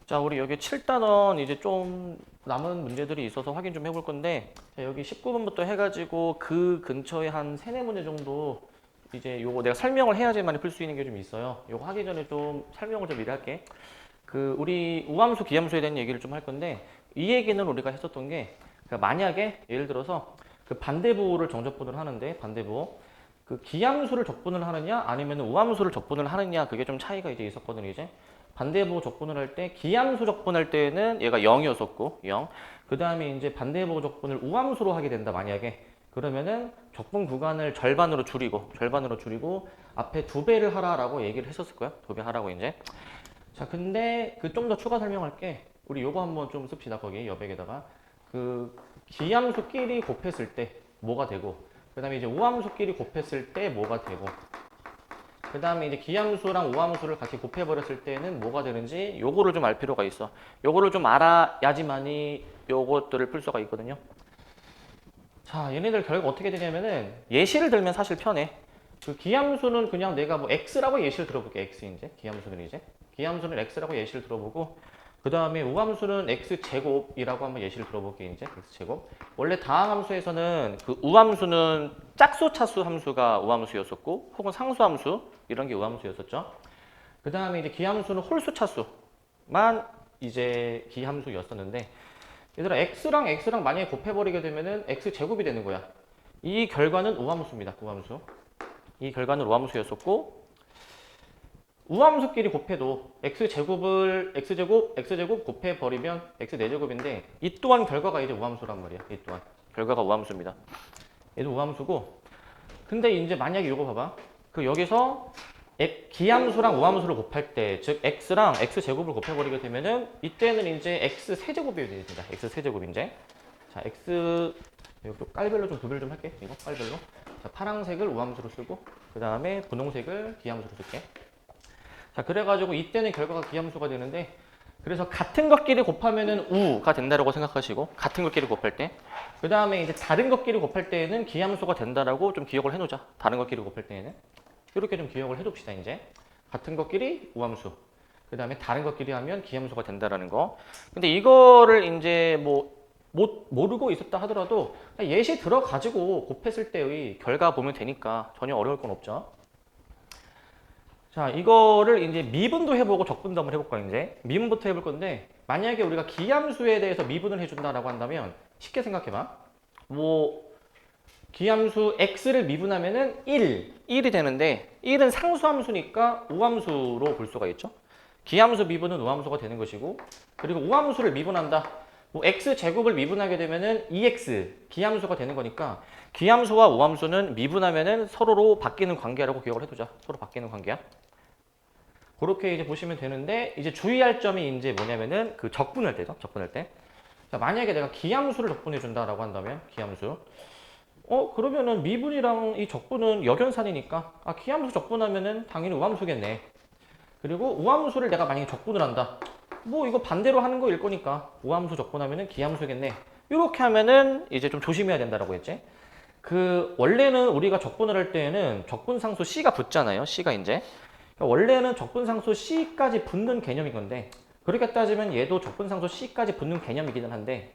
자, 우리 여기 7단원 이제 좀 남은 문제들이 있어서 확인 좀 해볼 건데, 자, 여기 19번부터 해가지고 그 근처에 한 3, 4문제 정도 이제 요거 내가 설명을 해야지만 풀 수 있는 게 좀 있어요. 요거 하기 전에 좀 설명을 좀 미리 할게. 그 우리 우함수, 기함수에 대한 얘기를 좀 할 건데, 이 얘기는 우리가 했었던 게, 그러니까 만약에 예를 들어서 그 반대부호를 정적분을 하는데, 반대부호 그 기함수를 적분을 하느냐 아니면 우함수를 적분을 하느냐, 그게 좀 차이가 이제 있었거든요. 이제 반대부호 적분을 할 때 기함수 적분할 때는 얘가 0이었었고 0. 그 다음에 이제 반대부호 적분을 우함수로 하게 된다 만약에, 그러면은 적분 구간을 절반으로 줄이고 앞에 2배를 하라라고 얘기를 했었을 거야. 2배 하라고 이제. 자, 근데 그 좀 더 추가 설명할게. 우리 요거 한번 좀 씁시다. 거기 여백에다가 그 기함수끼리 곱했을 때 뭐가 되고, 그 다음에 이제 우함수끼리 곱했을 때 뭐가 되고, 그 다음에 이제 기함수랑 우함수를 같이 곱해버렸을 때는 뭐가 되는지 요거를 좀 알 필요가 있어. 요거를 좀 알아야지만이 요것들을 풀 수가 있거든요. 자, 얘네들 결국 어떻게 되냐면은 예시를 들면 사실 편해. 그 기함수는 그냥 내가 뭐 x라고 예시를 들어볼게. x 이제 기함수는 x라고 예시를 들어보고, 그 다음에 우함수는 x제곱이라고 한번 예시를 들어볼게. 이제 x제곱. 원래 다항함수에서는 그 우함수는 짝수 차수 함수가 우함수였었고, 혹은 상수함수 이런 게 우함수였었죠. 그 다음에 이제 기함수는 홀수 차수만 이제 기함수였었는데, 얘들아 x랑 만약에 곱해버리게 되면은 x제곱이 되는 거야. 이 결과는 우함수입니다. 우함수. 이 결과는 우함수였었고, 우함수끼리 곱해도 x제곱 곱해버리면 x4제곱인데, 이 또한 결과가 이제 우함수란 말이야. 이 또한 결과가 우함수입니다. 얘도 우함수고, 근데 이제 만약에 이거 봐봐. 그 여기서 기함수랑 우함수를 곱할 때, 즉 x랑 x제곱을 곱해버리게 되면은 이때는 이제 x세제곱이 됩니다. x세제곱 이제. 자, 여기 깔별로 좀 구별 좀 할게. 이거 깔별로. 자, 파란색을 우함수로 쓰고, 그 다음에 분홍색을 기함수로 쓸게. 자, 그래가지고 이때는 결과가 기함수가 되는데, 그래서 같은 것끼리 곱하면은 우가 된다라고 생각하시고, 같은 것끼리 곱할 때, 그 다음에 이제 다른 것끼리 곱할 때에는 기함수가 된다라고 좀 기억을 해놓자. 다른 것끼리 곱할 때에는 이렇게 좀 기억을 해둡시다. 이제 같은 것끼리 우함수, 그 다음에 다른 것끼리 하면 기함수가 된다라는 거. 근데 이거를 이제 뭐 모르고 있었다 하더라도 예시 들어가지고 곱했을 때의 결과 보면 되니까 전혀 어려울 건 없죠. 자, 이거를 이제 미분도 해보고 적분도 한번 해볼까. 이제 미분부터 해볼 건데, 만약에 우리가 기함수에 대해서 미분을 해준다라고 한다면 쉽게 생각해봐. 뭐 기함수 x를 미분하면은 1이 되는데, 1은 상수함수니까 우함수로 볼 수가 있죠. 기함수 미분은 우함수가 되는 것이고, 그리고 우함수를 미분한다. 뭐 x제곱을 미분하게 되면은 2x 기함수가 되는 거니까, 기함수와 우함수는 미분하면은 서로로 바뀌는 관계라고 기억을 해두자. 서로 바뀌는 관계야. 그렇게 이제 보시면 되는데, 이제 주의할 점이 이제 뭐냐면은 그 적분할 때죠. 적분할 때. 자, 만약에 내가 기함수를 적분해 준다라고 한다면, 기함수. 그러면은 미분이랑 이 적분은 역연산이니까, 기함수 적분하면은 당연히 우함수겠네. 그리고 우함수를 내가 만약에 적분을 한다. 뭐 이거 반대로 하는 거일 거니까 우함수 적분하면은 기함수겠네. 이렇게 하면은 이제 좀 조심해야 된다라고 했지. 그 원래는 우리가 적분을 할 때에는 적분상수 C가 붙잖아요. C가 이제. 원래는 적분상수 C까지 붙는 개념인 건데, 그렇게 따지면 얘도 적분상수 C까지 붙는 개념이기는 한데,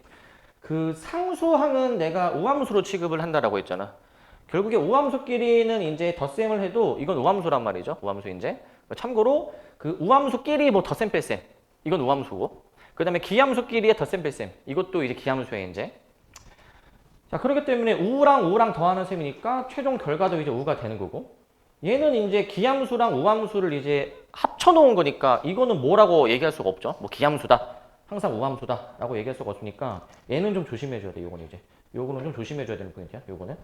그 상수항은 내가 우함수로 취급을 한다라고 했잖아. 결국에 우함수끼리는 이제 덧셈을 해도 이건 우함수란 말이죠. 우함수 이제. 참고로 그 우함수끼리 뭐 덧셈 뺄셈, 이건 우함수고, 그 다음에 기함수끼리의 덧셈 뺄셈, 이것도 이제 기함수에 이제. 자, 그렇기 때문에 우랑 더하는 셈이니까 최종 결과도 이제 우가 되는 거고, 얘는 이제 기함수랑 우함수를 이제 합쳐놓은 거니까 이거는 뭐라고 얘기할 수가 없죠. 뭐 기함수다, 항상 우함수다 라고 얘기할 수가 없으니까 얘는 좀 조심해줘야 돼. 요거는 이제 요거는 좀 조심해줘야 되는 포인트야. 요거는.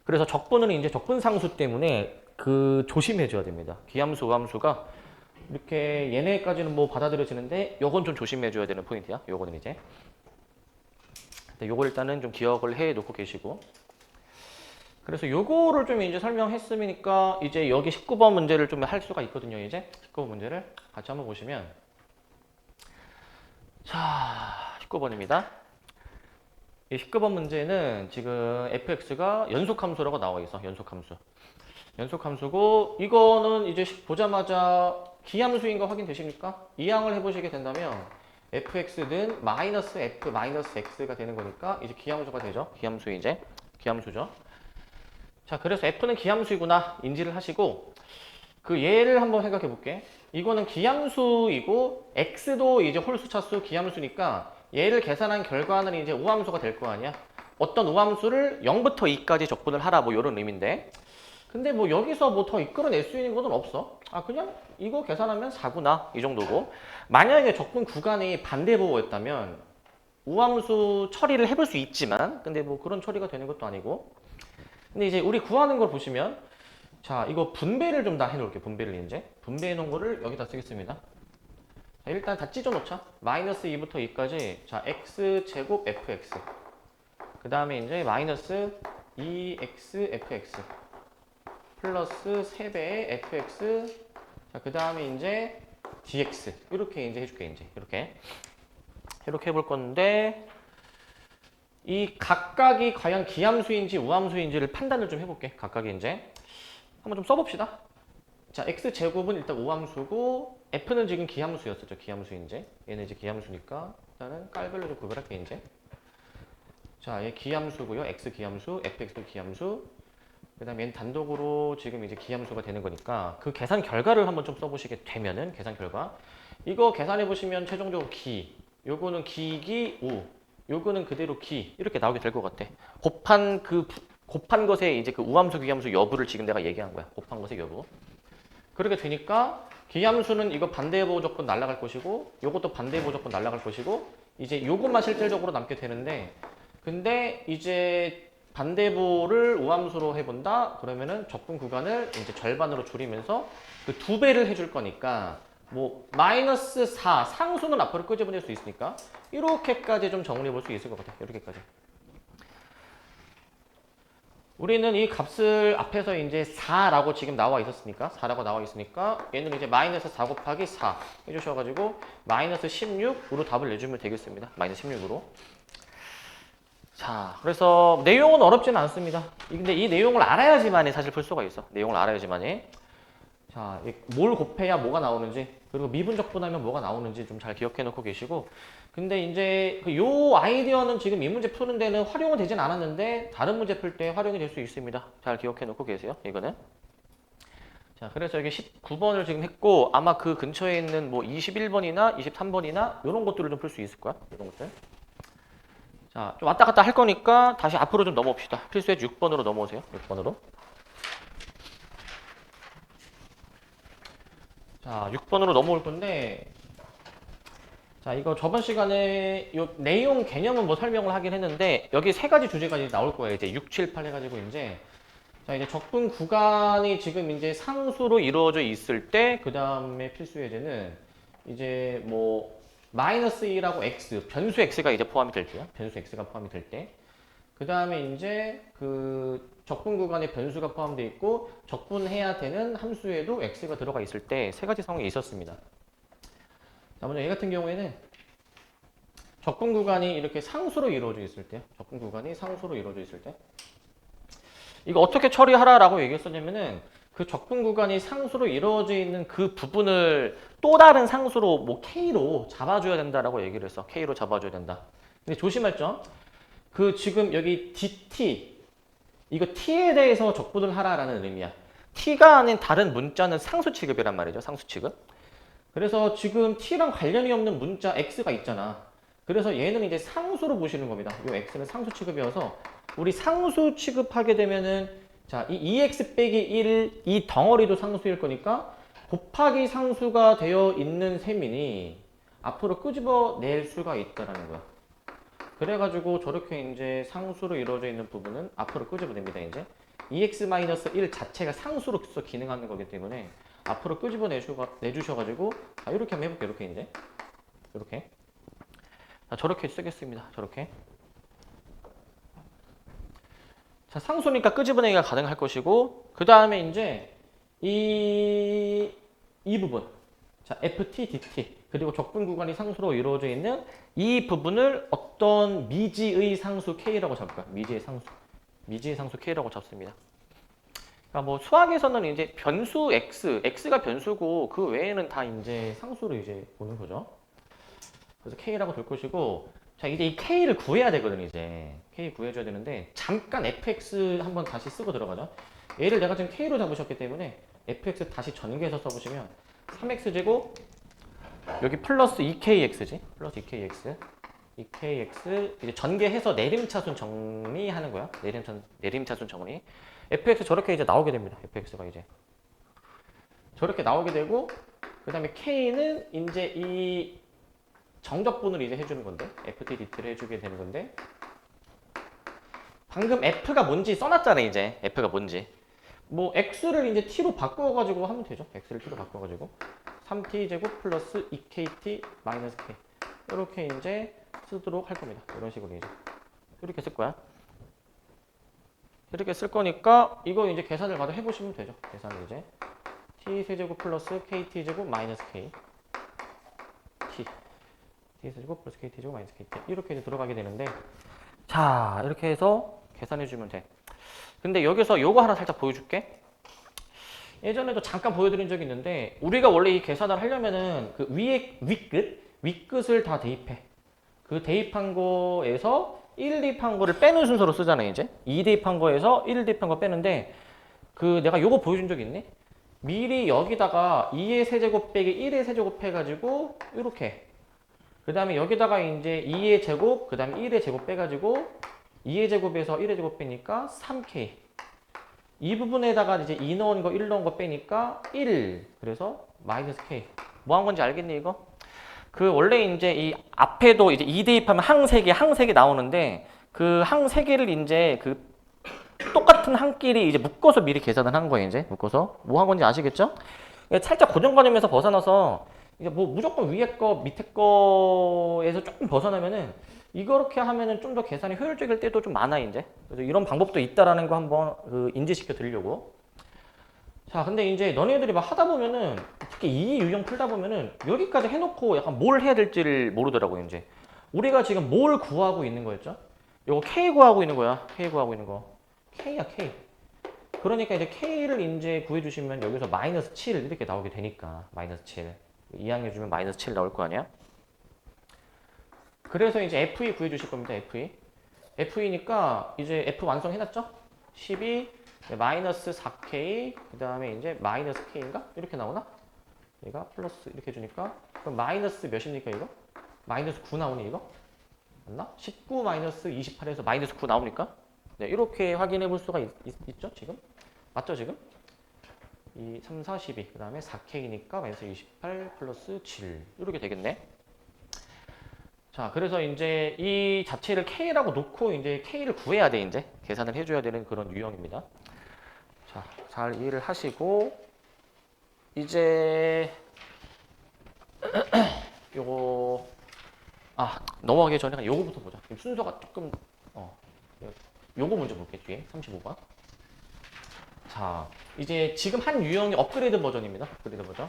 그래서 적분은 이제 적분상수 때문에 그 조심해줘야 됩니다. 기함수, 우함수가 이렇게 얘네까지는 뭐 받아들여지는데 요건 좀 조심해줘야 되는 포인트야. 요거는 이제. 요거 일단은 좀 기억을 해 놓고 계시고. 그래서 요거를 좀 이제 설명했으니까 이제 여기 19번 문제를 좀 할 수가 있거든요. 이제 19번 문제를 같이 한번 보시면, 자, 19번입니다. 이 19번 문제는 지금 fx가 연속함수라고 나와 있어. 연속함수. 연속함수고, 이거는 이제 보자마자 기함수인 거 확인되십니까? 이항을 해보시게 된다면 fx는 마이너스 f 마이너스 x가 되는 거니까 이제 기함수가 되죠. 기함수 이제 기함수죠. 자, 그래서 f는 기함수이구나 인지를 하시고 그 얘를 한번 생각해 볼게. 이거는 기함수이고 x도 이제 홀수차수 기함수니까 얘를 계산한 결과는 이제 우함수가 될 거 아니야. 어떤 우함수를 0부터 2까지 적분을 하라 뭐 이런 의미인데 근데 뭐 여기서 뭐 더 이끌어낼 수 있는 것은 없어. 아 그냥 이거 계산하면 4구나 이 정도고 만약에 적분 구간이 반대보호였다면 우함수 처리를 해볼 수 있지만 근데 뭐 그런 처리가 되는 것도 아니고 근데 이제 우리 구하는 걸 보시면 자 이거 분배를 좀 다 해놓을게요. 분배를 이제 분배해 놓은 거를 여기다 쓰겠습니다. 자, 일단 다 찢어 놓자. 마이너스 2부터 2까지 자 x제곱 fx 그 다음에 이제 마이너스 2x fx 플러스 3배의 fx 자, 그 다음에 이제 dx 이렇게 이제 해줄게 이제 이렇게 해볼 건데 이 각각이 과연 기함수인지 우함수인지를 판단을 좀 해볼게. 각각이 이제 한번 좀 써봅시다. 자 x제곱은 일단 우함수고 f는 지금 기함수였었죠. 기함수 이제 얘는 이제 기함수니까 일단은 깔별로 좀 구별할게 이제 자 얘 기함수고요. x 기함수 fx도 기함수 그 다음에 얘는 단독으로 지금 이제 기함수가 되는 거니까 그 계산 결과를 한번 좀 써보시게 되면은 계산 결과 이거 계산해 보시면 최종적으로 기 요거는 기기 우 요거는 그대로 기 이렇게 나오게 될 것 같아. 곱한 것의 이제 그 우함수 기함수 여부를 지금 내가 얘기한 거야. 곱한 것의 여부. 그렇게 되니까 기함수는 이거 반대보 조건 날아갈 것이고 요것도 반대보 조건 날아갈 것이고 이제 요것만 실질적으로 남게 되는데 근데 이제 반대보를 우함수로 해본다? 그러면은 적분 구간을 이제 절반으로 줄이면서 그 2배를 해줄 거니까 뭐 마이너스 4 상수는 앞으로 끄집어낼 수 있으니까 이렇게까지 좀 정리해 볼 수 있을 것 같아요. 이렇게까지. 우리는 이 값을 앞에서 이제 4라고 지금 나와 있었으니까 4라고 나와 있으니까 얘는 이제 마이너스 4 곱하기 4 해주셔가지고 마이너스 16으로 답을 내주면 되겠습니다. 마이너스 16으로. 자, 그래서 내용은 어렵지는 않습니다. 근데 이 내용을 알아야지만이 사실 풀 수가 있어. 내용을 알아야지만이. 자, 뭘 곱해야 뭐가 나오는지 그리고 미분적분하면 뭐가 나오는지 좀 잘 기억해 놓고 계시고 근데 이제 요 아이디어는 지금 이 문제 푸는 데는 활용은 되진 않았는데 다른 문제 풀 때 활용이 될 수 있습니다. 잘 기억해 놓고 계세요. 이거는. 자, 그래서 여기 19번을 지금 했고 아마 그 근처에 있는 뭐 21번이나 23번이나 이런 것들을 좀 풀 수 있을 거야. 이런 것들. 자, 좀 왔다 갔다 할 거니까 다시 앞으로 좀 넘어옵시다. 필수의 6번으로 넘어오세요. 6번으로. 자, 6번으로 넘어올 건데 자, 이거 저번 시간에 요 내용 개념은 뭐 설명을 하긴 했는데 여기 세 가지 주제가 이제 나올 거예요. 이제 6, 7, 8 해가지고 이제 자, 이제 적분 구간이 지금 이제 상수로 이루어져 있을 때 그 다음에 필수 예제는 이제 뭐 마이너스 2라고 x, 변수 x가 이제 포함이 될 때요. 변수 x가 포함이 될 때. 그 다음에 이제 그 적분 구간에 변수가 포함되어 있고 적분해야 되는 함수에도 x가 들어가 있을 때 세 가지 상황이 있었습니다. 자, 먼저 얘 같은 경우에는 적분 구간이 이렇게 상수로 이루어져 있을 때, 적분 구간이 상수로 이루어져 있을 때 이거 어떻게 처리하라라고 얘기했었냐면은 그 적분 구간이 상수로 이루어져 있는 그 부분을 또 다른 상수로 뭐 K로 잡아줘야 된다라고 얘기를 했어. K로 잡아줘야 된다. 근데 조심할 점. 그 지금 여기 DT 이거 T에 대해서 적분을 하라라는 의미야. T가 아닌 다른 문자는 상수 취급이란 말이죠. 상수 취급. 그래서 지금 T랑 관련이 없는 문자 X가 있잖아. 그래서 얘는 이제 상수로 보시는 겁니다. 이 X는 상수 취급이어서 우리 상수 취급하게 되면은 자, 이 2x 빼기 1 이 덩어리도 상수일 거니까 곱하기 상수가 되어 있는 셈이니 앞으로 끄집어낼 수가 있다라는 거야. 그래가지고 저렇게 이제 상수로 이루어져 있는 부분은 앞으로 끄집어냅니다. 이제 2x-1 자체가 상수로서 기능하는 거기 때문에 앞으로 끄집어내주셔가지고 자, 이렇게 한번 해볼게요. 이렇게 이제 이렇게 자, 저렇게 쓰겠습니다. 저렇게 자, 상수니까 끄집어내기가 가능할 것이고 그 다음에 이제 이 부분 자 ft, dt 그리고 적분 구간이 상수로 이루어져 있는 이 부분을 어떤 미지의 상수 k라고 잡을까요? 미지의 상수 K라고 잡습니다. 그러니까 뭐 수학에서는 이제 변수 x가 변수고 그 외에는 다 이제 상수로 이제 보는 거죠. 그래서 k라고 둘 것이고, 자 이제 이 k를 구해야 되거든. 이제 k 구해줘야 되는데 잠깐 fx 한번 다시 쓰고 들어가자. 얘를 내가 지금 k로 잡으셨기 때문에 fx 다시 전개해서 써보시면 3x제곱 여기 플러스 2kx지, 플러스 2kx 이제 전개해서 내림차순 정리하는 거야. 내림차순 정리. fx 저렇게 이제 나오게 됩니다. fx가 이제 저렇게 나오게 되고, 그 다음에 k는 이제 이 정적분을 이제 해주는 건데, ft dt를 해주게 되는 건데, 방금 f가 뭔지 써놨잖아. 이제 f가 뭔지 뭐 x를 이제 t로 바꿔가지고 하면 되죠. x를 t로 바꿔가지고 3t 제곱 플러스 2kt 마이너스 k 이렇게 이제 쓰도록 할 겁니다. 이런 식으로 이제 이렇게 쓸 거야. 이렇게 쓸 거니까 이거 이제 계산을 가도 해보시면 되죠. 계산을 이제 t 세제곱 플러스 kt 제곱 마이너스 k t 세제곱 플러스 kt 제곱 마이너스 kt 이렇게 이제 들어가게 되는데, 자 이렇게 해서 계산해주면 돼. 근데 여기서 요거 하나 살짝 보여줄게. 예전에도 잠깐 보여드린 적이 있는데, 우리가 원래 이 계산을 하려면은 그 위에 윗끝을 다 대입해. 그 대입한 거에서 1 대입한 거를 빼는 순서로 쓰잖아요. 이제 2 대입한 거에서 1 대입한 거 빼는데, 그 내가 요거 보여준 적 있니? 미리 여기다가 2의 세제곱 빼기 1의 세제곱 해가지고 이렇게, 그 다음에 여기다가 이제 2의 제곱 그 다음에 1의 제곱 빼가지고 2의 제곱에서 1의 제곱 빼니까 3k, 이 부분에다가 이제 2 넣은 거 1 넣은 거 빼니까 1, 그래서 마이너스 k. 뭐 한 건지 알겠니 이거? 그 원래 이제 이 앞에도 이제 2 대입하면 항 3개 나오는데, 그 항 3개를 이제 그 똑같은 항끼리 이제 묶어서 미리 계산을 한 거예요. 이제 묶어서 뭐 한 건지 아시겠죠? 살짝 고정관념에서 벗어나서 이제 뭐 무조건 위에 거 밑에 거에서 조금 벗어나면은 이렇게 하면은 좀 더 계산이 효율적일 때도 좀 많아 이제. 그래서 이런 방법도 있다라는 거 한번 그 인지시켜 드리려고. 자, 근데 이제 너네들이 막 하다 보면은, 특히 이 유형 풀다 보면은 여기까지 해놓고 약간 뭘 해야 될지를 모르더라고요. 이제 우리가 지금 뭘 구하고 있는 거였죠? 요거 k 구하고 있는 거야. k 구하고 있는 거. k야 k. 그러니까 이제 k를 이제 구해주시면 여기서 마이너스 7 이렇게 나오게 되니까 마이너스 7 이항해주면 마이너스 7 나올 거 아니야? 그래서 이제 FE 구해주실 겁니다. FE. FE니까 이제 F 완성해놨죠? 12 마이너스 4K 그 다음에 이제 마이너스 K인가? 이렇게 나오나? 얘가 플러스 이렇게 해주니까 그럼 마이너스 몇입니까 이거? 마이너스 9 나오니 이거? 맞나? 19 마이너스 28에서 마이너스 9 나옵니까? 네, 이렇게 확인해 볼 수가 있죠 지금? 맞죠 지금? 2, 3, 4, 12. 그 다음에 4K니까 마이너스 28 플러스 7. 이렇게 되겠네. 자, 그래서 이제 이 자체를 K라고 놓고 이제 K를 구해야 돼. 이제 계산을 해줘야 되는 그런 유형입니다. 자, 잘 이해를 하시고, 이제 요거 넘어가기 전에 요거부터 보자. 순서가 조금 요거 먼저 볼게. 뒤에 35번. 자, 이제 지금 한 유형이 업그레이드 버전입니다. 업그레이드 버전.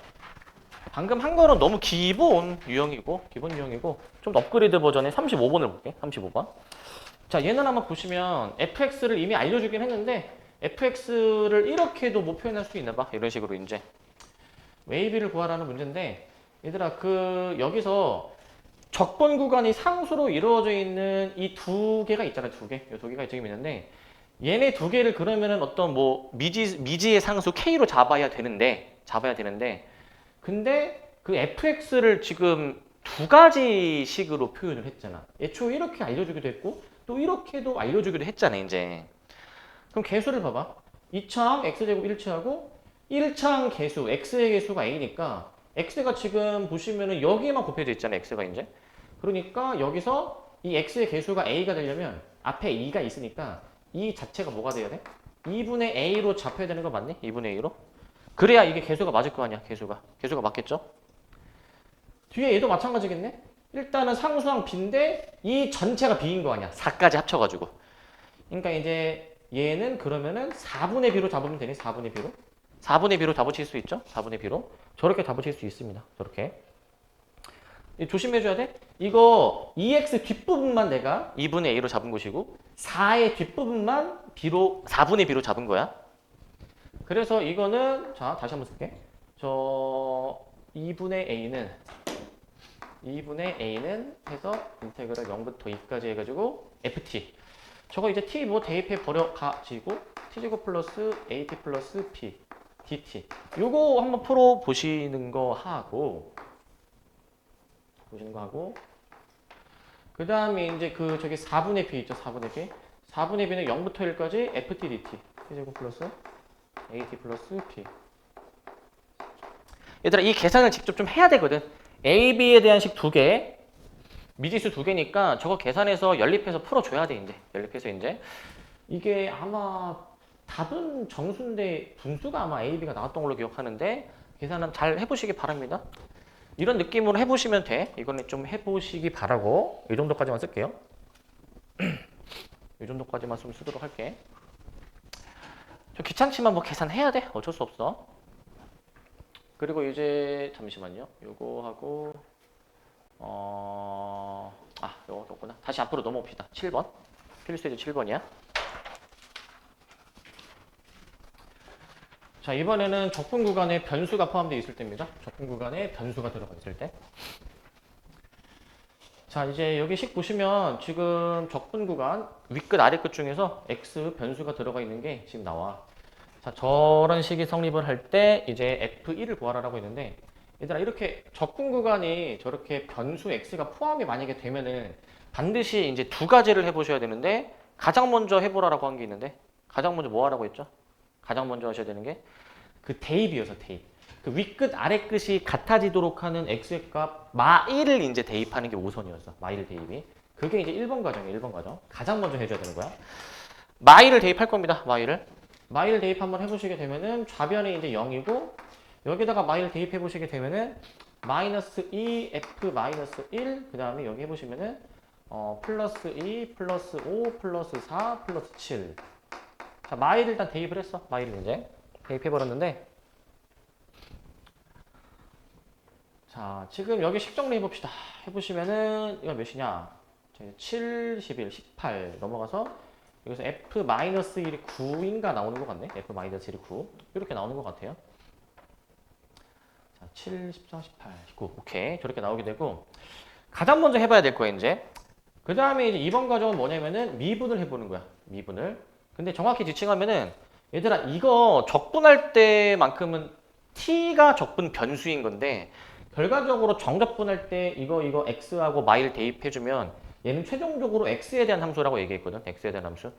방금 한 거는 너무 기본 유형이고 좀 더 업그레이드 버전의 35번을 볼게. 35번. 자, 얘는 한번 보시면 fx를 이미 알려주긴 했는데 fx를 이렇게도 못 표현할 수 있나 봐. 이런 식으로 이제 웨이비를 구하라는 문제인데, 얘들아 그 여기서 적분 구간이 상수로 이루어져 있는 이 두 개가 있잖아요. 두 개. 이 두 개가 지금 있는데, 얘네 두 개를 그러면은 어떤 뭐 미지의 상수 k로 잡아야 되는데 근데 그 fx를 지금 두 가지 식으로 표현을 했잖아. 애초에 이렇게 알려주기도 했고 또 이렇게도 알려주기도 했잖아. 이제 그럼 개수를 봐봐. 2차항 x제곱 1치하고 1차항 개수 x의 개수가 a니까 x가 지금 보시면은 여기에만 곱해져 있잖아. x가 이제. 그러니까 여기서 이 x의 개수가 a가 되려면 앞에 2가 있으니까 이 자체가 뭐가 돼야 돼? 2분의 a로 잡혀야 되는 거 맞니? 2분의 a로? 그래야 이게 개수가 맞을 거 아니야. 개수가 맞겠죠? 뒤에 얘도 마찬가지겠네? 일단은 상수항 b인데 이 전체가 b인 거 아니야. 4까지 합쳐가지고. 그러니까 이제 얘는 그러면은 4분의 b로 잡으면 되니? 4분의 b로? 4분의 b로 다 붙일 수 있죠? 4분의 b로. 저렇게 다 붙일 수 있습니다. 저렇게. 조심해줘야 돼. 이거 2x 뒷부분만 내가 2분의 a로 잡은 것이고 4의 뒷부분만 b로 4분의 b로 잡은 거야. 그래서 이거는 자 다시 한번 쓸게. 저 2분의 A는 해서 인테그럴 0부터 2까지 해가지고 FT. 저거 이제 T 뭐 대입해 버려 가지고 T제곱 플러스 AT 플러스 P DT. 요거 한번 풀어 보시는 거 하고 그 다음에 이제 그 저기 4분의 B 있죠. 4분의 B. 4분의 B는 0부터 1까지 FT DT. T제곱 플러스 AT 플러스 P. 얘들아 이 계산을 직접 좀 해야 되거든. A, B에 대한 식 2개, 미지수 2개니까 저거 계산해서 연립해서 풀어줘야 돼 이제. 연립해서 이제 이게 아마 답은 정수인데 분수가 아마 A, B가 나왔던 걸로 기억하는데 계산은 잘 해보시기 바랍니다. 이런 느낌으로 해보시면 돼. 이거는 좀 해보시기 바라고 이 정도까지만 쓸게요. 이 정도까지만 좀 쓰도록 할게. 좀 귀찮지만 뭐 계산해야 돼. 어쩔 수 없어. 그리고 이제 잠시만요. 요거 하고 요거 없구나. 다시 앞으로 넘어옵시다. 7번. 필수제도 7번이야. 자, 이번에는 적분 구간에 변수가 포함되어 있을 때입니다. 적분 구간에 변수가 들어가 있을 때. 자, 이제 여기 식 보시면 지금 적분 구간 윗끝 아래끝 중에서 x 변수가 들어가 있는 게 지금 나와. 자, 저런 식이 성립을 할 때 이제 F1을 구하라고 했는데 얘들아 이렇게 적분 구간이 저렇게 변수 x가 포함이 만약에 되면은 반드시 이제 두 가지를 해보셔야 되는데 가장 먼저 해보라라고 한 게 있는데 가장 먼저 뭐 하라고 했죠? 가장 먼저 하셔야 되는 게 그 대입이어서 대입. 그 윗끝 아래끝이 같아지도록 하는 x의 값 마일을 이제 대입하는 게 우선이었어. 마일 대입이. 그게 이제 1번 과정이에요. 1번 과정. 가장 먼저 해줘야 되는 거야. 마일을 대입할 겁니다. 마일을. 마일 대입 한번 해보시게 되면은 좌변이 이제 0이고 여기다가 마일 대입해 보시게 되면은 마이너스 2 f 마이너스 1 그 다음에 여기 해보시면은 플러스 2 플러스 5 플러스 4 플러스 7. 자 마일 일단 대입을 했어. 마일을 이제 대입해 버렸는데 자 지금 여기 식 정리 해봅시다. 해보시면은 이거 몇이냐? 7, 11, 18 넘어가서 여기서 f-1이 9인가 나오는 것 같네. f-1이 9 이렇게 나오는 것 같아요. 자, 7, 14, 18, 19 오케이 저렇게 나오게 되고 가장 먼저 해봐야 될 거야 이제. 그 다음에 이제 이번 과정은 뭐냐면은 미분을 해보는 거야. 미분을. 근데 정확히 지칭하면은 얘들아 이거 적분할 때만큼은 t가 적분 변수인 건데 결과적으로 정적분할 때 이거 x하고 마일 대입해주면 얘는 최종적으로 x에 대한 함수라고 얘기했거든. x에 대한 함수.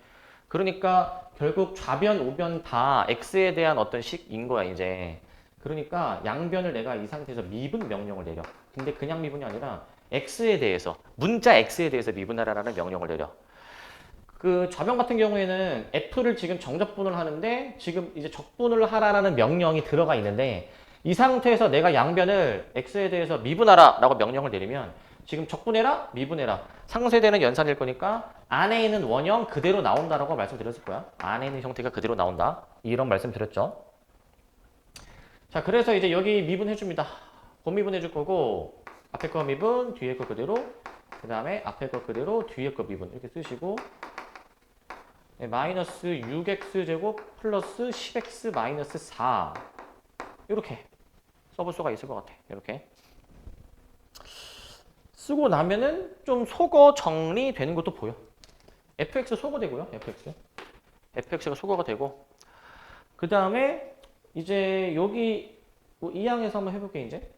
그러니까 결국 좌변, 우변 다 x에 대한 어떤 식인 거야 이제. 그러니까 양변을 내가 이 상태에서 미분 명령을 내려. 근데 그냥 미분이 아니라 x에 대해서 문자 x에 대해서 미분하라는 명령을 내려. 그 좌변 같은 경우에는 f를 지금 정적분을 하는데 지금 이제 적분을 하라라는 명령이 들어가 있는데 이 상태에서 내가 양변을 x에 대해서 미분하라 라고 명령을 내리면 지금 적분해라 미분해라 상쇄되는 연산일 거니까 안에 있는 원형 그대로 나온다라고 말씀드렸을 거야. 안에 있는 형태가 그대로 나온다 이런 말씀 드렸죠. 자 그래서 이제 여기 미분해줍니다. 곱미분 해줄 거고 앞에 거 미분 뒤에 거 그대로 그 다음에 앞에 거 그대로 뒤에 거 미분 이렇게 쓰시고 네, 마이너스 6x제곱 플러스 10x 마이너스 4 이렇게 써볼 수가 있을 것 같아. 이렇게 쓰고 나면은 좀 속어 정리되는 것도 보여. fx 속어되고요. fx가 속어가 되고 그 다음에 이제 여기 이항해서 한번 해볼게 이제.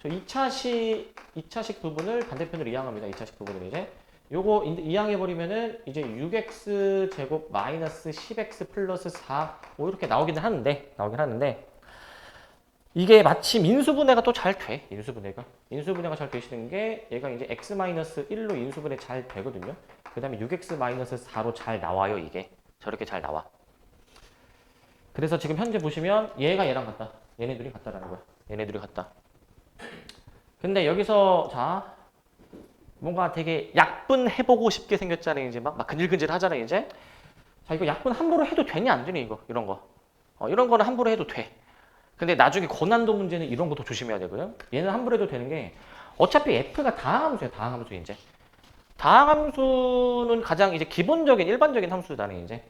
저 2차식 부분을 반대편으로 이항합니다. 2차식 부분을 이제 요거 이항해버리면은 이제 6x 제곱 마이너스 10x 플러스 4 뭐 이렇게 나오긴 하는데 이게 마침 인수분해가 또 잘 돼. 인수분해가 잘 되시는 게 얘가 이제 x-1로 인수분해 잘 되거든요. 그 다음에 6x-4로 잘 나와요. 이게 저렇게 잘 나와. 그래서 지금 현재 보시면 얘가 얘랑 같다. 얘네들이 같다라는 거야. 얘네들이 같다. 근데 여기서 자 뭔가 되게 약분해보고 싶게 생겼잖아요. 이제 막 근질근질 하잖아요. 이제 자 이거 약분 함부로 해도 되냐 안 되냐 이거 이런 거 이런 거는 함부로 해도 돼. 근데 나중에 고난도 문제는 이런 것도 조심해야 되거든. 얘는 함부로 해도 되는 게 어차피 f가 다항함수야. 다항함수 이제. 다항함수는 가장 이제 기본적인 일반적인 함수잖아요. 이제.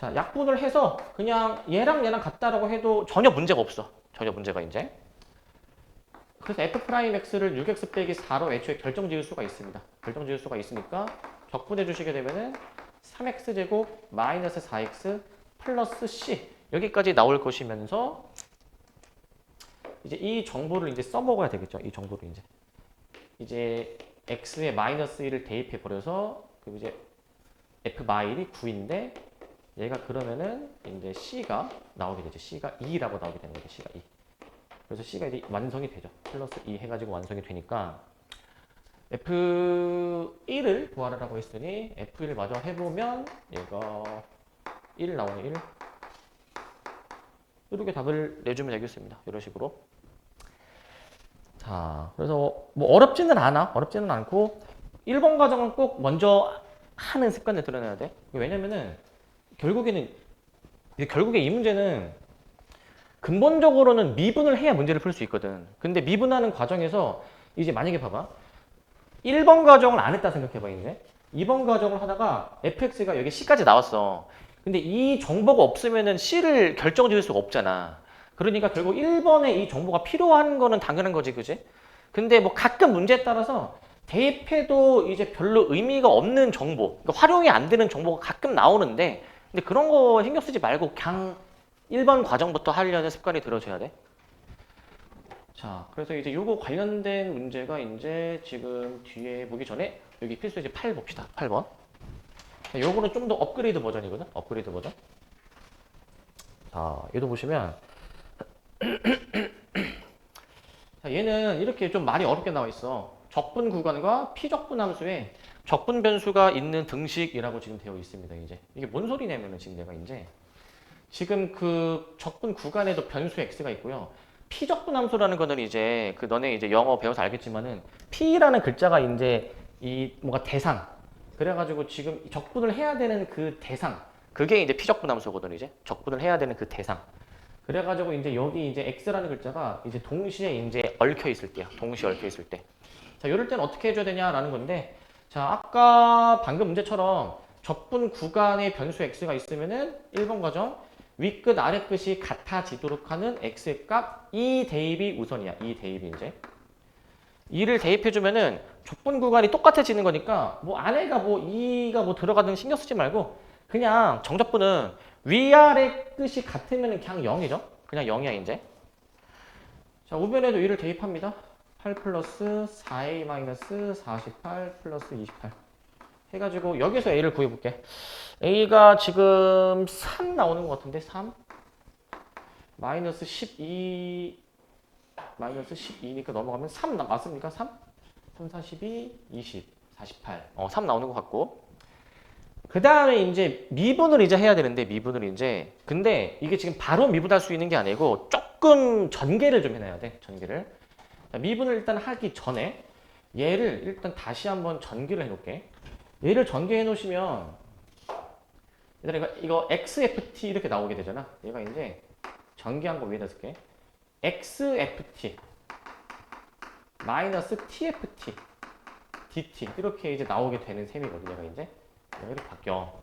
자, 약분을 해서 그냥 얘랑 얘랑 같다라고 해도 전혀 문제가 없어. 전혀 문제가 이제. 그래서 f'x를 6x 빼기 4로 애초에 결정 지을 수가 있습니다. 결정 지을 수가 있으니까 적분해 주시게 되면은 3x제곱 마이너스 4x 플러스 c 여기까지 나올 것이면서 이제 이 정보를 이제 써먹어야 되겠죠. 이 정보를 이제 x에 마이너스 1을 대입해 버려서 그럼 이제 f 마일이 9인데 얘가 그러면은 이제 c가 나오게 되죠. c가 2라고 나오게 되는 거죠. c가 2. 그래서 c가 이제 완성이 되죠. 플러스 2 해가지고 완성이 되니까 f1을 구하라고 했으니 f1 마저 해보면 얘가 1 나오네 1. 이렇게 답을 내주면 되겠습니다. 이런 식으로. 자, 그래서 뭐 어렵지는 않아. 어렵지는 않고 1번 과정은 꼭 먼저 하는 습관을 들여놔야 돼. 왜냐면은 결국에 이 문제는 근본적으로는 미분을 해야 문제를 풀 수 있거든. 근데 미분하는 과정에서 이제 만약에 봐봐. 1번 과정을 안 했다 생각해봐, 이제. 2번 과정을 하다가 fx가 여기 c까지 나왔어. 근데 이 정보가 없으면은 c를 결정 지을 수가 없잖아. 그러니까 결국 1번에 이 정보가 필요한 거는 당연한 거지, 그지? 근데 뭐 가끔 문제에 따라서 대입해도 이제 별로 의미가 없는 정보, 그러니까 활용이 안 되는 정보가 가끔 나오는데, 근데 그런 거 신경 쓰지 말고 그냥 1번 과정부터 하려는 습관이 들어줘야 돼. 자, 그래서 이제 요거 관련된 문제가 이제 지금 뒤에 보기 전에 여기 필수제 8 봅시다. 8번. 요거는 좀 더 업그레이드 버전이거든. 업그레이드 버전. 자, 얘도 보시면 자, 얘는 이렇게 좀 말이 어렵게 나와 있어. 적분 구간과 피적분 함수에 적분 변수가 있는 등식이라고 지금 되어 있습니다. 이제 이게 뭔 소리냐면은 지금 내가 이제 지금 그 적분 구간에도 변수 x가 있고요. 피적분 함수라는 거는 이제 그 너네 이제 영어 배워서 알겠지만은 p라는 글자가 이제 이 뭔가 대상 그래가지고 지금 적분을 해야 되는 그 대상 그게 이제 피적분 함수거든. 이제 적분을 해야 되는 그 대상. 그래가지고 이제 여기 이제 x라는 글자가 이제 동시에 이제 얽혀 있을 때야. 동시에 얽혀 있을 때. 자, 이럴 때는 어떻게 해줘야 되냐라는 건데, 자, 아까 방금 문제처럼 적분 구간에 변수 x가 있으면은 1번 과정 윗끝 아래끝이 같아지도록 하는 x의 값 2 대입이 우선이야. 2 대입이 이제 2를 대입해주면은 적분 구간이 똑같아지는 거니까 뭐 안에가 뭐 2가 뭐 들어가든 신경 쓰지 말고 그냥 정적분은 위아래 끝이 같으면 그냥 0이죠. 그냥 0이야 이제. 자, 우변에도 2를 대입합니다. 8 플러스 4a 마이너스 48 플러스 28 해가지고 여기서 a를 구해볼게. a가 지금 3 나오는 것 같은데 3 마이너스 12 마이너스 12니까 넘어가면 3 맞습니까? 3? 3, 42, 20, 48 3 나오는 것 같고 그 다음에 이제 미분을 이제 해야 되는데 미분을 이제 근데 이게 지금 바로 미분할 수 있는 게 아니고 조금 전개를 좀 해놔야 돼. 전개를. 자, 미분을 일단 하기 전에 얘를 일단 다시 한번 전개를 해놓을게. 얘를 전개해 놓으시면 얘들아 이거 XFT 이렇게 나오게 되잖아. 얘가 이제 전개한 거 위에다 쓸게. XFT 마이너스 TFT DT 이렇게 이제 나오게 되는 셈이거든. 얘가 이제 이렇게 바뀌어.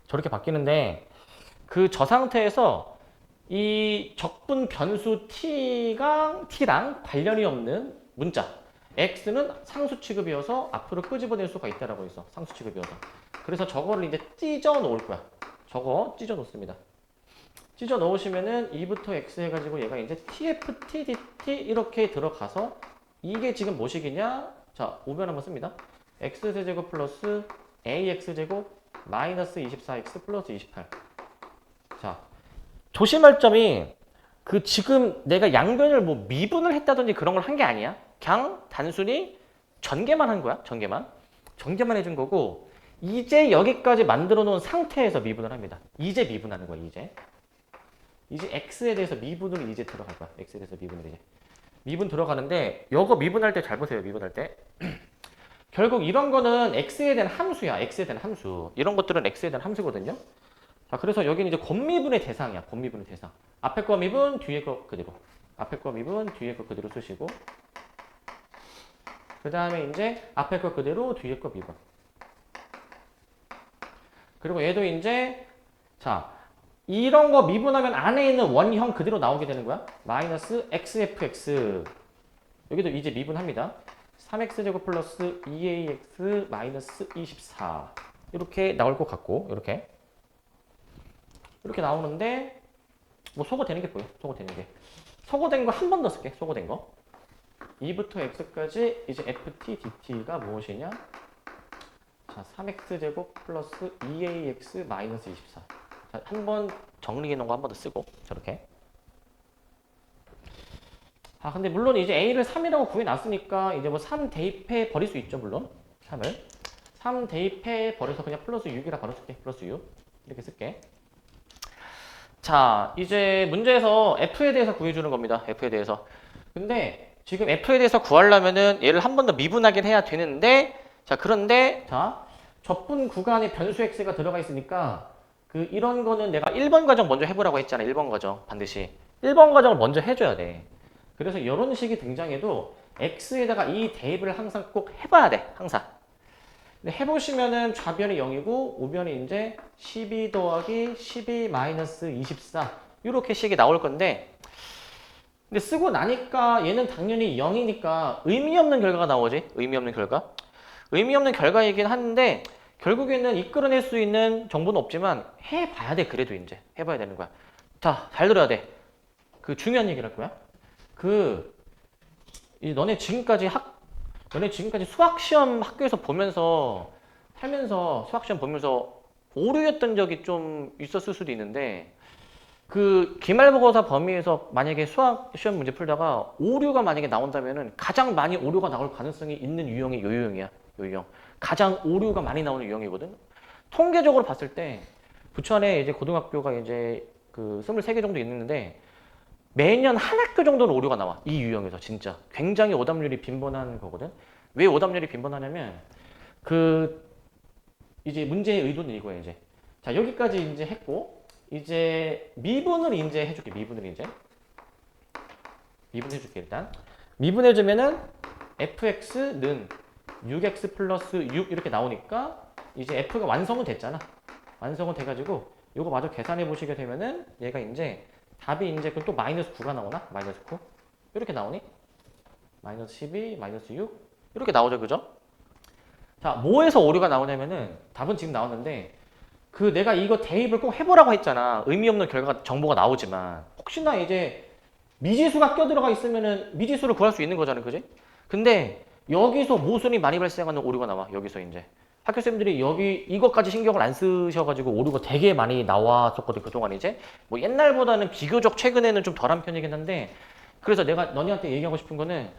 저렇게 바뀌는데 그 저 상태에서 이 적분 변수 T랑 관련이 없는 문자 X는 상수 취급이어서 앞으로 끄집어낼 수가 있다라고 했어. 상수 취급이어서. 그래서 저거를 이제 찢어 놓을 거야. 저거 찢어 놓습니다. 찢어 넣으시면은 2부터 X 해가지고 얘가 이제 TFT, DT 이렇게 들어가서 이게 지금 뭐식이냐? 자, 우변 한번 씁니다. X제곱 플러스 AX제곱 마이너스 24X 플러스 28. 자, 조심할 점이 그 지금 내가 양변을 뭐 미분을 했다든지 그런 걸 한 게 아니야. 그냥 단순히 전개만 한 거야. 전개만 해준 거고 이제 여기까지 만들어 놓은 상태에서 미분을 합니다. 이제 미분하는 거야. 이제 x에 대해서 미분을 이제 들어갈 거야. x에 대해서 미분을 이제 미분 들어가는데 이거 미분할 때 잘 보세요. 미분할 때 결국 이런 거는 x에 대한 함수야. x에 대한 함수. 이런 것들은 x에 대한 함수거든요. 자, 그래서 여기는 이제 곱미분의 대상이야. 곱미분의 대상. 앞에 거 미분, 뒤에 거 그대로. 앞에 거 미분, 뒤에 거 그대로 쓰시고. 그 다음에 이제 앞에 거 그대로, 뒤에 거 미분. 그리고 얘도 이제 자, 이런 거 미분하면 안에 있는 원형 그대로 나오게 되는 거야. 마이너스 xfx. 여기도 이제 미분합니다. 3x제곱 플러스 2ax 마이너스 24. 이렇게 나올 것 같고, 이렇게 나오는데, 뭐 소거되는 게 보여. 소거되는 게. 소거된 거 한 번 더 쓸게. 소거된 거. 2부터 x까지 이제 ft dt가 무엇이냐? 자, 3x제곱 플러스 2ax 마이너스 24. 자, 한번 정리해 놓은 거 한 번 더 쓰고, 저렇게. 아, 근데 물론 이제 a를 3이라고 구해놨으니까 이제 뭐 3 대입해 버릴 수 있죠, 물론. 3을. 3 대입해 버려서 그냥 플러스 6이라 바로 쓸게. 플러스 6. 이렇게 쓸게. 자, 이제 문제에서 f에 대해서 구해주는 겁니다. f에 대해서. 근데 지금 f에 대해서 구하려면은 얘를 한 번 더 미분하긴 해야 되는데, 자, 그런데, 자, 접분 구간에 변수 x가 들어가 있으니까 이런 거는 내가 1번 과정 먼저 해보라고 했잖아. 1번 과정. 반드시. 1번 과정을 먼저 해줘야 돼. 그래서 이런 식이 등장해도 x에다가 이 대입을 항상 꼭 해봐야 돼. 항상. 근데 해보시면은 좌변이 0이고 우변이 이제 12 더하기 12 마이너스 24 이렇게 식이 나올 건데, 근데 쓰고 나니까 얘는 당연히 0이니까 의미 없는 결과가 나오지. 의미 없는 결과. 의미 없는 결과이긴 한데 결국에는 이끌어낼 수 있는 정보는 없지만 해봐야 돼. 그래도 이제 해봐야 되는 거야. 자, 잘 들어야 돼. 중요한 얘기를 할 거야. 너네 지금까지 수학시험 학교에서 보면서, 살면서 수학시험 보면서 오류였던 적이 좀 있었을 수도 있는데, 기말고사 범위에서 만약에 수학시험 문제 풀다가 오류가 만약에 나온다면은 가장 많이 오류가 나올 가능성이 있는 유형이 요 유형이야. 요 유형. 가장 오류가 많이 나오는 유형이거든. 통계적으로 봤을 때, 부천에 이제 고등학교가 이제 23개 정도 있는데, 매년 한 학교 정도는 오류가 나와. 이 유형에서 진짜 굉장히 오답률이 빈번한 거거든. 왜 오답률이 빈번하냐면 이제 문제의 의도는 이거야. 이제 자, 여기까지 이제 했고 이제 미분을 이제 해줄게. 미분해줄게. 일단 미분해주면은 fx는 6x 플러스 6 이렇게 나오니까 이제 f가 완성은 됐잖아. 완성은 돼가지고 요거 마저 계산해 보시게 되면은 얘가 이제 답이 이제 또 마이너스 9가 나오나? 마이너스 9? 이렇게 나오니? 마이너스 12, 마이너스 6? 이렇게 나오죠, 그죠? 자, 뭐에서 오류가 나오냐면은 답은 지금 나왔는데 내가 이거 대입을 꼭 해보라고 했잖아. 의미 없는 정보가 나오지만 혹시나 이제 미지수가 껴들어가 있으면은 미지수를 구할 수 있는 거잖아, 그지? 근데 여기서 모순이 많이 발생하는 오류가 나와. 여기서 이제 학교생들이 이것까지 신경을 안 쓰셔가지고 오류가 되게 많이 나왔었거든. 그동안 이제 뭐 옛날보다는 비교적 최근에는 좀 덜한 편이긴 한데, 그래서 내가 너네한테 얘기하고 싶은 거는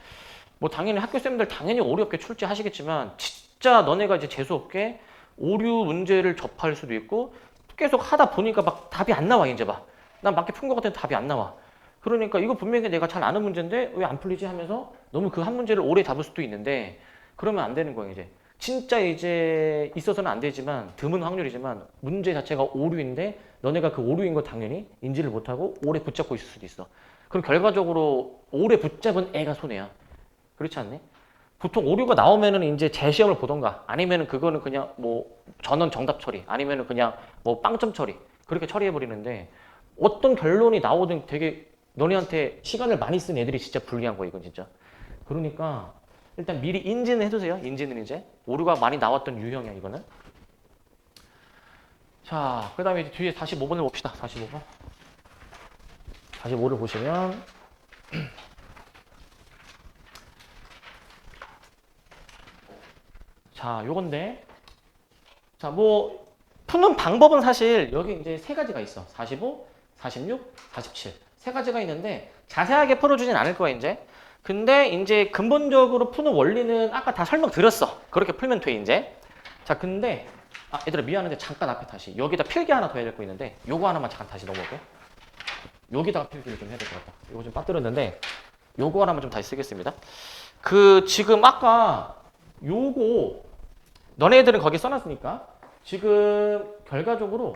뭐 당연히 학교생들 당연히 오류 없게 출제하시겠지만 진짜 너네가 이제 재수없게 오류 문제를 접할 수도 있고 계속 하다 보니까 막 답이 안 나와. 이제 난 맞게 푼 것 같은데 답이 안 나와. 그러니까 이거 분명히 내가 잘 아는 문제인데 왜 안 풀리지 하면서 너무 한 문제를 오래 잡을 수도 있는데, 그러면 안 되는 거야. 이제 진짜 이제 있어서는 안 되지만 드문 확률이지만 문제 자체가 오류인데 너네가 그 오류인 거 당연히 인지를 못하고 오래 붙잡고 있을 수도 있어. 그럼 결과적으로 오래 붙잡은 애가 손해야. 그렇지 않니? 보통 오류가 나오면은 이제 재시험을 보던가 아니면은 그거는 그냥 뭐 전원 정답 처리 아니면은 그냥 뭐 빵점 처리 그렇게 처리해 버리는데, 어떤 결론이 나오든 되게 너네한테 시간을 많이 쓴 애들이 진짜 불리한 거야. 이건 진짜. 그러니까 일단 미리 인지는 해두세요. 인지는 이제 오류가 많이 나왔던 유형이야 이거는. 자, 그 다음에 뒤에 45번을 봅시다. 45번. 45를 보시면 자, 요건데, 자, 뭐 푸는 방법은 사실 여기 이제 세 가지가 있어. 45, 46, 47. 세 가지가 있는데 자세하게 풀어주진 않을 거야 이제. 근데 이제 근본적으로 푸는 원리는 아까 다 설명드렸어. 그렇게 풀면 돼 이제. 자, 근데 얘들아 미안한데 잠깐 앞에 다시 여기다 필기 하나 더 해야 될 거 있는데 요거 하나만 잠깐 다시 넘어올게. 여기다가 필기를 좀 해야 될 것 같다. 요거 좀 빠뜨렸는데 요거 하나만 좀 다시 쓰겠습니다. 지금 아까 요거 너네들은 거기 써놨으니까 지금 결과적으로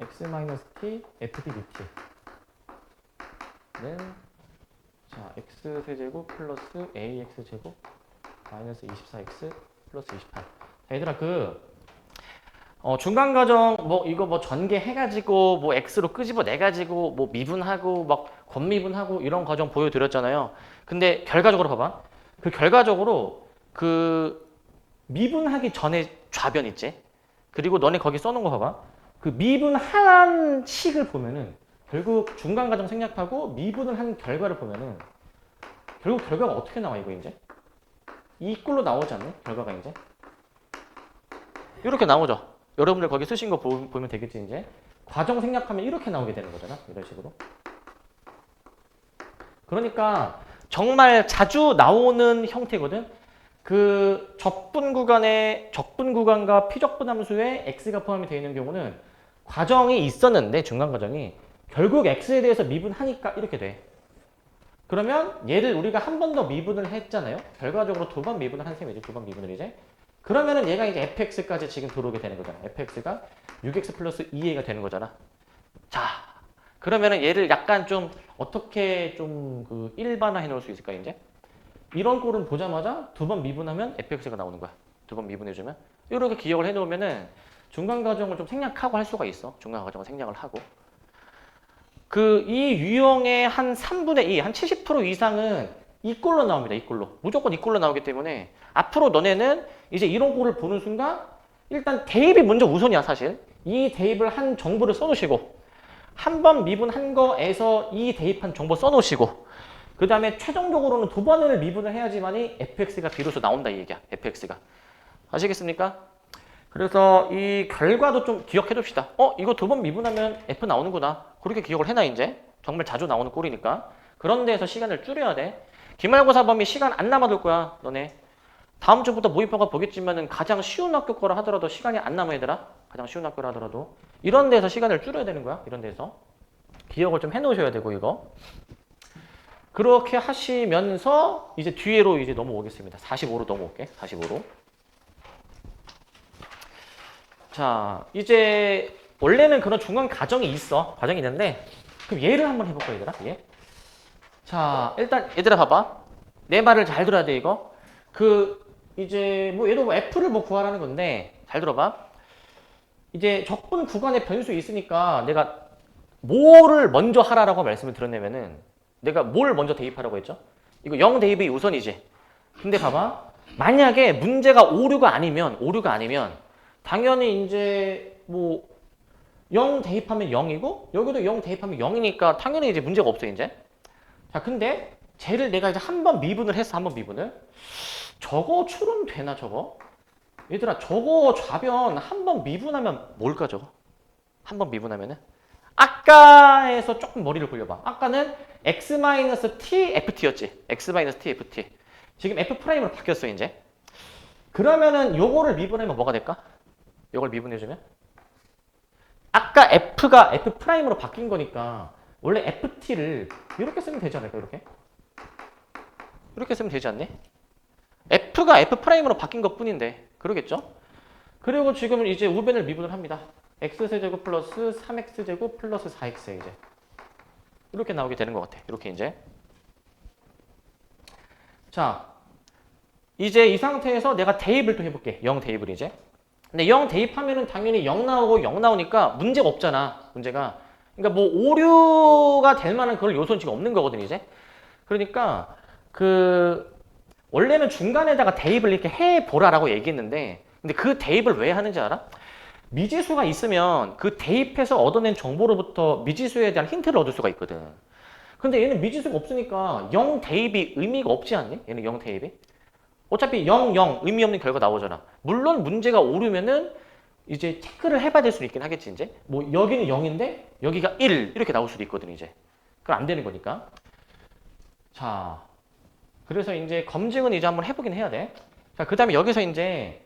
x-t, fd, dt는 자, x세제곱 플러스 ax제곱 마이너스 24x 플러스 28. 자, 얘들아 중간 과정 뭐 이거 뭐 전개 해가지고 뭐 x로 끄집어 내가지고 뭐 미분하고 막 권미분하고 이런 과정 보여드렸잖아요. 근데 결과적으로 봐봐. 그 결과적으로 그 미분하기 전에 좌변 있지? 그리고 너네 거기 써놓은 거 봐봐. 그 미분한 식을 보면은 결국 중간 과정 생략하고 미분을 한 결과를 보면은 결국 결과가 어떻게 나와 이거 이제? 이 꼴로 나오지 않네? 결과가 이제? 이렇게 나오죠. 여러분들 거기 쓰신 거 보면 되겠지 이제. 과정 생략하면 이렇게 나오게 되는 거잖아. 이런 식으로. 그러니까 정말 자주 나오는 형태거든. 그 적분 구간과 피적분 함수에 x가 포함이 되어 있는 경우는 과정이 있었는데 중간 과정이 결국 x에 대해서 미분하니까 이렇게 돼. 그러면 얘를 우리가 한 번 더 미분을 했잖아요. 결과적으로 두 번 미분을 한 셈이지. 두 번 미분을 이제. 그러면은 얘가 이제 fx까지 지금 들어오게 되는 거잖아. fx가 6x 플러스 2a가 되는 거잖아. 자, 그러면은 얘를 약간 좀 어떻게 좀 그 일반화해 놓을 수 있을까 이제? 이런 꼴은 보자마자 두 번 미분하면 fx가 나오는 거야. 두 번 미분해주면. 이렇게 기억을 해놓으면은 중간 과정을 좀 생략하고 할 수가 있어. 중간 과정을 생략을 하고. 그 이 유형의 한 3분의 2, 한 70% 이상은 이 꼴로 나옵니다. 이 꼴로. 무조건 이 꼴로 나오기 때문에 앞으로 너네는 이제 이런 꼴을 보는 순간 일단 대입이 먼저 우선이야 사실. 이 대입을 한 정보를 써놓으시고 한 번 미분한 거에서 이 대입한 정보 써놓으시고 그 다음에 최종적으로는 두 번을 미분을 해야지만이 fx가 비로소 나온다 이 얘기야. fx가. 아시겠습니까? 그래서 이 결과도 좀 기억해 둡시다. 이거 두 번 미분하면 f 나오는구나. 그렇게 기억을 해놔 이제. 정말 자주 나오는 꼴이니까. 그런 데에서 시간을 줄여야 돼. 기말고사 범위 시간 안 남아둘 거야 너네. 다음 주부터 모의평가 보겠지만은 가장 쉬운 학교 거라 하더라도 시간이 안 남아 얘들아. 가장 쉬운 학교라 하더라도. 이런 데서 시간을 줄여야 되는 거야. 이런 데서. 기억을 좀 해놓으셔야 되고 이거. 그렇게 하시면서 이제 뒤로 이제 넘어오겠습니다. 45로 넘어올게. 45로. 자, 이제 원래는 그런 중간 과정이 있어. 과정이 있는데 그럼 얘를 한번 해볼까 얘들아? 얘. 자, 일단 얘들아 봐봐. 내 말을 잘 들어야 돼 이거. 그 이제 뭐 얘도 뭐 f를 뭐 구하라는 건데 잘 들어봐. 이제 적분 구간에 변수 있으니까 내가 뭐를 먼저 하라라고 말씀을 드렸냐면은 내가 뭘 먼저 대입하라고 했죠? 이거 0 대입이 우선이지. 근데 봐봐. 만약에 문제가 오류가 아니면 당연히 이제 뭐 0 대입하면 0이고 여기도 0 대입하면 0이니까 당연히 이제 문제가 없어 이제. 자, 근데 쟤를 내가 이제 한 번 미분을 했어. 한 번 미분을. 저거 추론되나 저거? 얘들아 저거 좌변 한 번 미분하면 뭘까 저거? 한 번 미분하면은? 아까에서 조금 머리를 굴려봐. 아까는 x-tft였지. x-tft. 지금 f'으로 바뀌었어 이제. 그러면은 요거를 미분하면 뭐가 될까? 요걸 미분해주면? 아까 f가 f'으로 바뀐 거니까 원래 ft를 이렇게 쓰면 되지 않을까? 이렇게 쓰면 되지 않니? f가 f'으로 바뀐 것 뿐인데 그러겠죠? 그리고 지금 이제 우변을 미분을 합니다. x세제곱 플러스 3x제곱 플러스 4x 이제 이렇게 나오게 되는 것 같아. 이렇게 이제. 자, 이제 이 상태에서 내가 대입을 또 해볼게. 0 대입을 이제. 근데 0 대입하면은 당연히 0 나오고 0 나오니까 문제가 없잖아. 문제가. 그러니까 뭐 오류가 될 만한 그런 요소는 지금 없는 거거든 이제. 그러니까 그 원래는 중간에다가 대입을 이렇게 해보라라고 얘기했는데 근데 그 대입을 왜 하는지 알아? 미지수가 있으면 그 대입해서 얻어낸 정보로부터 미지수에 대한 힌트를 얻을 수가 있거든. 근데 얘는 미지수가 없으니까 0 대입이 의미가 없지 않니? 얘는 0 대입이. 어차피 0, 0 의미 없는 결과 나오잖아. 물론 문제가 오르면은 이제 체크를 해봐야 될 수도 있긴 하겠지 이제. 뭐 여기는 0인데 여기가 1 이렇게 나올 수도 있거든 이제. 그럼 안 되는 거니까. 자, 그래서 이제 검증은 이제 한번 해보긴 해야 돼. 자, 그 다음에 여기서 이제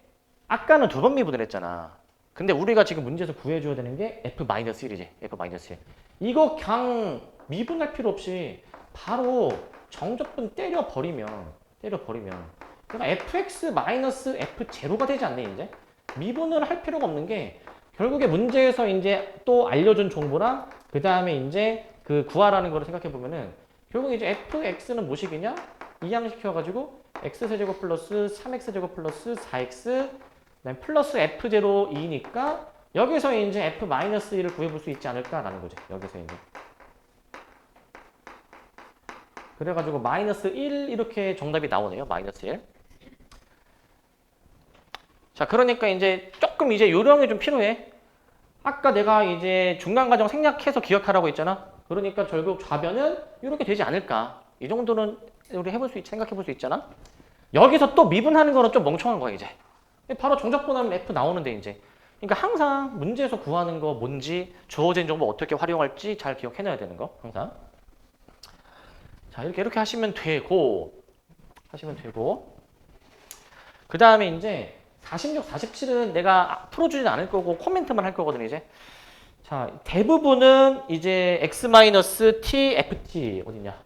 아까는 두 번 미분을 했잖아. 근데 우리가 지금 문제에서 구해줘야 되는 게 f-1이지. f-1. 이거 그냥 미분할 필요 없이 바로 정적분 때려버리면 그러니까 fx-f0가 되지 않네 이제. 미분을 할 필요가 없는 게 결국에 문제에서 이제 또 알려준 정보랑 그 다음에 이제 그 구하라는 거를 생각해 보면은 결국 이제 fx는 무엇이겠냐? 이항시켜가지고 x세제곱 플러스 3x제곱 플러스 4x 그다음에 플러스 F02니까 여기서 이제 F-1을 구해볼 수 있지 않을까라는 거죠. 여기서 이제. 그래가지고 마이너스 1 이렇게 정답이 나오네요. 마이너스 1. 자, 그러니까 이제 조금 이제 요령이 좀 필요해. 아까 내가 이제 중간과정 생략해서 기억하라고 했잖아. 그러니까 결국 좌변은 이렇게 되지 않을까. 이 정도는 우리 해볼 수 있, 생각해볼 수 있잖아. 여기서 또 미분하는 거는 좀 멍청한 거야, 이제. 바로 정적분하면 F 나오는데 이제. 그러니까 항상 문제에서 구하는 거 뭔지 주어진 정보 어떻게 활용할지 잘 기억해놔야 되는 거 항상. 자, 이렇게 하시면 되고 그 다음에 이제 46, 47은 내가 풀어주진 않을 거고 코멘트만 할 거거든 이제. 자, 대부분은 이제 x-t, ft 어디냐?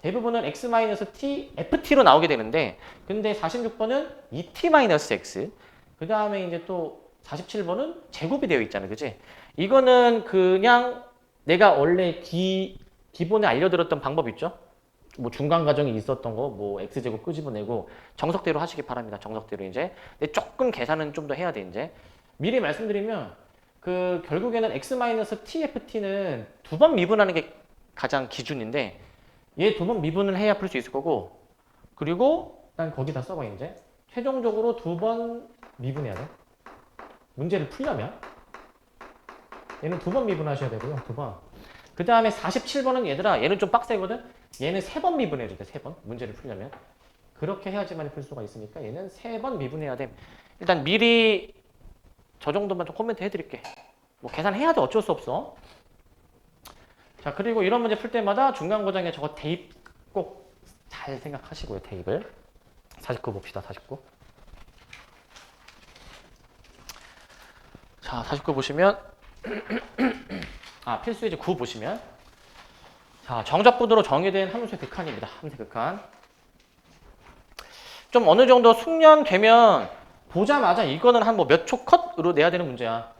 대부분은 x-t, ft로 나오게 되는데 근데 46번은 2t-x 그 다음에 이제 또 47번은 제곱이 되어 있잖아요. 그치? 이거는 그냥 내가 원래 기본에 알려드렸던 방법 있죠? 뭐 중간 과정이 있었던 거, 뭐 x제곱 끄집어내고 정석대로 하시기 바랍니다. 정석대로 이제. 근데 조금 계산은 좀 더 해야 돼 이제. 미리 말씀드리면 그 결국에는 x-tft는 두 번 미분하는 게 가장 기준인데 얘 두 번 미분을 해야 풀 수 있을 거고 그리고 난 거기다 써봐 이제. 최종적으로 두 번 미분해야 돼. 문제를 풀려면 얘는 두 번 미분하셔야 되고요. 두 번. 그 다음에 47번은 얘들아 얘는 좀 빡세거든. 얘는 세 번 미분해야 돼. 세 번. 문제를 풀려면. 그렇게 해야지만 풀 수가 있으니까 얘는 세 번 미분해야 돼. 일단 미리 저 정도만 좀 코멘트 해드릴게. 뭐 계산해야 돼. 어쩔 수 없어. 자, 그리고 이런 문제 풀 때마다 중간 고정에 저거 대입 꼭 잘 생각하시고요. 대입을. 49 봅시다. 49. 자, 49 보시면 필수 이제 9 보시면 자, 정적분으로 정의된 함수의 극한입니다. 함수의 극한. 좀 어느 정도 숙련되면 보자마자 이거는 한 뭐 몇 초 컷으로 내야 되는 문제야.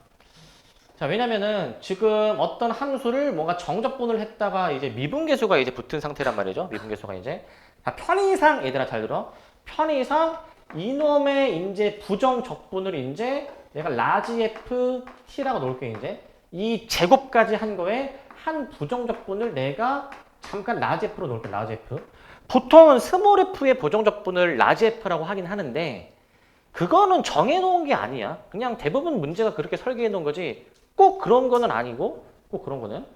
자, 왜냐면은 지금 어떤 함수를 뭔가 정적분을 했다가 이제 미분계수가 이제 붙은 상태란 말이죠. 미분계수가 이제. 자, 편의상 얘들아 잘 들어. 편의상 이놈의 이제 부정적분을 이제 내가 라지 F T라고 놓을게 이제. 이 제곱까지 한 거에 한 부정적분을 내가 잠깐 라지 F로 놓을게. 라지 F. 보통은 스몰 F의 부정적분을 라지 F라고 하긴 하는데 그거는 정해놓은 게 아니야. 그냥 대부분 문제가 그렇게 설계해 놓은 거지 꼭 그런 거는 아니고 꼭 그런 거는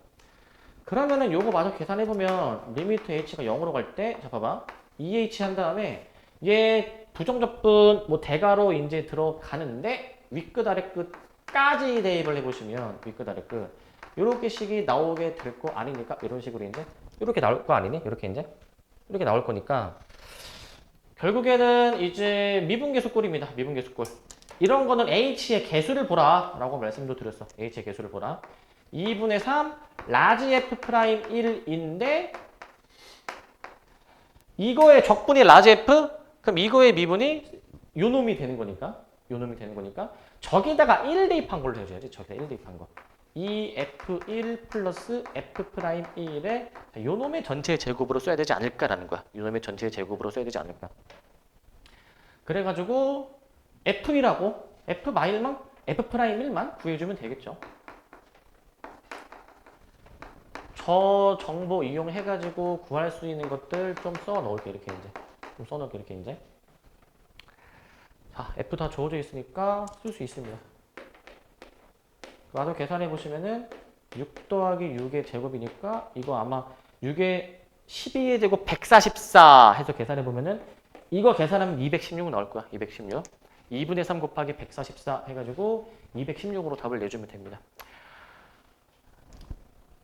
그러면은 요거 마저 계산해보면 리미트 h가 0으로 갈 때 자 봐봐 2h 한 다음에 얘 부정적분 뭐 대괄호 이제 들어가는데 윗끝 아래끝까지 대입을 해보시면 윗끝 아래끝 요렇게 식이 나오게 될 거 아니니까 이런 식으로 이제 요렇게 나올 거 아니니? 요렇게 이제 이렇게 나올 거니까 결국에는 이제 미분계수꼴입니다. 미분계수꼴. 이런 거는 h의 개수를 보라 라고 말씀도 드렸어. h의 개수를 보라. 2분의 3 라지 f'1인데 이거의 적분이 라지 f? 그럼 이거의 미분이 요놈이 되는 거니까 요놈이 되는 거니까 저기다가 1 대입한 걸로 해줘야지. 저기다 1 대입한 거. 2f1 플러스 f'1에 요놈의 전체 제곱으로 써야 되지 않을까라는 거야. 요놈의 전체 제곱으로 써야 되지 않을까. 그래가지고 f1하고 f'1만 f'1만 구해주면 되겠죠. 저 정보 이용해가지고 구할 수 있는 것들 좀 써놓을게 이렇게 이제 좀 써놓을게 이렇게 이제. 자, f 다 주어져 있으니까 쓸 수 있습니다. 와서 계산해 보시면은 6 더하기 6의 제곱이니까 이거 아마 6의 12의 제곱 144 해서 계산해 보면은 이거 계산하면 216 나올 거야. 216. 2분의 3 곱하기 144 해가지고 216으로 답을 내주면 됩니다.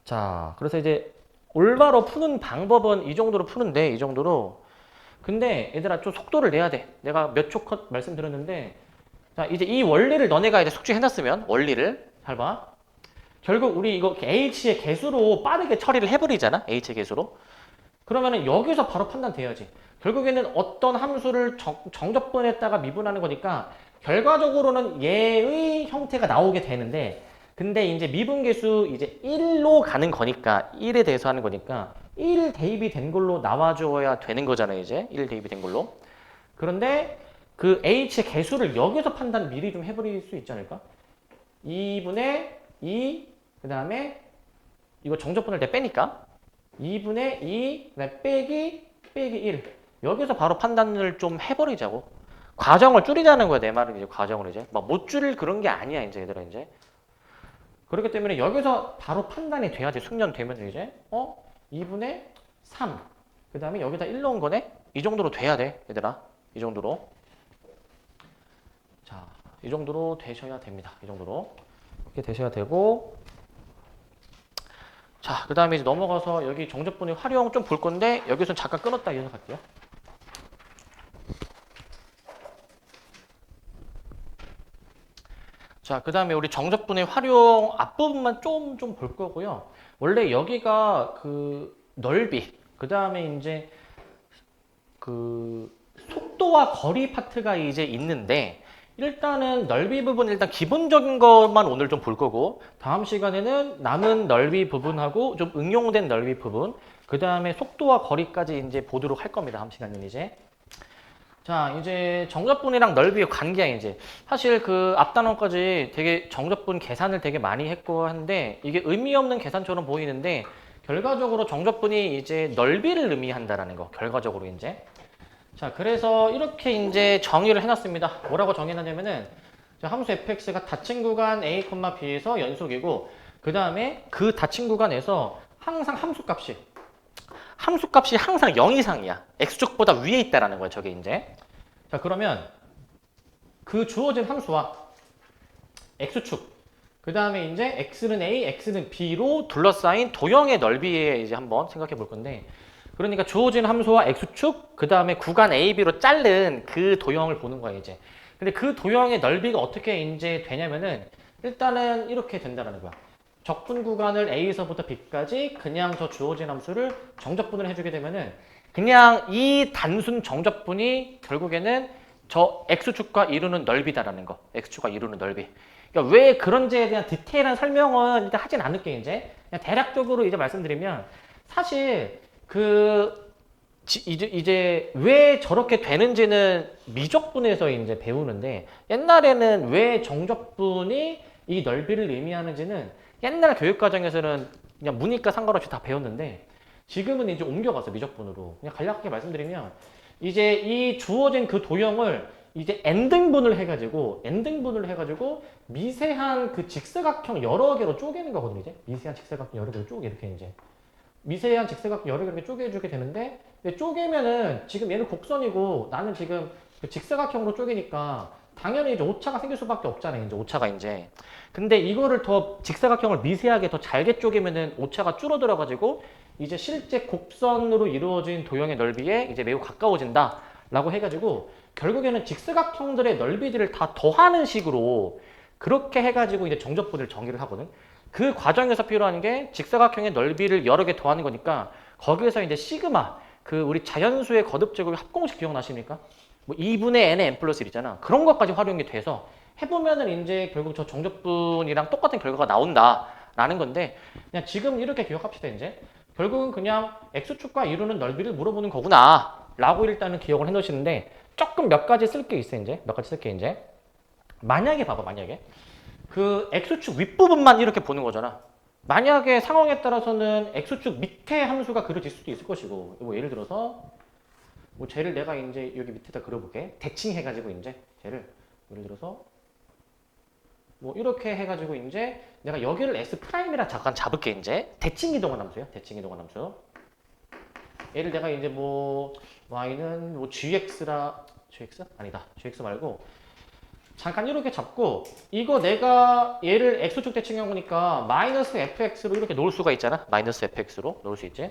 자, 그래서 이제 올바로 푸는 방법은 이 정도로 푸는데 이 정도로. 근데 얘들아 좀 속도를 내야 돼. 내가 몇 초 컷 말씀드렸는데 자, 이제 이 원리를 너네가 이제 숙지해놨으면 원리를 잘 봐. 결국 우리 이거 h의 개수로 빠르게 처리를 해버리잖아. h의 개수로. 그러면은 여기서 바로 판단돼야지. 결국에는 어떤 함수를 정적분했다가 미분하는 거니까 결과적으로는 얘의 형태가 나오게 되는데 근데 이제 미분계수 이제 1로 가는 거니까 1에 대해서 하는 거니까 1 대입이 된 걸로 나와줘야 되는 거잖아요. 이제 1 대입이 된 걸로. 그런데 그 h의 개수를 여기서 판단 미리 좀 해버릴 수 있지 않을까? 2분의 2, 그 다음에 이거 정적분을 내 빼니까 2분의 2, 그다음에 빼기 1. 여기서 바로 판단을 좀 해버리자고. 과정을 줄이자는 거야, 내 말은 이제 과정을 이제. 막 못 줄일 그런 게 아니야, 이제 얘들아 이제. 그렇기 때문에 여기서 바로 판단이 돼야지. 숙련되면 이제 2분의 3. 그 다음에 여기다 1 넣은 거네? 이 정도로 돼야 돼, 얘들아. 이 정도로. 자, 이 정도로 되셔야 됩니다. 이 정도로. 이렇게 되셔야 되고. 자, 그 다음에 이제 넘어가서 여기 정적분의 활용 좀 볼 건데, 여기서 잠깐 끊었다 이어서 갈게요. 자, 그 다음에 우리 정적분의 활용 앞부분만 좀 볼 거고요. 원래 여기가 그 넓이, 그 다음에 이제 그 속도와 거리 파트가 이제 있는데, 일단은 넓이 부분 일단 기본적인 것만 오늘 좀 볼 거고, 다음 시간에는 남은 넓이 부분하고 좀 응용된 넓이 부분, 그 다음에 속도와 거리까지 이제 보도록 할 겁니다. 다음 시간은 이제. 자, 이제 정적분이랑 넓이의 관계야, 이제. 사실 그 앞단원까지 되게 정적분 계산을 되게 많이 했고 한데, 이게 의미 없는 계산처럼 보이는데, 결과적으로 정적분이 이제 넓이를 의미한다라는 거, 결과적으로 이제. 자, 그래서 이렇게 이제 정의를 해놨습니다. 뭐라고 정의하냐면은, 함수 fx가 닫힌 구간 a, b에서 연속이고, 그 다음에 그 닫힌 구간에서 항상 함수값이 항상 0 이상이야. x축보다 위에 있다라는 거야, 저게 이제. 자, 그러면 그 주어진 함수와 x축, 그 다음에 이제 x는 a, x는 b로 둘러싸인 도형의 넓이에 이제 한번 생각해 볼 건데, 그러니까 주어진 함수와 x축, 그 다음에 구간 a, b로 자른 그 도형을 보는 거야, 이제. 근데 그 도형의 넓이가 어떻게 이제 되냐면은, 일단은 이렇게 된다는 거야. 적분 구간을 A에서부터 B까지 그냥 저 주어진 함수를 정적분을 해주게 되면은 그냥 이 단순 정적분이 결국에는 저 X축과 이루는 넓이다라는 거. X축과 이루는 넓이. 그러니까 왜 그런지에 대한 디테일한 설명은 일단 하진 않을게, 이제. 그냥 대략적으로 이제 말씀드리면, 사실 이제 왜 저렇게 되는지는 미적분에서 이제 배우는데, 옛날에는 왜 정적분이 이 넓이를 의미하는지는 옛날 교육과정에서는 그냥 문이과 상관없이 다 배웠는데, 지금은 이제 옮겨가서 미적분으로 그냥 간략하게 말씀드리면, 이제 이 주어진 그 도형을 이제 n등분을 해가지고 미세한 그 직사각형 여러 개로 쪼개는 거거든요. 이제 미세한 직사각형 여러 개로 이렇게 이제 미세한 직사각형 여러 개로 쪼개주게 되는데, 쪼개면은 지금 얘는 곡선이고 나는 지금 그 직사각형으로 쪼개니까 당연히 이제 오차가 생길 수밖에 없잖아요. 이제 오차가 이제. 근데 이거를 더 직사각형을 미세하게 더 잘게 쪼개면은 오차가 줄어들어가지고 이제 실제 곡선으로 이루어진 도형의 넓이에 이제 매우 가까워진다라고 해가지고, 결국에는 직사각형들의 넓이들을 다 더하는 식으로 그렇게 해가지고 이제 정적분을 정의를 하거든. 그 과정에서 필요한 게 직사각형의 넓이를 여러 개 더하는 거니까, 거기에서 이제 시그마, 그 우리 자연수의 거듭제곱의 합공식 기억나십니까? 뭐 2분의 n의 n 플러스 1이잖아. 그런 것까지 활용이 돼서 해보면은 이제 결국 저 정적분이랑 똑같은 결과가 나온다라는 건데, 그냥 지금 이렇게 기억합시다, 이제. 결국은 그냥 x축과 이루는 넓이를 물어보는 거구나 라고 일단은 기억을 해 놓으시는데, 조금 몇 가지 쓸 게 있어, 이제. 몇 가지 쓸 게 이제. 만약에 봐봐, 만약에. 그 x축 윗부분만 이렇게 보는 거잖아. 만약에 상황에 따라서는 x축 밑에 함수가 그려질 수도 있을 것이고, 뭐 예를 들어서 뭐 쟤를 내가 이제 여기 밑에다 그려볼게. 대칭해가지고 이제 쟤를 예를 들어서 뭐 이렇게 해가지고 이제 내가 여기를 S'이라 잠깐 잡을게. 이제 대칭 이동한 함수야. 대칭 이동한 함수. 얘를 내가 이제 뭐 y는 뭐 gx라 gx? 아니다. gx 말고 잠깐 이렇게 잡고, 이거 내가 얘를 x축 대칭한 거니까 마이너스 fx로 이렇게 놓을 수가 있잖아. 마이너스 fx로 놓을 수 있지.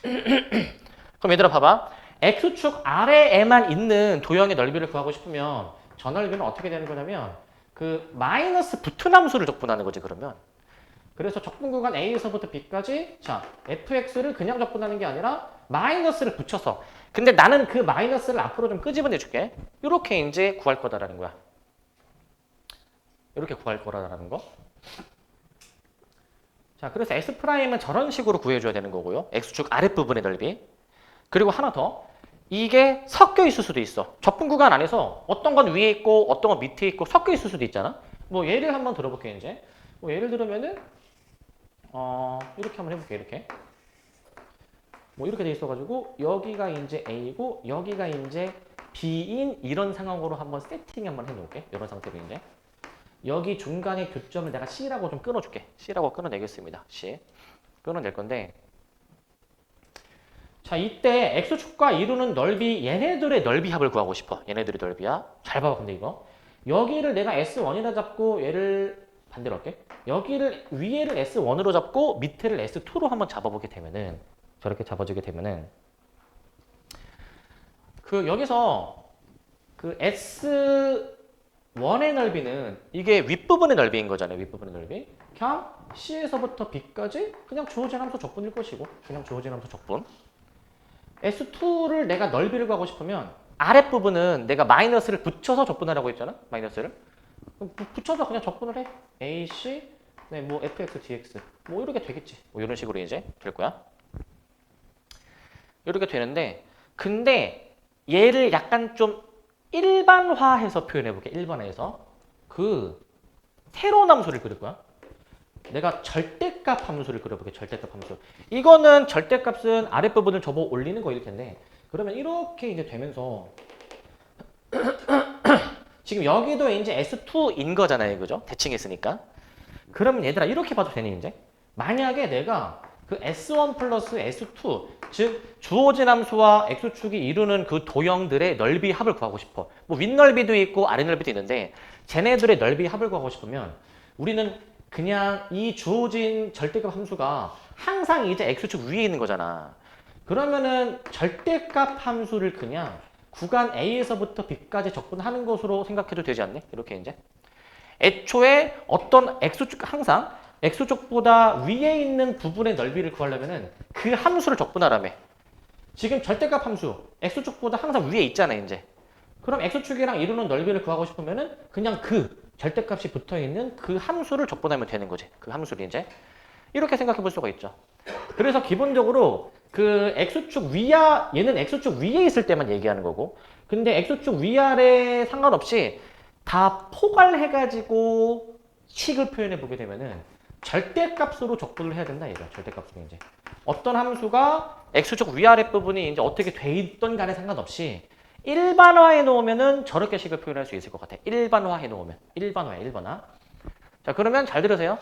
그럼 얘들아 봐봐. x축 아래에만 있는 도형의 넓이를 구하고 싶으면 저 넓이는 어떻게 되는 거냐면 그 마이너스 붙은 함수를 적분하는 거지, 그러면. 그래서 적분 구간 A에서부터 B까지, 자, fx를 그냥 적분하는 게 아니라 마이너스를 붙여서. 근데 나는 그 마이너스를 앞으로 좀 끄집어내 줄게. 이렇게 이제 구할 거다라는 거야. 이렇게 구할 거라는 거. 자, 그래서 S'은 저런 식으로 구해줘야 되는 거고요. X축 아랫부분의 넓이. 그리고 하나 더. 이게 섞여 있을 수도 있어. 적분 구간 안에서 어떤 건 위에 있고 어떤 건 밑에 있고 섞여 있을 수도 있잖아. 뭐 예를 한번 들어볼게요, 이제. 뭐 예를 들면은 이렇게 한번 해볼게요, 이렇게. 뭐 이렇게 돼 있어가지고 여기가 이제 A고 여기가 이제 B인 이런 상황으로 한번 세팅 한번 해놓을게. 이런 상태로 이제. 여기 중간의 교점을 내가 C라고 좀 끊어줄게. C라고 끊어내겠습니다. C. 끊어낼 건데. 자, 이때 X축과 이루는 넓이, 얘네들의 넓이 합을 구하고 싶어. 얘네들의 넓이야. 잘 봐봐, 근데 이거. 여기를 내가 S1이라 잡고 얘를 반대로 할게. 여기를, 위에를 S1으로 잡고 밑에를 S2로 한번 잡아보게 되면은, 저렇게 잡아주게 되면은, 여기서 S1의 넓이는 이게 윗부분의 넓이인 거잖아요. 윗부분의 넓이. 그냥 C에서부터 B까지 그냥 주어진 함수 적분일 것이고, 그냥 주어진 함수 적분. S2를 내가 넓이를 구하고 싶으면 아랫부분은 내가 마이너스를 붙여서 적분하라고 했잖아. 마이너스를. 붙여서 그냥 적분을 해. AC, 네, 뭐 fx, dx. 뭐 이렇게 되겠지. 뭐 이런 식으로 이제 될 거야. 이렇게 되는데 근데 얘를 약간 좀 일반화해서 표현해 볼게. 일반화해서. 새로운 함수를 그릴 거야. 내가 절대값 함수를 그려볼게. 절대값 함수. 이거는 절대값은 아랫부분을 접어 올리는 거일 텐데 그러면 이렇게 이제 되면서 지금 여기도 이제 S2인 거잖아요. 그죠? 대칭했으니까. 그러면 얘들아 이렇게 봐도 되니 이제? 만약에 내가 S1 플러스 S2 즉 주어진 함수와 X축이 이루는 그 도형들의 넓이 합을 구하고 싶어. 뭐 윗넓이도 있고 아랫넓이도 있는데 쟤네들의 넓이 합을 구하고 싶으면 우리는 그냥 이 주어진 절대값 함수가 항상 이제 X축 위에 있는 거잖아. 그러면은 절대값 함수를 그냥 구간 A에서부터 B까지 적분하는 것으로 생각해도 되지 않니? 이렇게 이제. 애초에 어떤 X축, 항상 X축보다 위에 있는 부분의 넓이를 구하려면은 그 함수를 적분하라며. 지금 절대값 함수, X축보다 항상 위에 있잖아, 이제. 그럼 X축이랑 이루는 넓이를 구하고 싶으면은 그냥 절대값이 붙어 있는 그 함수를 적분하면 되는 거지. 그 함수를 이제. 이렇게 생각해 볼 수가 있죠. 그래서 기본적으로 X축 위아, 얘는 X축 위에 있을 때만 얘기하는 거고. 근데 X축 위아래 상관없이 다 포괄해가지고 식을 표현해 보게 되면은 절대값으로 적분을 해야 된다, 얘가. 절대값으로 이제. 어떤 함수가 X축 위아래 부분이 이제 어떻게 돼 있던 간에 상관없이 일반화해 놓으면은 저렇게 식을 표현할 수 있을 것 같아. 일반화해 놓으면. 일반화. 자, 그러면 잘 들으세요.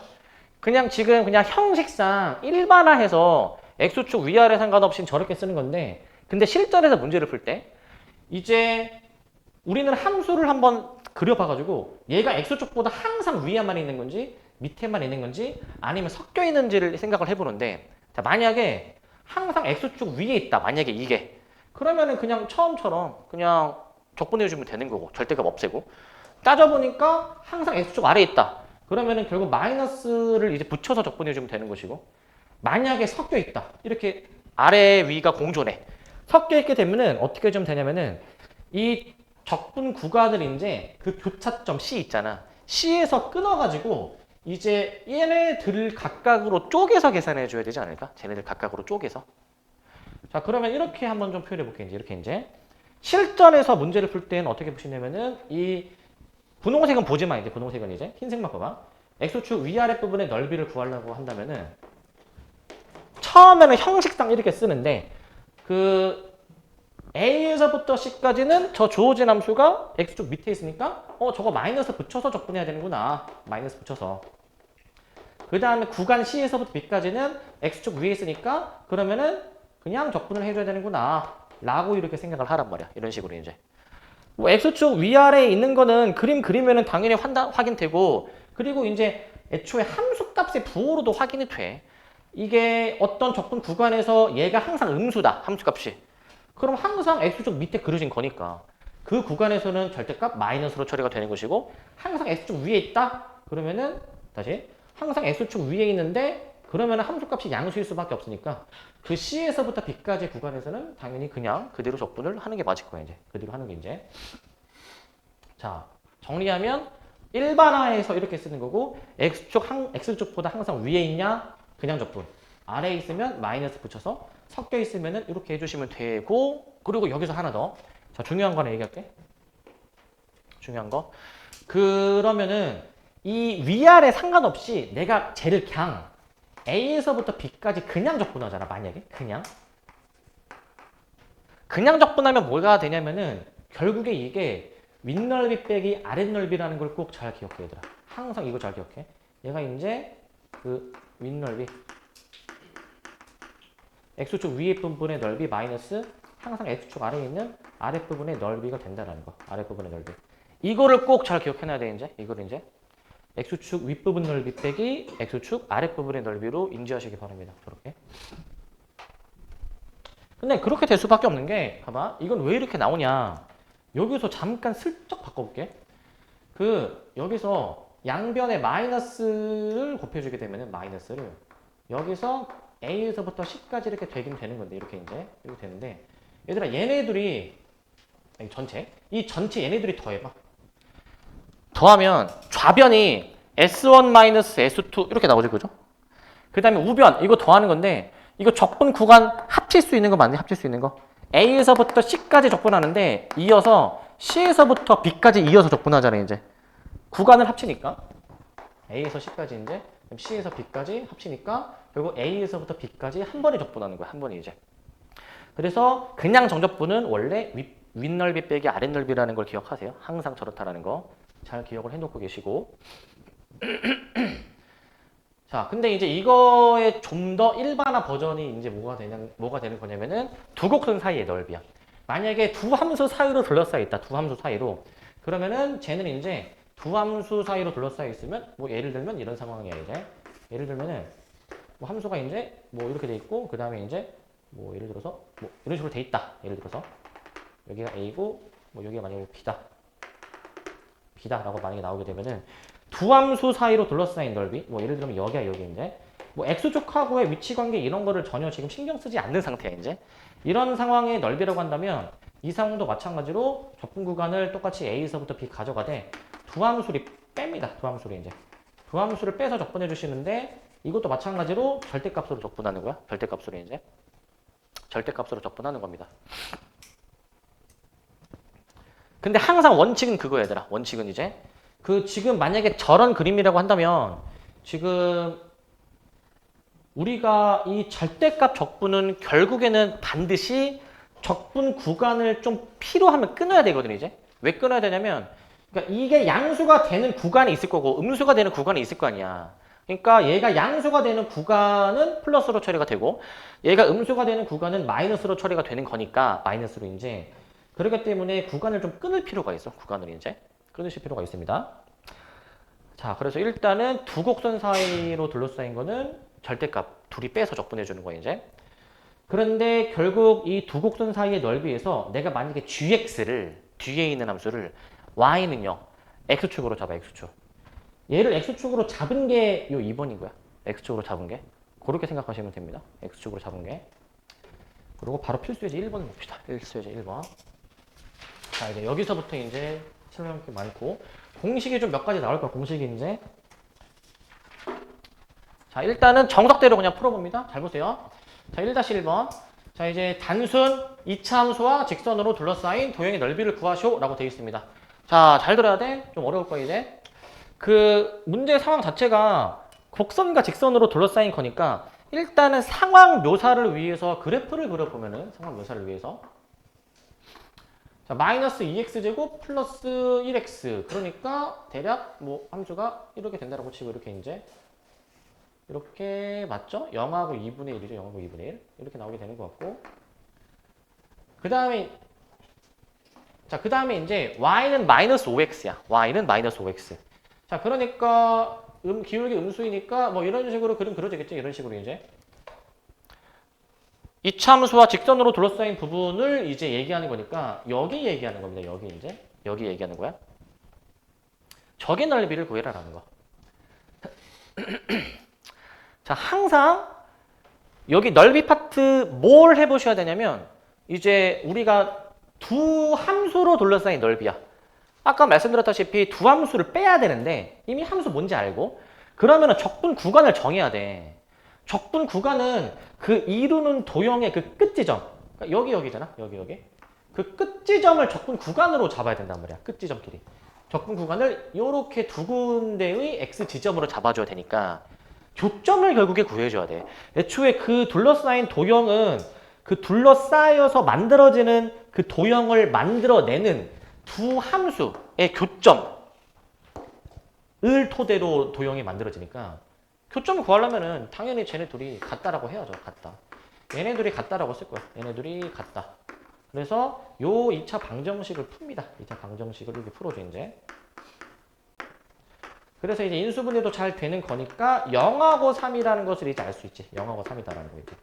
지금 그냥 형식상 일반화해서 X축 위아래 상관없이 저렇게 쓰는 건데 근데 실전에서 문제를 풀 때 이제 우리는 함수를 한번 그려봐가지고 얘가 X축보다 항상 위에만 있는 건지 밑에만 있는 건지 아니면 섞여 있는지를 생각을 해보는데 자, 만약에 항상 X축 위에 있다. 만약에 이게 그러면은 그냥 처음처럼 그냥 적분해주면 되는 거고 절대값 없애고 따져보니까 항상 X축 아래에 있다. 그러면은 결국 마이너스를 이제 붙여서 적분해주면 되는 것이고 만약에 섞여 있다. 이렇게 아래 위가 공존해. 섞여 있게 되면은 어떻게 좀 되냐면은 이 적분 구간을 이제 교차점 C 있잖아. C에서 끊어가지고 이제 얘네들을 각각으로 쪼개서 계산해 줘야 되지 않을까? 쟤네들 각각으로 쪼개서. 자, 그러면 이렇게 한번 좀 표현해 볼게요. 이렇게 이제. 실전에서 문제를 풀 때는 어떻게 보시냐면은 이 분홍색은 보지 마. 이제 분홍색은 이제 흰색만 봐봐. X축 위아래 부분의 넓이를 구하려고 한다면은 처음에는 형식상 이렇게 쓰는데 A에서부터 C까지는 저 주어진 함수가 X축 밑에 있으니까 저거 마이너스 붙여서 적분해야 되는구나. 마이너스 붙여서. 그 다음에 구간 C에서부터 B까지는 X축 위에 있으니까 그러면은 그냥 적분을 해줘야 되는구나. 라고 이렇게 생각을 하란 말이야. 이런 식으로 이제. 뭐 X축 위아래에 있는 거는 그림 그리면은 당연히 확인되고 그리고 이제 애초에 함수값의 부호로도 확인이 돼. 이게 어떤 적분 구간에서 얘가 항상 음수다. 함수값이. 그럼 항상 X축 밑에 그려진 거니까 그 구간에서는 절대값 마이너스로 처리가 되는 것이고 항상 X축 위에 있다? 그러면은 다시 항상 X축 위에 있는데 그러면 함수값이 양수일 수밖에 없으니까 그 C에서부터 B까지 구간에서는 당연히 그냥 그대로 적분을 하는 게 맞을 거야. 이제 그대로 하는 게 이제. 자, 정리하면 일반화해서 이렇게 쓰는 거고 X축보다 항상 위에 있냐? 그냥 적분. 아래에 있으면 마이너스 붙여서 섞여 있으면 이렇게 해주시면 되고 그리고 여기서 하나 더. 자, 중요한 거는 얘기할게. 중요한 거. 그러면은 이 위아래 상관없이 내가 쟤를 그냥 A에서부터 B까지 그냥 적분하잖아. 만약에 그냥 적분하면 뭐가 되냐면은 결국에 이게 윗넓이 빼기 아랫넓이라는 걸 꼭 잘 기억해 얘들아. 항상 이거 잘 기억해. 얘가 이제 그 윗넓이 X축 위에 부분의 넓이 마이너스 항상 X축 아래에 있는 아랫부분의 넓이가 된다는 거. 아랫부분의 넓이. 이거를 꼭 잘 기억해놔야 돼 이제. 이걸 이제 X축 윗부분 넓이 빼기 X축 아랫부분의 넓이로 인지하시기 바랍니다. 저렇게. 근데 그렇게 될 수밖에 없는 게 봐봐. 이건 왜 이렇게 나오냐. 여기서 잠깐 슬쩍 바꿔볼게. 여기서 양변에 마이너스를 곱해주게 되면은 마이너스를 여기서 A에서부터 C까지 이렇게 되긴 되는 건데 이렇게 이제 이렇게 되는데 얘들아 얘네들이 이 전체 얘네들이 더해봐. 더하면 좌변이 S1-S2 이렇게 나오죠, 그죠? 그 다음에 우변 이거 더하는 건데 이거 적분 구간 합칠 수 있는 거 맞네? 합칠 수 있는 거. A에서부터 C까지 적분하는데 이어서 C에서부터 B까지 이어서 적분하잖아요, 이제. 구간을 합치니까. A에서 C까지 이제, 그럼 C에서 B까지 합치니까 결국 A에서부터 B까지 한 번에 적분하는 거야, 한 번에 이제. 그래서 그냥 정적분은 원래 윗넓이 빼기 아랫넓이라는 걸 기억하세요. 항상 저렇다라는 거. 잘 기억을 해놓고 계시고. 자, 근데 이제 이거의 좀 더 일반화 버전이 이제 뭐가 되는 거냐면은 두 곡선 사이의 넓이야. 만약에 두 함수 사이로 둘러싸여 있다. 두 함수 사이로. 그러면은 쟤는 이제 두 함수 사이로 둘러싸여 있으면 뭐 예를 들면 이런 상황이야, 이제. 예를 들면은 뭐 함수가 이제 뭐 이렇게 돼 있고 그다음에 이제 뭐 예를 들어서 뭐 이런 식으로 돼 있다. 예를 들어서 여기가 A고 뭐 여기가 만약에 B다라고 만약에 나오게 되면은 두 함수 사이로 둘러싸인 넓이, 뭐 예를 들면 여기야 여기 이제 뭐 X축하고의 위치 관계 이런 거를 전혀 지금 신경 쓰지 않는 상태야 이제. 이런 상황의 넓이라고 한다면 이 상황도 마찬가지로 적분 구간을 똑같이 A에서부터 B 가져가되 두 함수를 뺍니다. 두 함수를 이제 두 함수를 빼서 적분해 주시는데 이것도 마찬가지로 절대값으로 적분하는 거야. 절대값으로 이제 절대값으로 적분하는 겁니다. 근데 항상 원칙은 그거 얘들아. 원칙은 이제 지금 만약에 저런 그림이라고 한다면 지금 우리가 이 절대값 적분은 결국에는 반드시 적분 구간을 좀 필요하면 끊어야 되거든요, 이제. 왜 끊어야 되냐면 그러니까 이게 양수가 되는 구간이 있을 거고 음수가 되는 구간이 있을 거 아니야. 그러니까 얘가 양수가 되는 구간은 플러스로 처리가 되고 얘가 음수가 되는 구간은 마이너스로 처리가 되는 거니까 마이너스로 이제 그렇기 때문에 구간을 좀 끊을 필요가 있어. 구간을 이제 끊으실 필요가 있습니다. 자, 그래서 일단은 두 곡선 사이로 둘러싸인 거는 절대값 둘이 빼서 적분해 주는 거예요, 이제. 그런데 결국 이 두 곡선 사이의 넓이에서 내가 만약에 gx를 뒤에 있는 함수를 y는요. x축으로 잡아, x축. 얘를 x축으로 잡은 게 요 2번이고요. x축으로 잡은 게. 그렇게 생각하시면 됩니다. x축으로 잡은 게. 그리고 바로 필수예제 1번 봅시다. 필수예제 1번. 자, 이제 여기서부터 이제 설명할 게 많고 공식이 좀 몇 가지 나올 거야. 공식이 이제. 자, 일단은 정석대로 그냥 풀어봅니다. 잘 보세요. 자, 1-1번. 자, 이제 단순 2차 함수와 직선으로 둘러싸인 도형의 넓이를 구하시오 라고 되어 있습니다. 자, 잘 들어야 돼. 좀 어려울 거야, 이제. 문제 상황 자체가 곡선과 직선으로 둘러싸인 거니까 일단은 상황 묘사를 위해서 그래프를 그려보면은 상황 묘사를 위해서 자, 마이너스 2x제곱 플러스 1x. 그러니까 대략 뭐 함수가 이렇게 된다라고 치고 이렇게 이제 이렇게 맞죠? 0하고 2분의 1이죠. 0하고 2분의 1. 이렇게 나오게 되는 것 같고. 그 다음에 이제 y는 마이너스 5x야. y는 마이너스 5x. 자, 그러니까 기울기 음수이니까 뭐 이런 식으로 그림 그려지겠죠. 이런 식으로 이제. 이차 함수와 직선으로 둘러싸인 부분을 이제 얘기하는 거니까 여기 얘기하는 겁니다. 여기 이제. 여기 얘기하는 거야. 적의 넓이를 구해라라는 거. 자, 항상 여기 넓이 파트 뭘 해보셔야 되냐면 이제 우리가 두 함수로 둘러싸인 넓이야. 아까 말씀드렸다시피 두 함수를 빼야 되는데 이미 함수 뭔지 알고 그러면 적분 구간을 정해야 돼. 적분 구간은 그 이루는 도형의 그 끝 지점. 그러니까 여기잖아. 여기. 그 끝지점을 적분 구간으로 잡아야 된단 말이야. 끝지점끼리. 적분 구간을 이렇게 두 군데의 x 지점으로 잡아줘야 되니까 교점을 결국에 구해줘야 돼. 애초에 그 둘러싸인 도형은 그 둘러싸여서 만들어지는 그 도형을 만들어내는 두 함수의 교점을 토대로 도형이 만들어지니까 교점을 구하려면은 당연히 쟤네 둘이 같다라고 해야죠. 같다. 얘네 둘이 같다라고 쓸 거야. 얘네 둘이 같다. 그래서 요 2차 방정식을 풉니다. 2차 방정식을 이렇게 풀어줘 이제. 그래서 이제 인수분해도 잘 되는 거니까 0하고 3이라는 것을 이제 알 수 있지. 0하고 3이다라는 거 이제.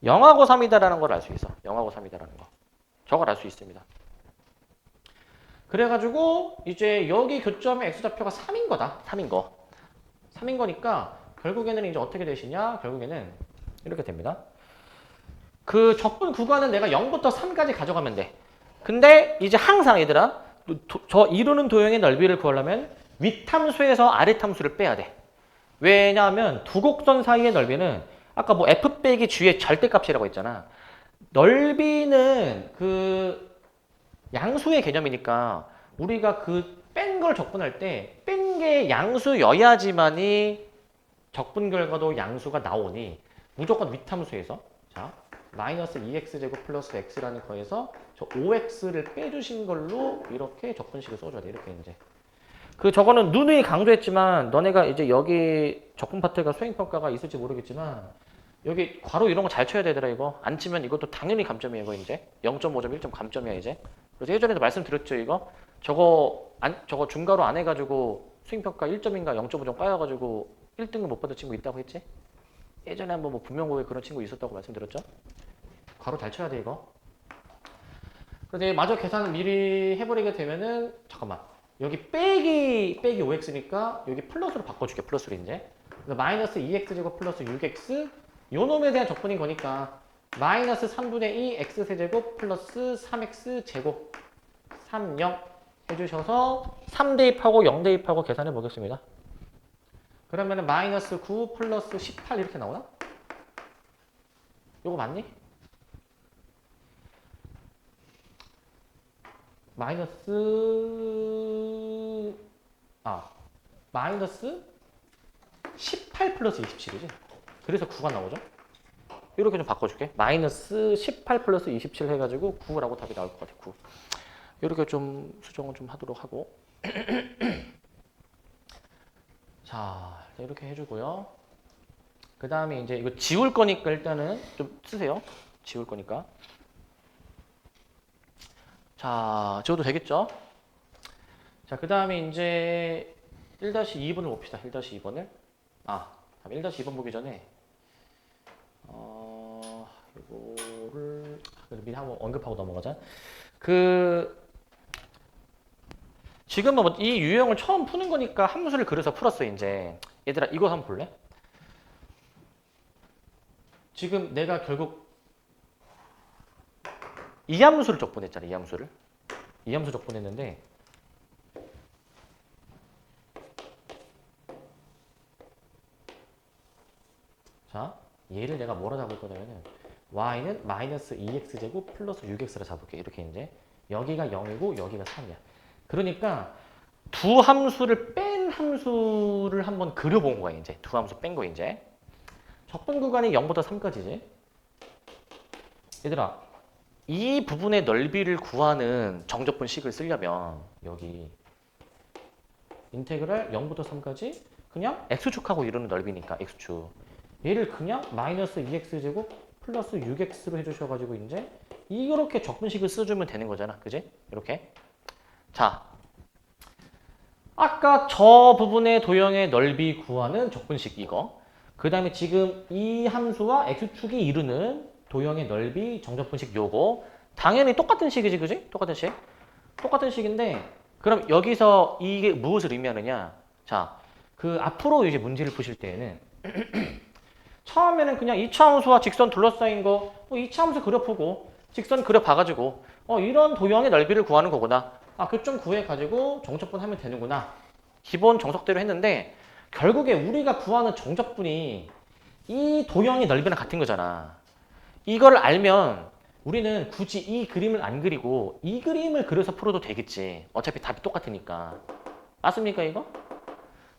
0하고 3이다라는 걸 알 수 있어. 0하고 3이다라는 거. 저걸 알 수 있습니다. 그래가지고 이제 여기 교점의 x좌표가 3인 거다. 3인 거. 3인 거니까 결국에는 이제 어떻게 되시냐? 결국에는 이렇게 됩니다. 그 적분 구간은 내가 0부터 3까지 가져가면 돼. 근데 이제 항상 얘들아 저 이루는 도형의 넓이를 구하려면 윗함수에서 아랫함수를 빼야 돼. 왜냐하면 두 곡선 사이의 넓이는 아까 뭐 f 빼기 g의 절대값이라고 했잖아. 넓이는 그 양수의 개념이니까 우리가 그 뺀 걸 적분할 때 뺀 게 양수여야지만이 적분 결과도 양수가 나오니 무조건 윗함수에서 자 마이너스 2x제곱 플러스 x라는 거에서 저 5x를 빼주신 걸로 이렇게 적분식을 써줘야 돼. 이렇게 이제. 그 저거는 누누이 강조했지만 너네가 이제 여기 적분 파트가 수행평가가 있을지 모르겠지만 여기 괄호 이런 거 잘 쳐야 되더라 이거. 안 치면 이것도 당연히 감점이에요 이거 이제. 0.5점 1점 감점이야 이제. 그래서 예전에도 말씀드렸죠 이거. 저거 중괄호 안 해가지고 수행평가 1점인가 0.5점 까여가지고 1등급 못 받은 친구 있다고 했지? 예전에 한번 뭐 분명고에 그런 친구 있었다고 말씀드렸죠? 괄호 잘 쳐야 돼 이거. 그런데 마저 계산을 미리 해버리게 되면은 잠깐만 여기 빼기 5x니까 여기 플러스로 바꿔줄게. 플러스로 이제 그래서 마이너스 2x제곱 플러스 6x 요 놈에 대한 적분인 거니까 마이너스 3분의 2 x세제곱 플러스 3x 제곱 30 해주셔서 3 대입하고 0 대입하고 계산해 보겠습니다. 그러면은 마이너스 9 플러스 18 이렇게 나오나? 요거 맞니? 마이너스 18 플러스 27이지? 그래서 9가 나오죠? 이렇게 좀 바꿔줄게. 마이너스 18 플러스 27 해가지고 9라고 답이 나올 것 같아. 9. 이렇게 좀 수정을 좀 하도록 하고. 자, 이렇게 해주고요. 그 다음에 이제 이거 지울 거니까 일단은 좀 쓰세요. 지울 거니까. 자, 지워도 되겠죠? 자, 그 다음에 이제 1-2번을 봅시다. 1-2번을. 1-2번 보기 전에 이거를 미리 한번 언급하고 넘어가자. 지금은 뭐 이 유형을 처음 푸는 거니까 함수를 그려서 풀었어 이제. 얘들아 이거 한번 볼래? 지금 내가 결국 이 함수를 적분했잖아. 이 함수 적분했는데 자 얘를 내가 뭐라 잡을 거냐면은 y는 마이너스 2x제곱 플러스 6x라 잡을게. 이렇게 이제 여기가 0이고 여기가 3이야. 그러니까 두 함수를 뺀 함수를 한번 그려본 거야. 이제 두 함수 뺀 거 이제 적분 구간이 0부터 3까지지. 얘들아 이 부분의 넓이를 구하는 정적분식을 쓰려면 여기 인테그랄 0부터 3까지 그냥 x축하고 이루는 넓이니까 x축 얘를 그냥 마이너스 2x제곱 플러스 6x로 해주셔가지고 이제 이렇게 적분식을 써주면 되는 거잖아. 그지? 이렇게. 자, 아까 저 부분의 도형의 넓이 구하는 적분식 이거. 그 다음에 지금 이 함수와 x축이 이루는 도형의 넓이 정적분식 요거. 당연히 똑같은 식이지, 그지? 똑같은 식. 똑같은 식인데 그럼 여기서 이게 무엇을 의미하느냐? 자, 그 앞으로 이제 문제를 푸실 때에는 처음에는 그냥 2차 함수와 직선 둘러싸인 거 2차 함수 그려보고 직선 그려봐가지고 이런 도형의 넓이를 구하는 거구나. 교점 구해가지고 정적분 하면 되는구나. 기본 정석대로 했는데 결국에 우리가 구하는 정적분이 이 도형의 넓이랑 같은 거잖아. 이걸 알면 우리는 굳이 이 그림을 안 그리고 이 그림을 그려서 풀어도 되겠지. 어차피 답이 똑같으니까. 맞습니까, 이거?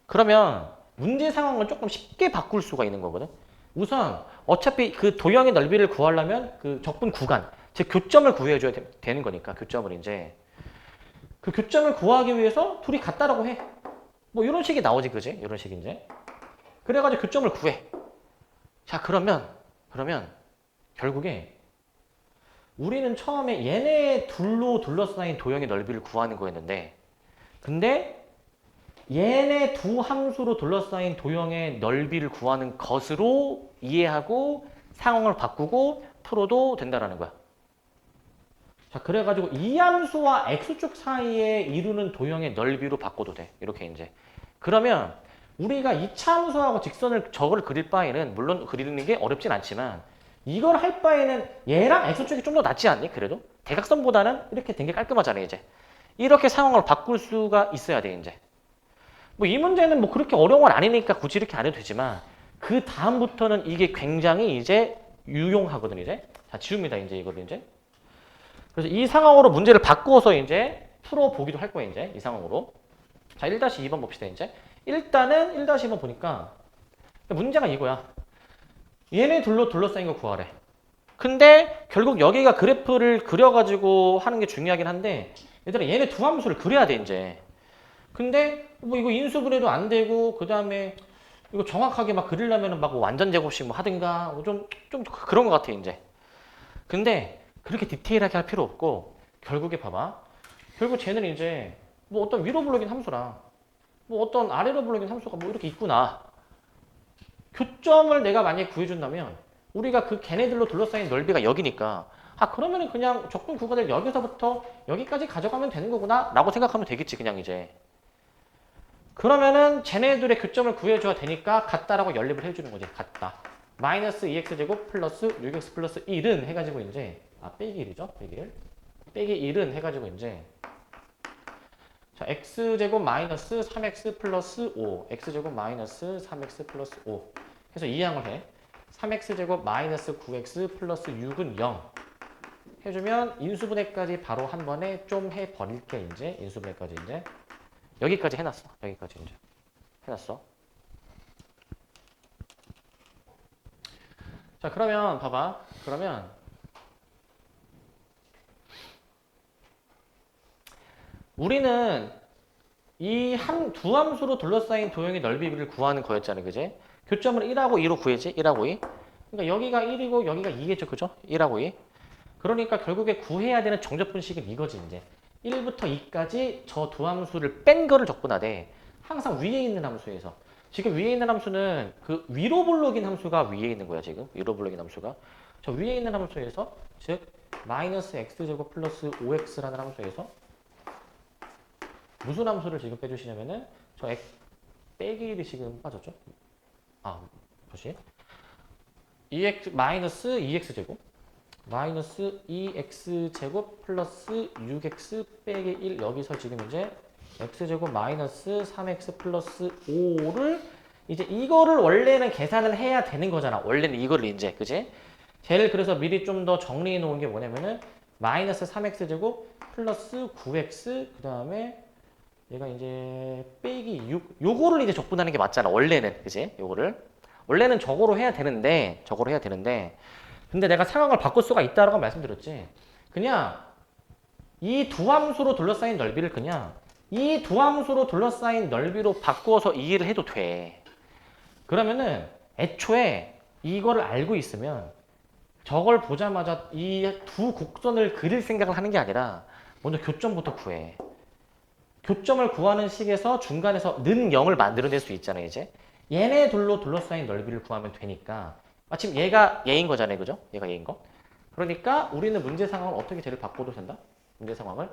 그러면 문제 상황을 조금 쉽게 바꿀 수가 있는 거거든. 우선 어차피 그 도형의 넓이를 구하려면 그 적분 구간, 즉 교점을 구해줘야 되는 거니까 교점을 이제 그 교점을 구하기 위해서 둘이 같다라고 해. 뭐 이런 식이 나오지, 그지? 이런 식이 이제. 그래가지고 교점을 구해. 자, 그러면 결국에 우리는 처음에 얘네 둘로 둘러싸인 도형의 넓이를 구하는 거였는데, 근데 얘네 두 함수로 둘러싸인 도형의 넓이를 구하는 것으로 이해하고 상황을 바꾸고 풀어도 된다라는 거야. 자, 그래가지고 이 함수와 x축 사이에 이루는 도형의 넓이로 바꿔도 돼. 이렇게 이제. 그러면 우리가 이차 함수하고 직선을 저걸 그릴 바에는 물론 그리는 게 어렵진 않지만 이걸 할 바에는 얘랑 x축이 좀 더 낫지 않니? 그래도 대각선보다는 이렇게 된 게 깔끔하잖아 이제. 이렇게 상황을 바꿀 수가 있어야 돼 이제. 뭐 이 문제는 뭐 그렇게 어려운 건 아니니까 굳이 이렇게 안 해도 되지만 그 다음부터는 이게 굉장히 이제 유용하거든 이제. 자, 지웁니다 이제 이걸 이제. 그래서 이 상황으로 문제를 바꿔서 이제 풀어보기도 할 거예요 이제 이 상황으로. 자, 1-2번 봅시다 이제. 일단은 1-2번 보니까 문제가 이거야. 얘네 둘러싸인 거 구하래. 근데 결국 여기가 그래프를 그려가지고 하는 게 중요하긴 한데 얘들아 얘네 두 함수를 그려야 돼 이제. 근데 뭐 이거 인수분해도 안 되고 그 다음에 이거 정확하게 막 그리려면 막 완전 제곱식 뭐 하든가 뭐 좀 그런 것 같아 이제. 근데 그렇게 디테일하게 할 필요 없고 결국에 봐봐. 결국 쟤는 이제 뭐 어떤 위로 불러긴 함수랑 뭐 어떤 아래로 불러긴 함수가 뭐 이렇게 있구나. 교점을 내가 만약에 구해준다면 우리가 그 걔네들로 둘러싸인 넓이가 여기니까 아 그러면은 그냥 적분 구간을 여기서부터 여기까지 가져가면 되는 거구나 라고 생각하면 되겠지 그냥 이제. 그러면은 쟤네들의 교점을 구해줘야 되니까 같다라고 연립을 해주는 거지. 같다. 마이너스 2x제곱 플러스 6x 플러스 1은 해가지고 이제 빼기 1이죠. 빼기 1. 빼기 1은 해가지고 이제 자 x제곱 마이너스 3x 플러스 5 x제곱 마이너스 3x 플러스 5 해서 이항을 해. 3x제곱 마이너스 9x 플러스 6은 0 해주면 인수분해까지 바로 한 번에 좀 해버릴게 이제. 인수분해까지 이제 여기까지 해놨어. 여기까지 이제 해놨어. 자 그러면 봐봐. 그러면 우리는 이 두 함수로 둘러싸인 도형의 넓이를 구하는 거였잖아요. 그지? 교점을 1하고 2로 구해지. 1하고 2. 그러니까 여기가 1이고 여기가 2겠죠. 그죠? 1하고 2. 그러니까 결국에 구해야 되는 정적분식은 이거지 이제. 1부터 2까지 저 두 함수를 뺀 거를 적분하되 항상 위에 있는 함수에서 지금 위에 있는 함수는 그 위로 불러긴 함수가 위에 있는 거야 지금. 위로 불러긴 함수가 저 위에 있는 함수에서 즉 마이너스 x제곱 플러스 5x라는 함수에서 무슨 함수를 지금 빼주시냐면은 저 빼기 1이 지금 빠졌죠? 다시 2x 마이너스 2x제곱 마이너스 2x제곱 플러스 6x 빼기 1 여기서 지금 이제 x제곱 마이너스 3x 플러스 5를 이제 이거를 원래는 계산을 해야 되는 거잖아. 원래는 이거를 이제 그지? 쟤를 그래서 미리 좀 더 정리해 놓은 게 뭐냐면은 마이너스 3x제곱 플러스 9x 그 다음에 얘가 이제 빼기 6 요거를 이제 적분하는 게 맞잖아. 원래는 그지? 요거를 원래는 저거로 해야 되는데 근데 내가 상황을 바꿀 수가 있다라고 말씀드렸지. 그냥 이 두 함수로 둘러싸인 넓이를 그냥 이 두 함수로 둘러싸인 넓이로 바꾸어서 이해를 해도 돼. 그러면은 애초에 이거를 알고 있으면 저걸 보자마자 이 두 곡선을 그릴 생각을 하는 게 아니라 먼저 교점부터 구해. 교점을 구하는 식에서 중간에서 는 0을 만들어낼 수 있잖아요, 이제. 얘네 둘로 둘러싸인 넓이를 구하면 되니까. 마침 얘가 얘인 거잖아요, 그죠? 얘가 얘인 거. 그러니까 우리는 문제 상황을 어떻게 쟤를 바꿔도 된다? 문제 상황을.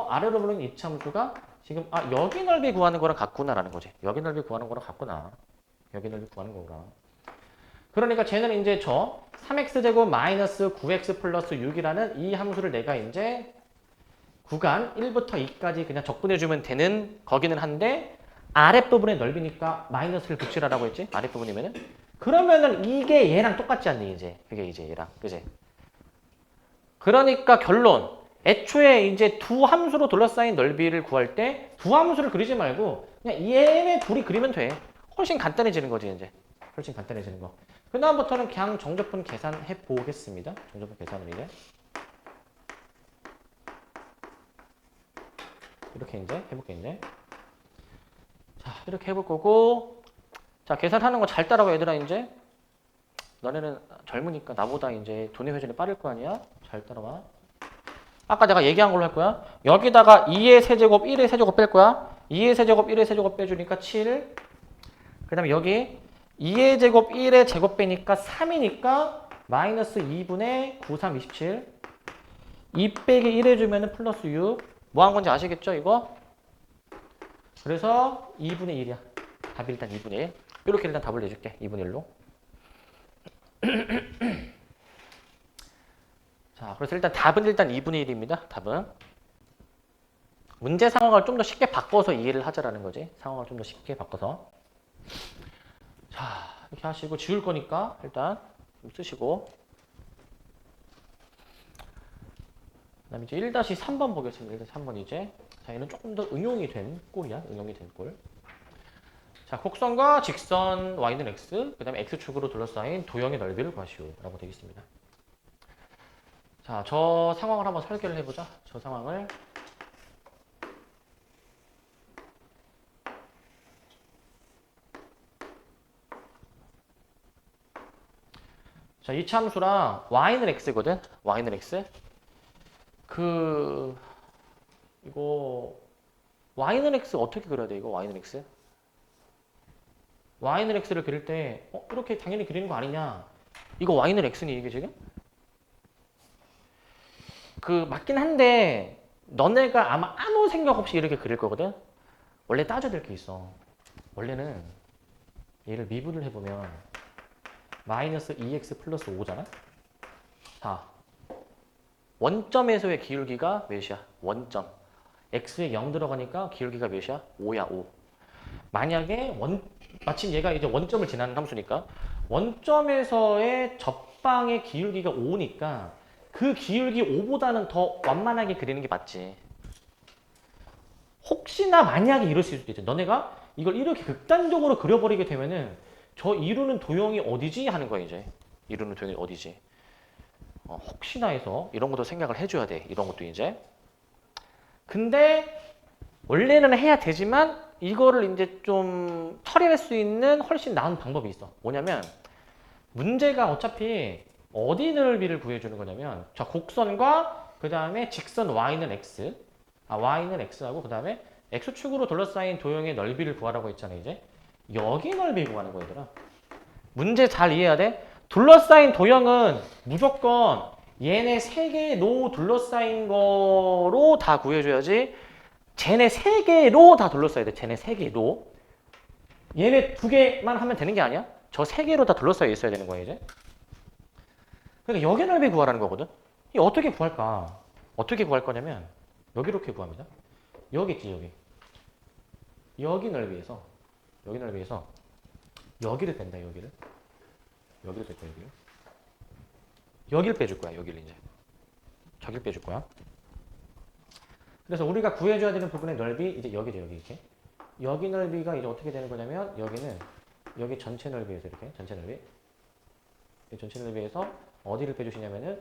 아래로 보는 이차함수가 지금, 여기 넓이 구하는 거랑 같구나라는 거지. 여기 넓이 구하는 거랑 같구나. 여기 넓이 구하는 거구나. 그러니까 쟤는 이제 저 3x제곱 마이너스 9x 플러스 6이라는 이 함수를 내가 이제 구간 1부터 2까지 그냥 적분해주면 되는 거기는 한데 아랫부분의 넓이니까 마이너스를 붙이라고 했지? 아랫부분이면은 그러면은 이게 얘랑 똑같지 않니 이제. 그게 이제 얘랑 그지? 그러니까 결론. 애초에 이제 두 함수로 둘러싸인 넓이를 구할 때 두 함수를 그리지 말고 그냥 얘네 둘이 그리면 돼. 훨씬 간단해지는 거지 이제. 훨씬 간단해지는 거. 그 다음부터는 그냥 정적분 계산해 보겠습니다. 정적분 계산을 이제. 이렇게 이제 해볼게 이제. 자, 이렇게 해볼 거고. 자, 계산하는 거 잘 따라와 얘들아 이제. 너네는 젊으니까 나보다 이제 돈의 회전이 빠를 거 아니야? 잘 따라와. 아까 내가 얘기한 걸로 할 거야. 여기다가 2의 세제곱, 1의 세제곱 뺄 거야. 2의 세제곱, 1의 세제곱 빼주니까 7. 그 다음에 여기 2의 제곱, 1의 제곱 빼니까 3이니까 마이너스 2분의 9, 3, 27. 2 빼기 1 해주면 플러스 6. 뭐 한 건지 아시겠죠, 이거? 그래서 2분의 1이야. 답이 일단 2분의 1. 이렇게 일단 답을 내줄게. 2분의 1로. 자, 그래서 일단 답은 일단 2분의 1입니다. 답은. 문제 상황을 좀 더 쉽게 바꿔서 이해를 하자라는 거지. 상황을 좀 더 쉽게 바꿔서. 자, 이렇게 하시고 지울 거니까 일단 좀 쓰시고. 그 다음에 이제 1-3번 보겠습니다. 1-3번 이제. 자, 얘는 조금 더 응용이 된 꼴이야. 응용이 된 꼴. 자, 곡선과 직선 y는 x, 그 다음에 x축으로 둘러싸인 도형의 넓이를 구하시오. 라고 되어 있습니다. 자, 저 상황을 한번 설계를 해보자. 저 상황을. 자, 이 참수랑 y는 x거든. y는 x. 이거 y는 x 어떻게 그려야 돼? 이거 y는 x. y는 x를 그릴 때 이렇게 당연히 그리는 거 아니냐? 이거 y는 x니 이게 지금? 맞긴 한데 너네가 아마 아무 생각 없이 이렇게 그릴 거거든. 원래 따져야 될 게 있어. 원래는 얘를 미분을 해보면 마이너스 2x 플러스 5잖아. 자, 원점에서의 기울기가 몇이야? 원점. x에 0 들어가니까 기울기가 몇이야? 5야, 5. 만약에 마침 얘가 이제 원점을 지나는 함수니까 원점에서의 접방의 기울기가 5니까 그 기울기 5보다는 더 완만하게 그리는 게 맞지. 혹시나 만약에 이럴 수도 있지. 너네가 이걸 이렇게 극단적으로 그려버리게 되면은 저 이루는 도형이 어디지? 하는 거야 이제. 이루는 도형이 어디지? 혹시나 해서 이런 것도 생각을 해줘야 돼. 이런 것도 이제. 근데 원래는 해야 되지만 이거를 이제 좀 처리할 수 있는 훨씬 나은 방법이 있어. 뭐냐면 문제가 어차피 어디 넓이를 구해주는 거냐면 자, 곡선과 그 다음에 직선 y는 x. y는 x하고 그 다음에 x축으로 둘러싸인 도형의 넓이를 구하라고 했잖아 이제. 여기 넓이 구하는 거 얘들아. 문제 잘 이해해야 돼. 둘러싸인 도형은 무조건 얘네 세 개의 로 둘러싸인 거로 다 구해줘야지. 쟤네 세 개로 다 둘러싸야 돼. 쟤네 세 개로. 얘네 두 개만 하면 되는 게 아니야. 저 세 개로 다 둘러싸여 있어야 되는 거야 이제. 그러니까 여기 넓이 구하라는 거거든. 이 어떻게 구할까? 어떻게 구할 거냐면 여기 이렇게 구합니다. 여기 있지 여기. 여기 넓이에서 여기를 뺀다 여기를. 여기를 뺄 거야 여기를. 여기를 빼줄 거야 여기를 이제. 저기를 빼줄 거야. 그래서 우리가 구해줘야 되는 부분의 넓이 이제 여기죠 여기 이렇게. 여기 넓이가 이제 어떻게 되는 거냐면 여기는 여기 전체 넓이에서 이렇게 전체 넓이. 이 전체 넓이에서 어디를 빼주시냐면은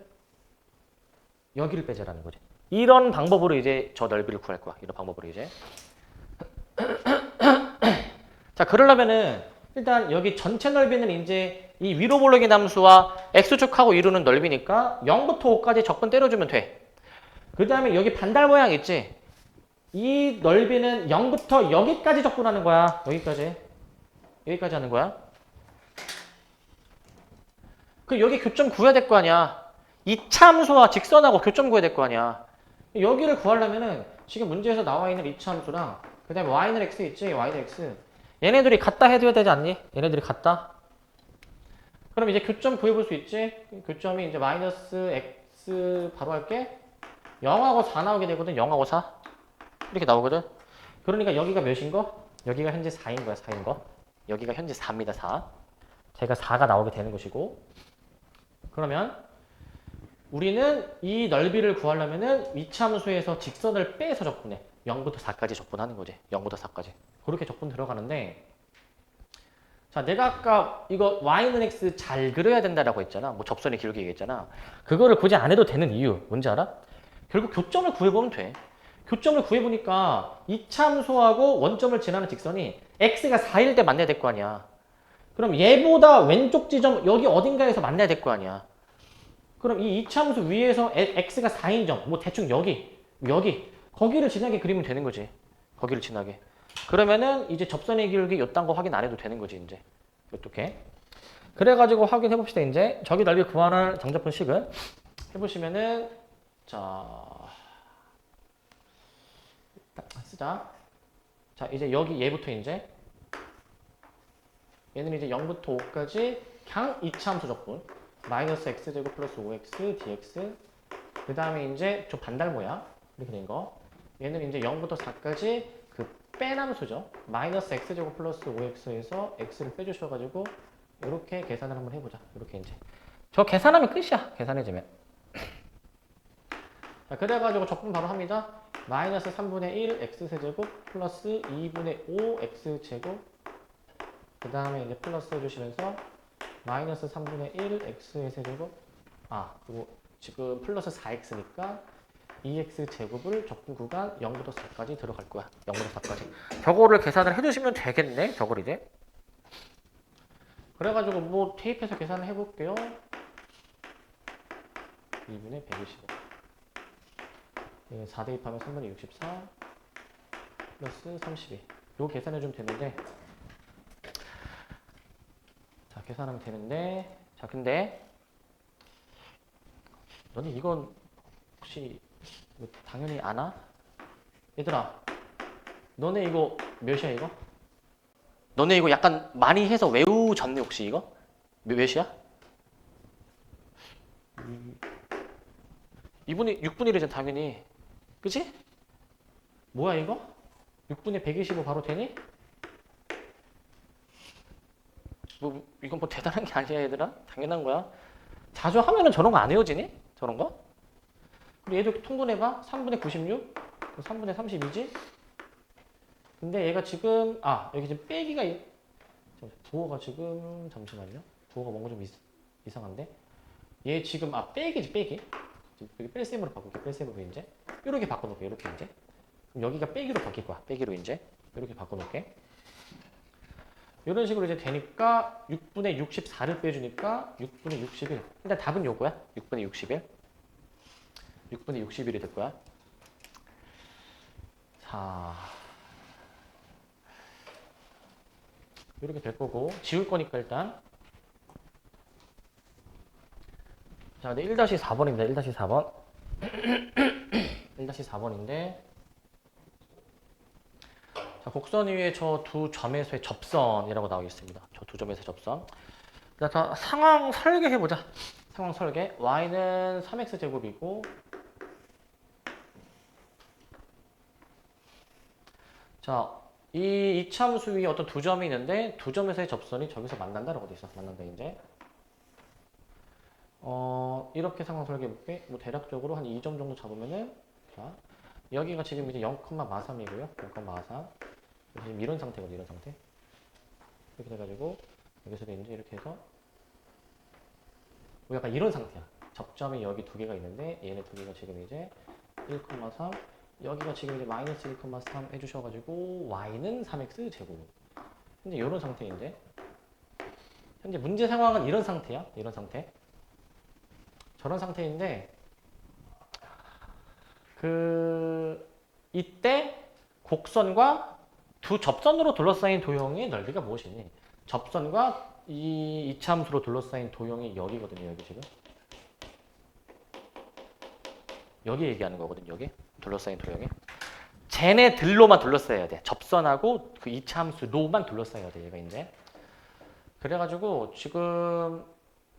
여기를 빼자라는 거지. 이런 방법으로 이제 저 넓이를 구할 거야. 이런 방법으로 이제. 자, 그러려면은 일단 여기 전체 넓이는 이제 이 위로 볼록인 함수와 x축하고 이루는 넓이니까 0부터 5까지 적분 때려주면 돼. 그 다음에 여기 반달 모양 있지? 이 넓이는 0부터 여기까지 적분하는 거야. 여기까지 하는 거야. 그 여기 교점 구해야 될 거 아니야. 이 참수와 직선하고 교점 구해야 될 거 아니야. 여기를 구하려면은 지금 문제에서 나와 있는 이 참수랑 그 다음에 y는 x 있지? y는 x. 얘네들이 같다 해줘야 되지 않니? 얘네들이 같다. 그럼 이제 교점 구해볼 수 있지? 교점이 이제 마이너스 x 바로 할게. 0하고 4 나오게 되거든. 0하고 4. 이렇게 나오거든. 그러니까 여기가 몇인 거? 여기가 현재 4인 거야. 4인 거. 여기가 현재 4입니다. 4. 제가 4가 나오게 되는 것이고. 그러면 우리는 이 넓이를 구하려면은 이차함수에서 직선을 빼서 적분해. 0부터 4까지 적분하는 거지. 0부터 4까지. 그렇게 적분 들어가는데 자, 내가 아까 이거 y는 x 잘 그려야 된다라고 했잖아. 뭐 접선이 길게 얘기했잖아. 그거를 굳이 안 해도 되는 이유 뭔지 알아? 결국 교점을 구해보면 돼. 교점을 구해보니까 이차함수하고 원점을 지나는 직선이 x가 4일 때 만나야 될 거 아니야. 그럼 얘보다 왼쪽 지점 여기 어딘가에서 만나야 될 거 아니야. 그럼 이 이차함수 위에서 x가 4인 점, 뭐 대충 여기 거기를 지나게 그리면 되는 거지. 거기를 지나게. 그러면은 이제 접선의 기울기 요딴 거 확인 안 해도 되는 거지 이제. 어떻게? 그래가지고 확인해 봅시다 이제. 저기 넓이 구하는 정적분 식은 해보시면은 자 쓰자. 자 이제 여기 얘부터 이제 얘는 이제 0부터 5까지 그냥 이차함수 적분. 마이너스 x제곱 플러스 5x dx. 그 다음에 이제 좀 반달 모양 이렇게 된 거. 얘는 이제 0부터 4까지 그 빼남수죠. 마이너스 x제곱 플러스 5x에서 x를 빼주셔가지고 이렇게 계산을 한번 해보자. 이렇게 이제 저 계산하면 끝이야. 계산해주면. 자, 그래가지고 적분 바로 합니다. 마이너스 3분의 1 x세제곱 플러스 2분의 5 x제곱 그 다음에 이제 플러스 해주시면서 마이너스 3분의 1 x의 세제곱 그리고 지금 플러스 4x니까 2x 제곱을 적분 구간 0부터 4까지 들어갈 거야. 0부터 4까지. 저거를 계산을 해주시면 되겠네. 저걸 이제. 그래가지고 뭐 테이프에서 계산을 해볼게요. 2분의 125. 4 대입하면 3분의 64 플러스 32. 요거 계산해주면 되는데 자 계산하면 되는데 자 근데 너네 이건 혹시 당연히 아나? 얘들아 너네 이거 몇이야 이거? 너네 이거 약간 많이 해서 외우졌네 혹시 이거? 몇이야? 2분의 6분의 1이잖아 당연히. 그치? 뭐야 이거? 6분의 125 바로 되니? 뭐 이건 뭐 대단한 게 아니야 얘들아. 당연한 거야. 자주 하면은 저런 거 안 외워지니? 저런 거? 그리고 얘도 통분해봐. 3분의 96 3분의 32지? 근데 얘가 지금 여기 지금 빼기가 부호가 지금 잠시만요. 부호가 뭔가 좀 이상한데 얘 지금 빼기지 빼기. 여기 뺄셈으로 바꿀게. 뺄셈으로 이제 이렇게 바꿔놓을게. 이렇게 이제 그럼 여기가 빼기로 바뀔 거야. 빼기로 이제 이렇게 바꿔놓을게. 이런 식으로 이제 되니까 6분의 64를 빼주니까 6분의 61. 일단 답은 요거야. 6분의 61. 6분의 61이 될 거야. 자, 이렇게 될 거고 지울 거니까 일단 자, 근데 1-4번입니다. 1-4번. 1-4번인데 자, 곡선 위에 저 두 점에서의 접선이라고 나와 있습니다. 저 두 점에서의 접선. 자, 상황 설계해보자. 상황 설계. y는 3x제곱이고 자, 이 이차함수 위에 어떤 두 점이 있는데 두 점에서의 접선이 저기서 만난다라고 돼 있어. 만난다 이제. 이렇게 상황 설계해볼게. 뭐 대략적으로 한 2점 정도 잡으면은 자, 여기가 지금 이제 0,43이고요. 0,43. 지금 이런 상태거든. 이런 상태. 이렇게 돼가지고 여기서도 이제 이렇게 해서 뭐 약간 이런 상태야. 접점이 여기 두 개가 있는데 얘네 두 개가 지금 이제 1,3 여기가 지금 이제 마이너스 1,3 해주셔가지고 y는 3x 제곱. 현재 이런 상태인데 현재 문제 상황은 이런 상태야. 이런 상태. 저런 상태인데 이때 곡선과 두 접선으로 둘러싸인 도형의 넓이가 무엇이니? 접선과 이 이차함수로 둘러싸인 도형이 여기거든요. 여기 지금 여기 얘기하는 거거든요. 여기 둘러싸인 도형이 쟤네들로만 둘러싸여야 돼. 접선하고 그 이차함수로만 둘러싸여야 돼. 얘가 이제 그래가지고 지금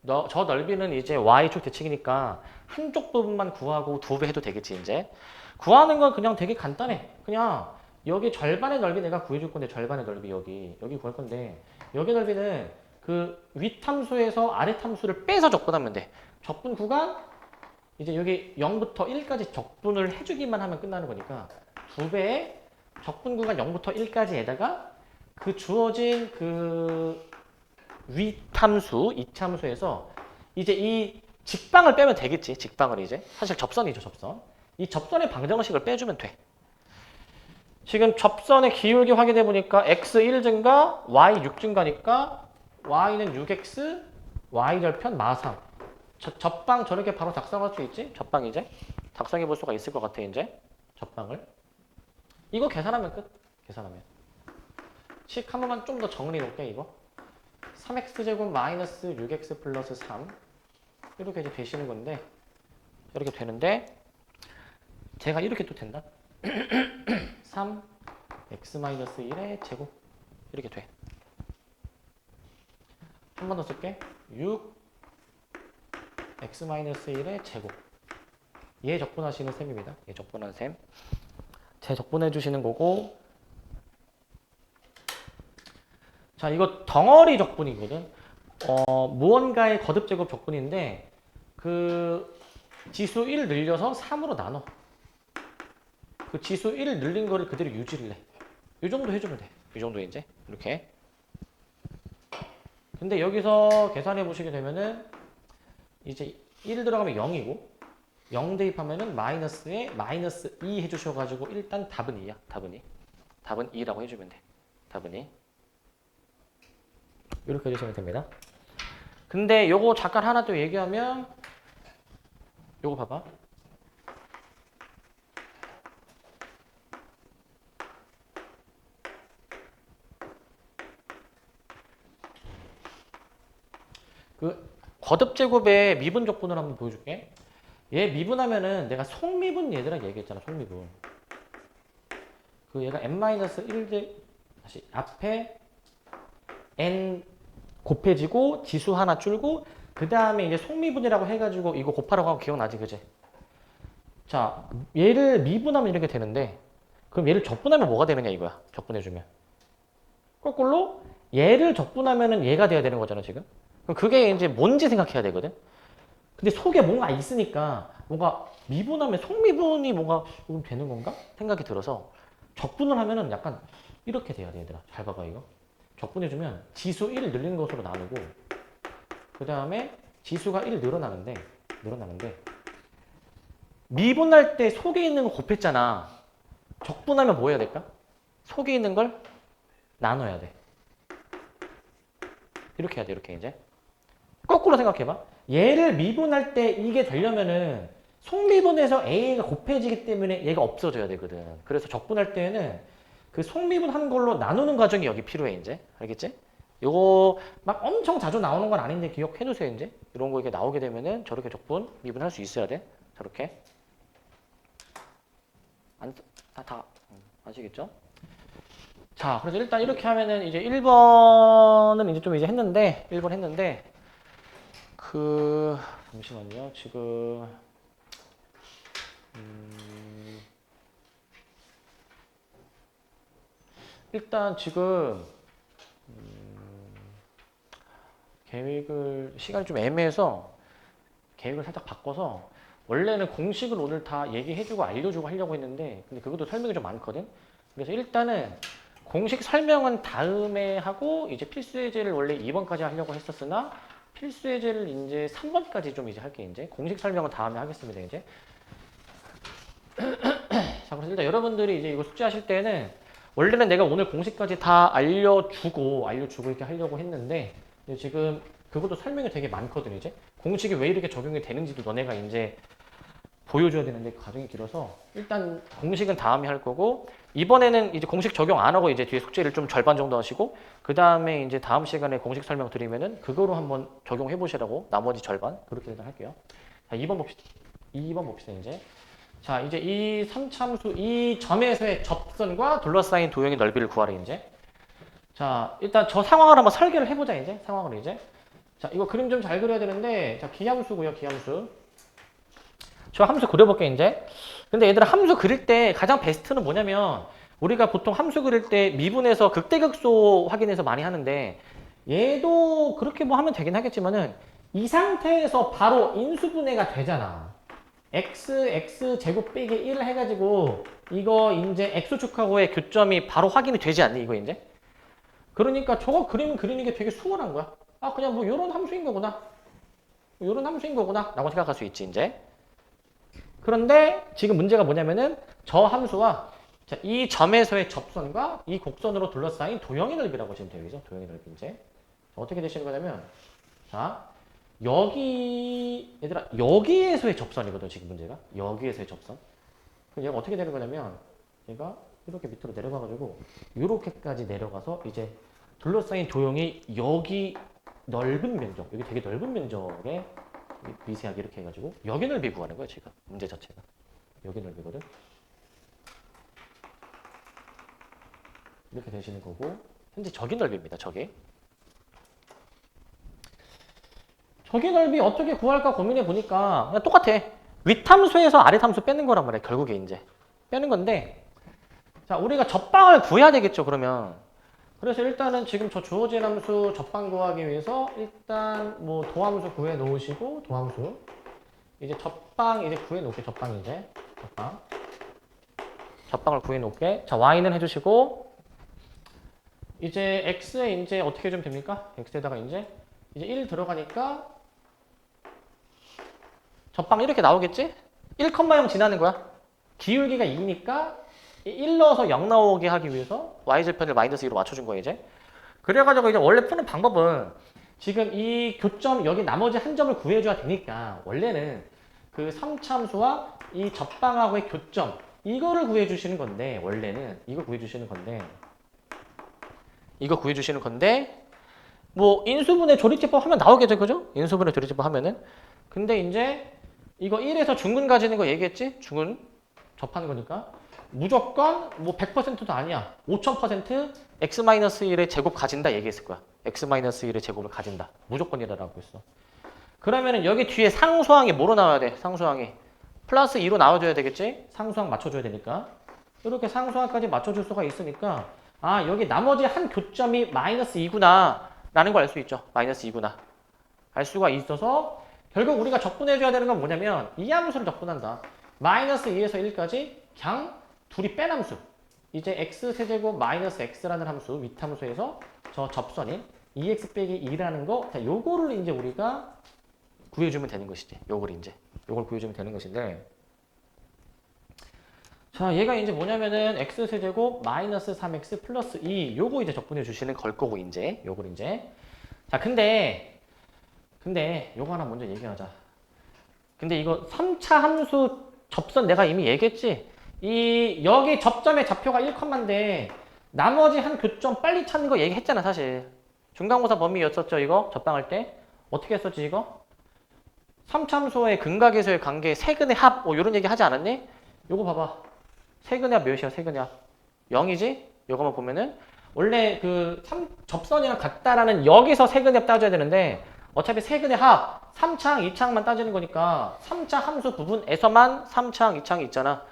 저 넓이는 이제 y축 대칭이니까 한쪽 부분만 구하고 두 배 해도 되겠지 이제. 구하는 건 그냥 되게 간단해. 그냥 여기 절반의 넓이 내가 구해줄 건데 절반의 넓이 여기 구할 건데 여기 넓이는 그 윗함수에서 아랫함수를 빼서 적분하면 돼. 적분 구간 이제 여기 0부터 1까지 적분을 해주기만 하면 끝나는 거니까 2배의 적분 구간 0부터 1까지에다가 그 주어진 그 위탐수, 이참수에서 이제 이 직방을 빼면 되겠지. 직방을 이제. 사실 접선이죠, 접선. 이 접선의 방정식을 빼주면 돼. 지금 접선의 기울기 확인해 보니까 x 1 증가, y 6 증가니까 y는 6x, y절편 마상. 접방 저렇게 바로 작성할 수 있지? 접방 이제. 작성해 볼 수가 있을 것 같아, 이제. 접방을. 이거 계산하면 끝. 계산하면. 식 한 번만 좀 더 정리해 놓을게, 이거. 3x제곱 마이너스 6x 플러스 3. 이렇게 이제 되시는 건데, 이렇게 되는데, 제가 이렇게 또 된다. 3 x 마이너스 1의 제곱. 이렇게 돼. 한 번 더 쓸게. 6 x 마이너스 1의 제곱. 얘 적분하시는 셈입니다. 얘 적분한 셈. 제 적분해 주시는 거고. 자, 이거 덩어리 적분이거든. 무언가의 거듭 제곱 적분인데 그 지수 1 늘려서 3으로 나눠. 그 지수 1 늘린 거를 그대로 유지를 해. 이 정도 해주면 돼. 이 정도 이제 이렇게. 근데 여기서 계산해 보시게 되면은 이제 1 들어가면 0이고 0 대입하면은 마이너스에 마이너스 2 해주셔가지고 일단 답은 2야. 답은 2. 답은 2라고 해주면 돼. 답은 2. 이렇게 해주시면 됩니다. 근데 요거 잠깐 하나 또 얘기하면 요거 봐봐. 그 거듭제곱의 미분 적분을 한번 보여줄게. 얘 미분하면은 내가 속미분 얘들아 얘기했잖아. 속미분. 그 얘가 n-1제 다시 앞에 n 곱해지고 지수 하나 줄고 그 다음에 이제 속미분이라고 해가지고 이거 곱하라고 하고 기억나지, 그지? 자, 얘를 미분하면 이렇게 되는데 그럼 얘를 적분하면 뭐가 되느냐 이거야. 적분해주면. 거꾸로 얘를 적분하면은 얘가 돼야 되는 거잖아 지금. 그럼 그게 이제 뭔지 생각해야 되거든. 근데 속에 뭔가 있으니까 뭔가 미분하면 속미분이 뭔가 좀 되는 건가? 생각이 들어서 적분을 하면은 약간 이렇게 돼야 돼 얘들아. 잘 봐봐 이거. 적분해주면 지수 1 늘리는 것으로 나누고 그 다음에 지수가 1 늘어나는데 미분할 때 속에 있는 거 곱했잖아. 적분하면 뭐 해야 될까? 속에 있는 걸 나눠야 돼. 이렇게 해야 돼. 이렇게 이제. 거꾸로 생각해봐. 얘를 미분할 때 이게 되려면은 속미분에서 A가 곱해지기 때문에 얘가 없어져야 되거든. 그래서 적분할 때는 그 속미분 한 걸로 나누는 과정이 여기 필요해, 이제. 알겠지? 요거 막 엄청 자주 나오는 건 아닌데 기억해두세요, 이제. 이런 거 이렇게 나오게 되면은 저렇게 적분, 미분할 수 있어야 돼. 저렇게. 아시겠죠? 자, 그래서 일단 이렇게 하면은 이제 1번은 이제 좀 이제 했는데, 1번 했는데, 잠시만요. 지금, 일단 지금, 시간이 좀 애매해서 계획을 살짝 바꿔서, 원래는 공식을 오늘 다 얘기해주고 알려주고 하려고 했는데, 근데 그것도 설명이 좀 많거든? 그래서 일단은 공식 설명은 다음에 하고, 이제 필수예제를 원래 2번까지 하려고 했었으나, 필수예제를 이제 3번까지 좀 이제 할게, 이제. 공식 설명은 다음에 하겠습니다, 이제. 자, 그래서 일단 여러분들이 이제 이거 숙제하실 때는, 원래는 내가 오늘 공식까지 다 알려주고 이렇게 하려고 했는데, 지금 그것도 설명이 되게 많거든, 이제. 공식이 왜 이렇게 적용이 되는지도 너네가 이제 보여줘야 되는데 과정이 길어서 일단 공식은 다음에 할 거고 이번에는 이제 공식 적용 안 하고 이제 뒤에 숙제를 좀 절반 정도 하시고 그 다음에 이제 다음 시간에 공식 설명 드리면은 그거로 한번 적용해 보시라고 나머지 절반 그렇게 일단 할게요. 자, 2번 봅시다. 2번 봅시다 이제. 자, 이제 이 3참수 이 점에서의 접선과 둘러싸인 도형의 넓이를 구하라 이제. 자, 일단 저 상황을 한번 설계를 해보자 이제. 상황을 이제. 자, 이거 그림 좀 잘 그려야 되는데 자, 기함수고요, 기함수. 저 함수 그려볼게 이제. 근데 얘들아 함수 그릴 때 가장 베스트는 뭐냐면 우리가 보통 함수 그릴 때 미분해서 극대극소 확인해서 많이 하는데 얘도 그렇게 뭐 하면 되긴 하겠지만은 이 상태에서 바로 인수분해가 되잖아. x 제곱 빼기 1 해가지고 이거 이제 x축하고의 교점이 바로 확인이 되지 않니 이거 이제? 그러니까 저거 그림 그리는 게 되게 수월한 거야. 아 그냥 뭐 요런 함수인 거구나. 요런 함수인 거구나 라고 생각할 수 있지 이제. 그런데 지금 문제가 뭐냐면은 저 함수와 자, 이 점에서의 접선과 이 곡선으로 둘러싸인 도형의 넓이라고 지금 되어 있죠. 도형의 넓이 이제. 어떻게 되시는 거냐면 자 여기 얘들아 여기에서의 접선이거든 지금 문제가. 여기에서의 접선. 그럼 얘가 어떻게 되는 거냐면 얘가 이렇게 밑으로 내려가가지고 이렇게까지 내려가서 이제 둘러싸인 도형이 여기 넓은 면적, 여기 되게 넓은 면적에 미세하게 이렇게 해가지고 여기 넓이 구하는 거야 지금 문제 자체가. 여기 넓이거든. 이렇게 되시는 거고 현재 저기 넓이입니다. 저기. 저기 넓이 어떻게 구할까 고민해 보니까 그냥 똑같아. 윗함수에서 아랫함수 빼는 거란 말이야. 결국에 이제 빼는 건데 자 우리가 접방을 구해야 되겠죠 그러면. 그래서 일단은 지금 저 주어진 함수 접방 구하기 위해서 일단 뭐 도함수 구해 놓으시고 도함수 이제 접방 이제 구해 놓을게. 접방 이제 접방을 구해 놓을게. 자 y는 해주시고 이제 x에 이제 어떻게 해주면 됩니까? x에다가 이제 1 들어가니까 접방 이렇게 나오겠지? 1,0 지나는 거야. 기울기가 2니까 1 넣어서 0 나오게 하기 위해서 y절편을 마이너스 2로 맞춰준 거야 이제. 그래가지고 이제 원래 푸는 방법은 지금 이 교점 여기 나머지 한 점을 구해줘야 되니까 원래는 그 3참수와 이 접방하고의 교점 이거를 구해주시는 건데 원래는 이거 구해주시는 건데 이거 구해주시는 건데 뭐 인수분해 조리제법 하면 나오겠죠 그죠? 인수분해 조리제법 하면은 근데 이제 이거 1에서 중근 가지는 거 얘기했지? 중근 접하는 거니까 무조건 뭐 100%도 아니야. 5000% x-1의 제곱 가진다 얘기했을 거야. x-1의 제곱을 가진다. 무조건이다라고 했어. 그러면은 여기 뒤에 상수항이 뭐로 나와야 돼? 상수항이 플러스 2로 나와줘야 되겠지? 상수항 맞춰줘야 되니까. 이렇게 상수항까지 맞춰줄 수가 있으니까 아 여기 나머지 한 교점이 마이너스 2구나 라는 걸 알 수 있죠. 마이너스 2구나. 알 수가 있어서 결국 우리가 적분해줘야 되는 건 뭐냐면 이 함수를 적분한다. 마이너스 2에서 1까지 그냥 둘이 뺀 함수. 이제 x세제곱 마이너스 x라는 함수 윗함수에서 저 접선인 2x 빼기 2라는 거 자, 요거를 이제 우리가 구해주면 되는 것이지. 요걸 구해주면 되는 것인데 자 얘가 이제 뭐냐면은 x세제곱 마이너스 3x 플러스 2 요거 이제 적분해 주시는 걸 거고 이제 요걸 이제 자 근데 요거 하나 먼저 얘기하자. 근데 이거 3차 함수 접선 내가 이미 얘기했지. 이 여기 접점의 좌표가 1,인데 나머지 한 교점 빨리 찾는 거 얘기했잖아 사실. 중간고사 범위였었죠 이거 접방할 때. 어떻게 했었지 이거? 3참수의 근각에서의 관계 세근의 합 뭐 이런 얘기 하지 않았니? 요거 봐봐. 세근의 합 몇이야 세근의 합? 0이지? 요거만 보면은 원래 그 접선이랑 같다라는 여기서 세근의 합 따져야 되는데 어차피 세근의 합 3창, 2창만 따지는 거니까 3차 함수 부분에서만 3창, 2창이 있잖아.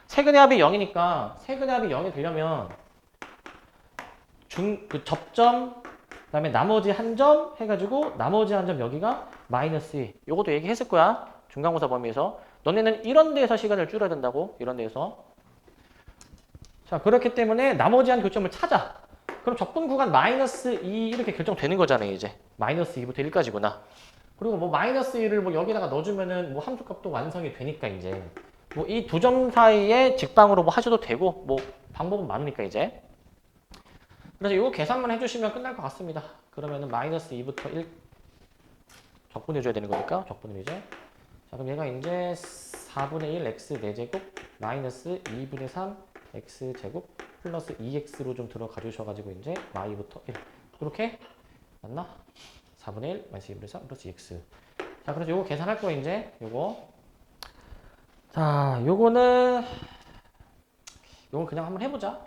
세근의 합이 0이니까 세근의 합이 0이 되려면 그 접점 그다음에 나머지 한 점 해가지고 나머지 한 점 여기가 마이너스 2. 요것도 얘기했을 거야. 중간고사 범위에서. 너네는 이런 데에서 시간을 줄여야 된다고. 이런 데에서. 자 그렇기 때문에 나머지 한 교점을 찾아. 그럼 적분 구간 마이너스 2 이렇게 결정되는 거잖아요 이제. 마이너스 2부터 1까지구나. 그리고 뭐 마이너스 1을 뭐 여기다가 넣어주면은 뭐 함수값도 완성이 되니까 이제. 뭐 이 두 점 사이에 직방으로 뭐 하셔도 되고 뭐 방법은 많으니까 이제. 그래서 이거 계산만 해주시면 끝날 것 같습니다. 그러면은 마이너스 2부터 1 적분해줘야 되는 거니까 적분을 이제. 자 그럼 얘가 이제 4분의 1 x 4제곱 마이너스 2분의 3 x 제곱 플러스 2x로 좀 들어가 주셔가지고 이제 y부터 1 이렇게 맞나? 4분의 1 마이너스 2분의 3 플러스 2x. 자 그래서 요거 계산할 거예요 이제 요거. 자 요거는 그냥 한번 해보자.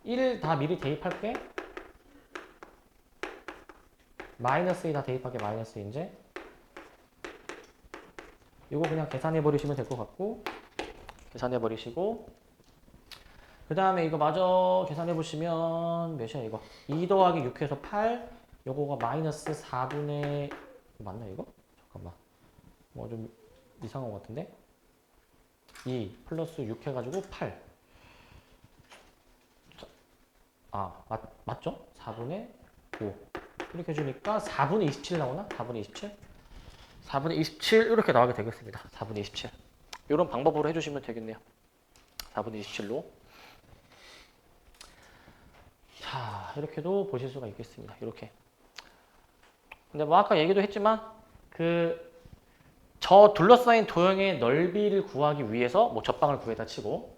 1 다 미리 대입할게. 마이너스 2 다 대입할게. 마이너스 2 이제. 이거 그냥 계산해 버리시면 될 것 같고 계산해 버리시고 그 다음에 이거 마저 계산해 보시면 몇이야 이거 2 더하기 6해서 8 요거가 마이너스 4분의 맞나 이거? 잠깐만 뭐 좀 이상한 것 같은데 2 플러스 6 해가지고 8. 맞죠? 4분의 5. 이렇게 해주니까 4분의 27 나오나? 4분의 27? 4분의 27 이렇게 나오게 되겠습니다. 4분의 27. 이런 방법으로 해주시면 되겠네요. 4분의 27로. 자, 이렇게도 보실 수가 있겠습니다. 이렇게. 근데 뭐 아까 얘기도 했지만 저 둘러싸인 도형의 넓이를 구하기 위해서 뭐 접방을 구해다 치고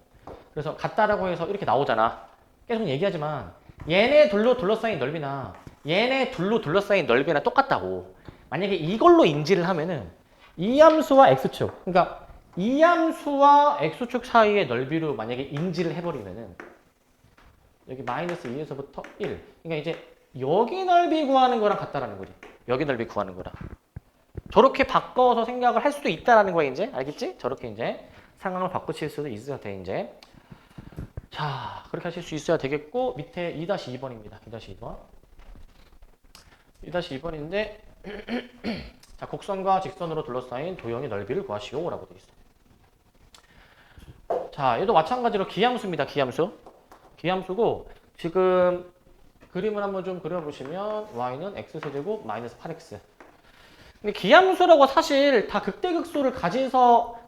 그래서 같다라고 해서 이렇게 나오잖아. 계속 얘기하지만 얘네 둘로 둘러싸인 넓이나 얘네 둘로 둘러싸인 넓이나 똑같다고. 만약에 이걸로 인지를 하면은 이 함수와 x축, 그러니까 이 함수와 x축 사이의 넓이로 만약에 인지를 해버리면은 여기 마이너스 2에서부터 1. 그러니까 이제 여기 넓이 구하는 거랑 같다라는 거지. 여기 넓이 구하는 거랑. 저렇게 바꿔서 생각을 할 수도 있다라는 거야, 이제. 알겠지? 저렇게 이제 상황을 바꾸실 수도 있어야 돼, 이제. 자, 그렇게 하실 수 있어야 되겠고, 밑에 2-2번입니다. 2-2번. 2-2번인데, 자, 곡선과 직선으로 둘러싸인 도형의 넓이를 구하시오. 라고 되어 있어. 자, 얘도 마찬가지로 기함수입니다. 기함수. 기함수고, 지금 그림을 한번 좀 그려보시면, y는 x세제곱 마이너스 8x. 근데 기함수라고 사실 다 극대극소를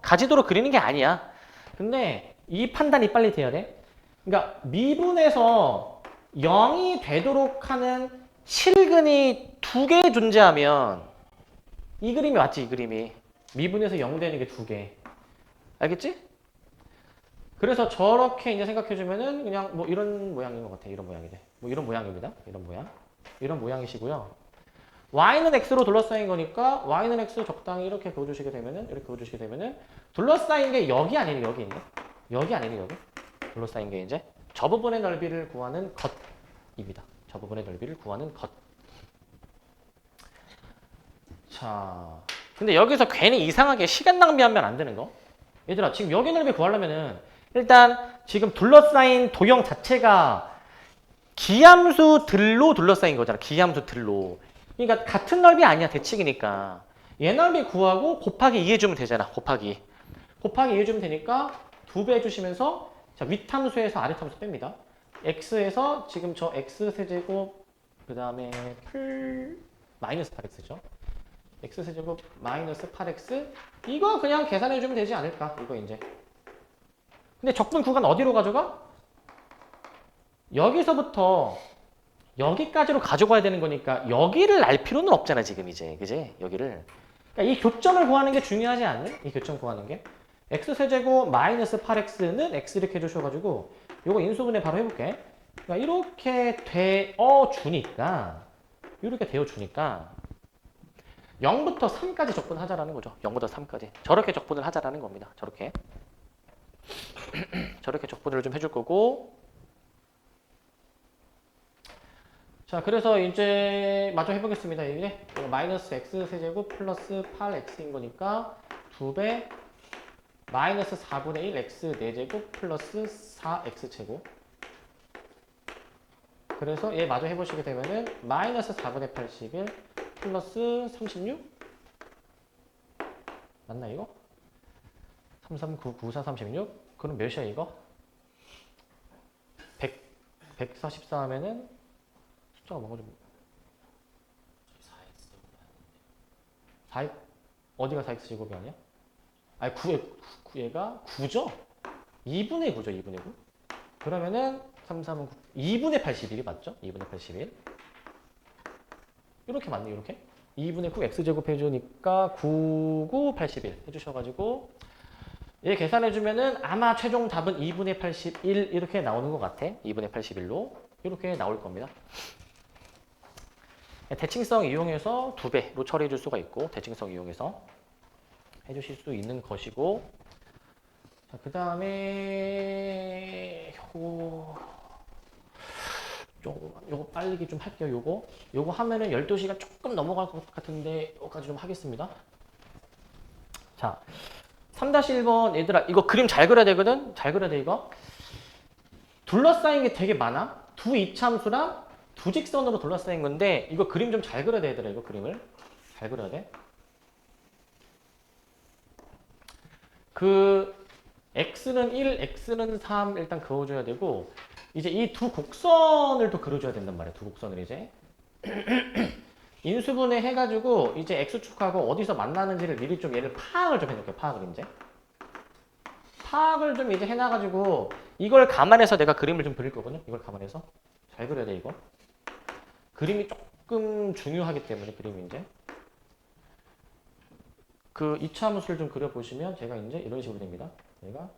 가지도록 그리는 게 아니야. 근데 이 판단이 빨리 돼야 돼. 그러니까 미분에서 0이 되도록 하는 실근이 2개 존재하면 이 그림이 맞지, 이 그림이. 미분에서 0 되는 게 2개. 알겠지? 그래서 저렇게 이제 생각해주면은 그냥 뭐 이런 모양인 것 같아. 이런 모양이 돼. 뭐 이런 모양입니다. 이런 모양. 이런 모양이시고요. y는 x로 둘러싸인 거니까 y는 x 적당히 이렇게 그어주시게 되면은 이렇게 그어주시게 되면은 둘러싸인 게 여기 아니래 여기인데 여기 아니래 여기 둘러싸인 게 이제 저 부분의 넓이를 구하는 것입니다. 저 부분의 넓이를 구하는 것. 자, 근데 여기서 괜히 이상하게 시간 낭비하면 안 되는 거. 얘들아 지금 여기 넓이 구하려면은 일단 지금 둘러싸인 도형 자체가 기함수들로 둘러싸인 거잖아. 기함수들로. 그러니까 같은 넓이 아니야. 대칭이니까. 얘 넓이 구하고 곱하기 2 해주면 되잖아. 곱하기 2 해주면 되니까 2배 해주시면서 자, 윗함수에서 아랫함수 뺍니다. x에서 지금 저 x세제곱 그 다음에 마이너스 8x죠. x세제곱 마이너스 8x 이거 그냥 계산해주면 되지 않을까. 이거 이제. 근데 적분 구간 어디로 가져가? 여기서부터 여기까지로 가져가야 되는 거니까 여기를 알 필요는 없잖아 지금 이제 그지? 여기를 그러니까 이 교점을 구하는 게 중요하지 않니? 이 교점 구하는 게 x세제곱 마이너스 8x는 x 이렇게 해주셔가지고 요거 인수분해 바로 해볼게. 그러니까 이렇게 되어주니까 이렇게 되어주니까 0부터 3까지 적분하자라는 거죠. 0부터 3까지 저렇게 적분을 하자라는 겁니다. 저렇게 저렇게 적분을 좀 해줄 거고 자, 그래서 이제 마저 해보겠습니다. 이게 마이너스 x세제곱 플러스 8x인 거니까 2배 마이너스 4분의 1 x 4제곱 플러스 4x제곱 그래서 얘 마저 해보시게 되면은 마이너스 4분의 81 플러스 36 맞나 이거? 339, 94, 36 그럼 몇이야 이거? 144 하면은 숫자가 뭔가 좀 4x 어디가 4x 제곱이 아니야? 아니 9얘가 9죠? 2분의 9죠 2분의 9 그러면은 3, 3은 9 2분의 81이 맞죠? 2분의 81 이렇게 맞네 이렇게 2분의 9 x제곱 해주니까 9, 9, 81 해주셔가지고 얘 계산해주면은 아마 최종 답은 2분의 81 이렇게 나오는 것 같아 2분의 81로 이렇게 나올 겁니다. 대칭성 이용해서 2배로 처리해 줄 수가 있고 대칭성 이용해서 해주실 수 있는 것이고 자, 그 다음에 요거 빨리 좀 할게요. 요거 하면은 12시간 조금 넘어갈 것 같은데 여기까지 좀 하겠습니다. 자 3-1번 얘들아 이거 그림 잘 그려야 되거든. 잘 그려야 돼 이거. 둘러싸인 게 되게 많아. 두 이차함수랑 두 직선으로 둘러싸인 건데 이거 그림 좀 잘 그려야 돼 얘들아. 이거 그림을 잘 그려야 돼. x는 1, x는 3 일단 그어줘야 되고 이제 이 두 곡선을 또 그려줘야 된단 말이야. 두 곡선을 이제 인수분해 해가지고 이제 x축하고 어디서 만나는지를 미리 좀 얘를 파악을 좀 해놓을게요. 파악을 이제 파악을 좀 이제 해놔가지고 이걸 감안해서 내가 그림을 좀 그릴 거거든요. 이걸 감안해서 잘 그려야 돼 이거. 그림이 조금 중요하기 때문에 그림이 이제 그 이차함수를 좀 그려보시면 제가 이제 이런 식으로 됩니다. 얘가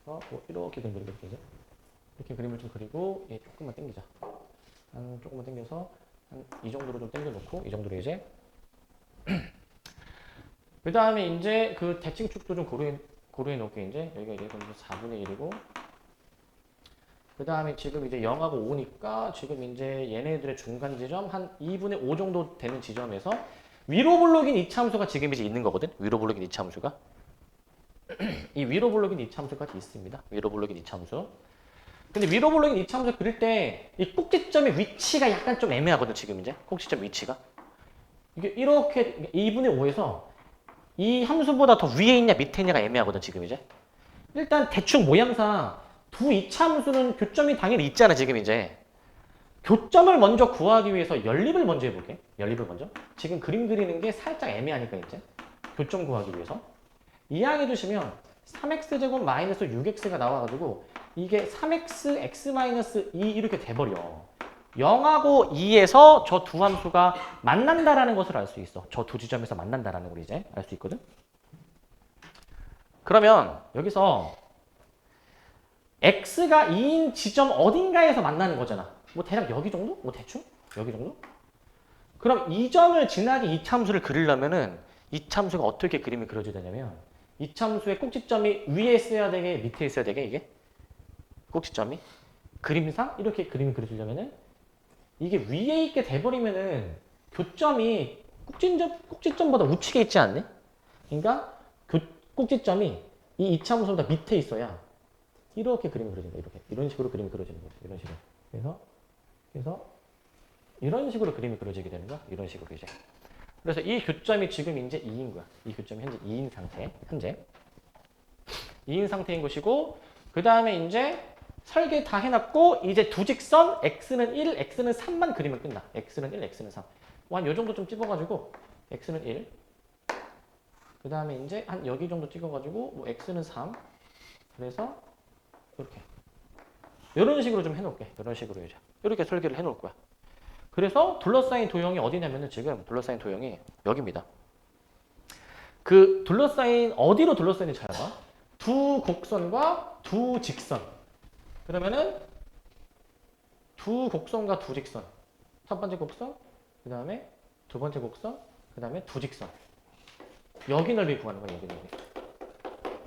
뭐 이렇게 좀 그리겠죠. 이렇게 그림을 좀 그리고 얘 조금만 당기자. 한 조금만 당겨서 한 이 정도로 좀 당겨놓고 이 정도로 이제 그 다음에 이제 그 대칭축도 좀 고려해 놓을게 이제 여기가 이제 4분의 1이고 그 다음에 지금 이제 0하고 5니까 지금 이제 얘네들의 중간 지점 한 2분의 5 정도 되는 지점에서 위로 블록인 이차함수가 지금 이제 있는 거거든. 위로 블록인 이차함수가 이 위로 블록인 이차함수가 있습니다. 위로 블록인 이차함수. 근데 위로 블록인 이차함수 그릴 때 이 꼭지점의 위치가 약간 좀 애매하거든. 지금 이제 꼭지점 위치가 이게 이렇게 2분의 5에서 이 함수보다 더 위에 있냐 밑에 있냐가 애매하거든. 지금 이제 일단 대충 모양상 두 이차함수는 교점이 당연히 있잖아. 지금 이제 교점을 먼저 구하기 위해서 연립을 먼저 해볼게. 연립을 먼저. 지금 그림 그리는 게 살짝 애매하니까 이제 교점 구하기 위해서 이해해 주시면 3x제곱 마이너스 6x가 나와가지고 이게 3x x 마이너스 2 이렇게 돼버려. 0하고 2에서 저 두 함수가 만난다라는 것을 알 수 있어. 저 두 지점에서 만난다라는 걸 이제 알 수 있거든. 그러면 여기서 x가 2인 지점 어딘가에서 만나는 거잖아. 뭐 대략 여기 정도? 뭐 대충? 여기 정도? 그럼 이 점을 지나게 이차함수를 그리려면은 이차함수가 어떻게 그림이 그려져야 되냐면 이차함수의 꼭지점이 위에 있어야 되게 밑에 있어야 되게 이게 꼭지점이 그림상 이렇게 그림이 그려지려면은 이게 위에 있게 돼버리면은 교점이 꼭지점보다 우측에 있지 않니? 그러니까 꼭지점이 이 이차함수보다 밑에 있어야 이렇게 그림이 그려진다. 이렇게 이런 식으로 그림이 그려지는 거죠. 이런 식으로. 그래서 이런 식으로 그림이 그려지게 되는 거야. 이런 식으로 이제. 그래서 이 교점이 지금 이제 2인 거야. 이 교점이 현재 2인 상태. 현재 2인 상태인 것이고 그 다음에 이제 설계 다 해놨고 이제 두 직선 x는 1, x는 3만 그리면 끝나. x는 1, x는 3. 한 요 정도 좀 찍어가지고 x는 1. 그 다음에 이제 한 여기 정도 찍어가지고 뭐 x는 3. 그래서 이렇게 이런 식으로 좀 해놓을게. 이런 식으로 이제 이렇게 설계를 해놓을 거야. 그래서 둘러싸인 도형이 어디냐면은 지금 둘러싸인 도형이 여기입니다. 그 둘러싸인 어디로 둘러싸인지 잘 봐. 두 곡선과 두 직선. 그러면은 두 곡선과 두 직선. 첫 번째 곡선, 그 다음에 두 번째 곡선, 그 다음에 두 직선. 여기 넓이 구하는 거야. 여기 넓이.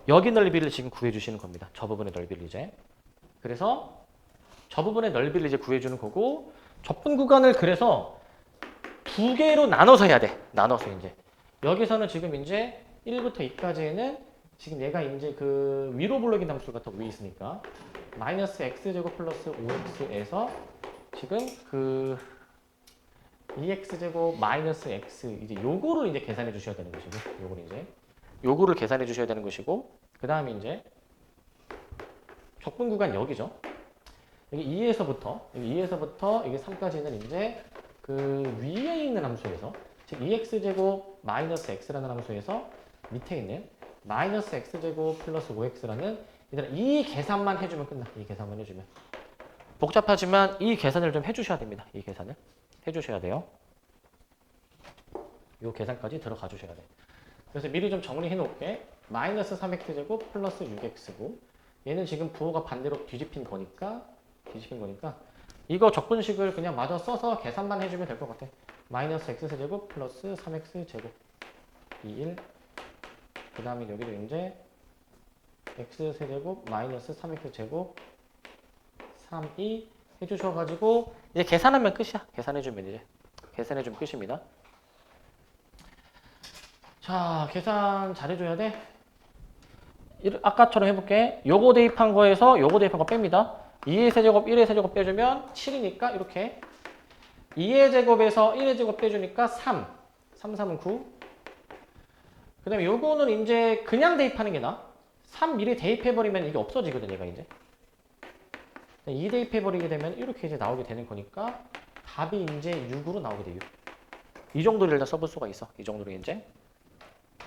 여기 넓이를 지금 구해주시는 겁니다. 저 부분의 넓이를 이제. 그래서 저 부분의 넓이를 이제 구해주는 거고 접분 구간을 그래서 두 개로 나눠서 해야 돼. 나눠서 이제. 여기서는 지금 이제 1부터 2까지는 지금 얘가 이제 그 위로 블록인 함수가 더 위에 있으니까 마이너스 x제곱 플러스 5x에서 지금 그 2x제곱 마이너스 x 이제 요거를 이제 계산해 주셔야 되는 것이고 요거를 계산해 주셔야 되는 것이고 그 다음에 이제 적분 구간 여기죠. 여기 2에서부터 이게 3까지는 이제 그 위에 있는 함수에서 즉 2x제곱 마이너스 x라는 함수에서 밑에 있는 마이너스 x제곱 플러스 5x라는 이 계산만 해주면 끝나. 이 계산만 해주면. 복잡하지만 이 계산을 좀 해주셔야 됩니다. 이 계산을 해주셔야 돼요. 이 계산까지 들어가 주셔야 돼. 그래서 미리 좀 정리해 놓을게. 마이너스 3x제곱 플러스 6x고 얘는 지금 부호가 반대로 뒤집힌 거니까 이거 적분식을 그냥 마저 써서 계산만 해주면 될 것 같아. 마이너스 x제곱 플러스 3x제곱 21 그 다음에 여기도 이제 x세제곱 마이너스 3x제곱 32 해주셔가지고 이제 계산하면 끝이야. 계산해주면 끝입니다. 자, 계산 잘해줘야 돼. 아까처럼 해볼게. 요거 대입한 거에서 요거 대입한 거 뺍니다. 2의 세제곱 1의 세제곱 빼주면 7이니까 이렇게 2의 제곱에서 1의 제곱 빼주니까 3 3, 3은 9 그 다음에 요거는 이제 그냥 대입하는 게 나아. 3 미리 대입해버리면 이게 없어지거든, 얘가 이제. 2 대입해버리게 되면 이렇게 이제 나오게 되는 거니까 답이 이제 6으로 나오게 돼요. 이 정도를 일단 써볼 수가 있어. 이 정도로 이제.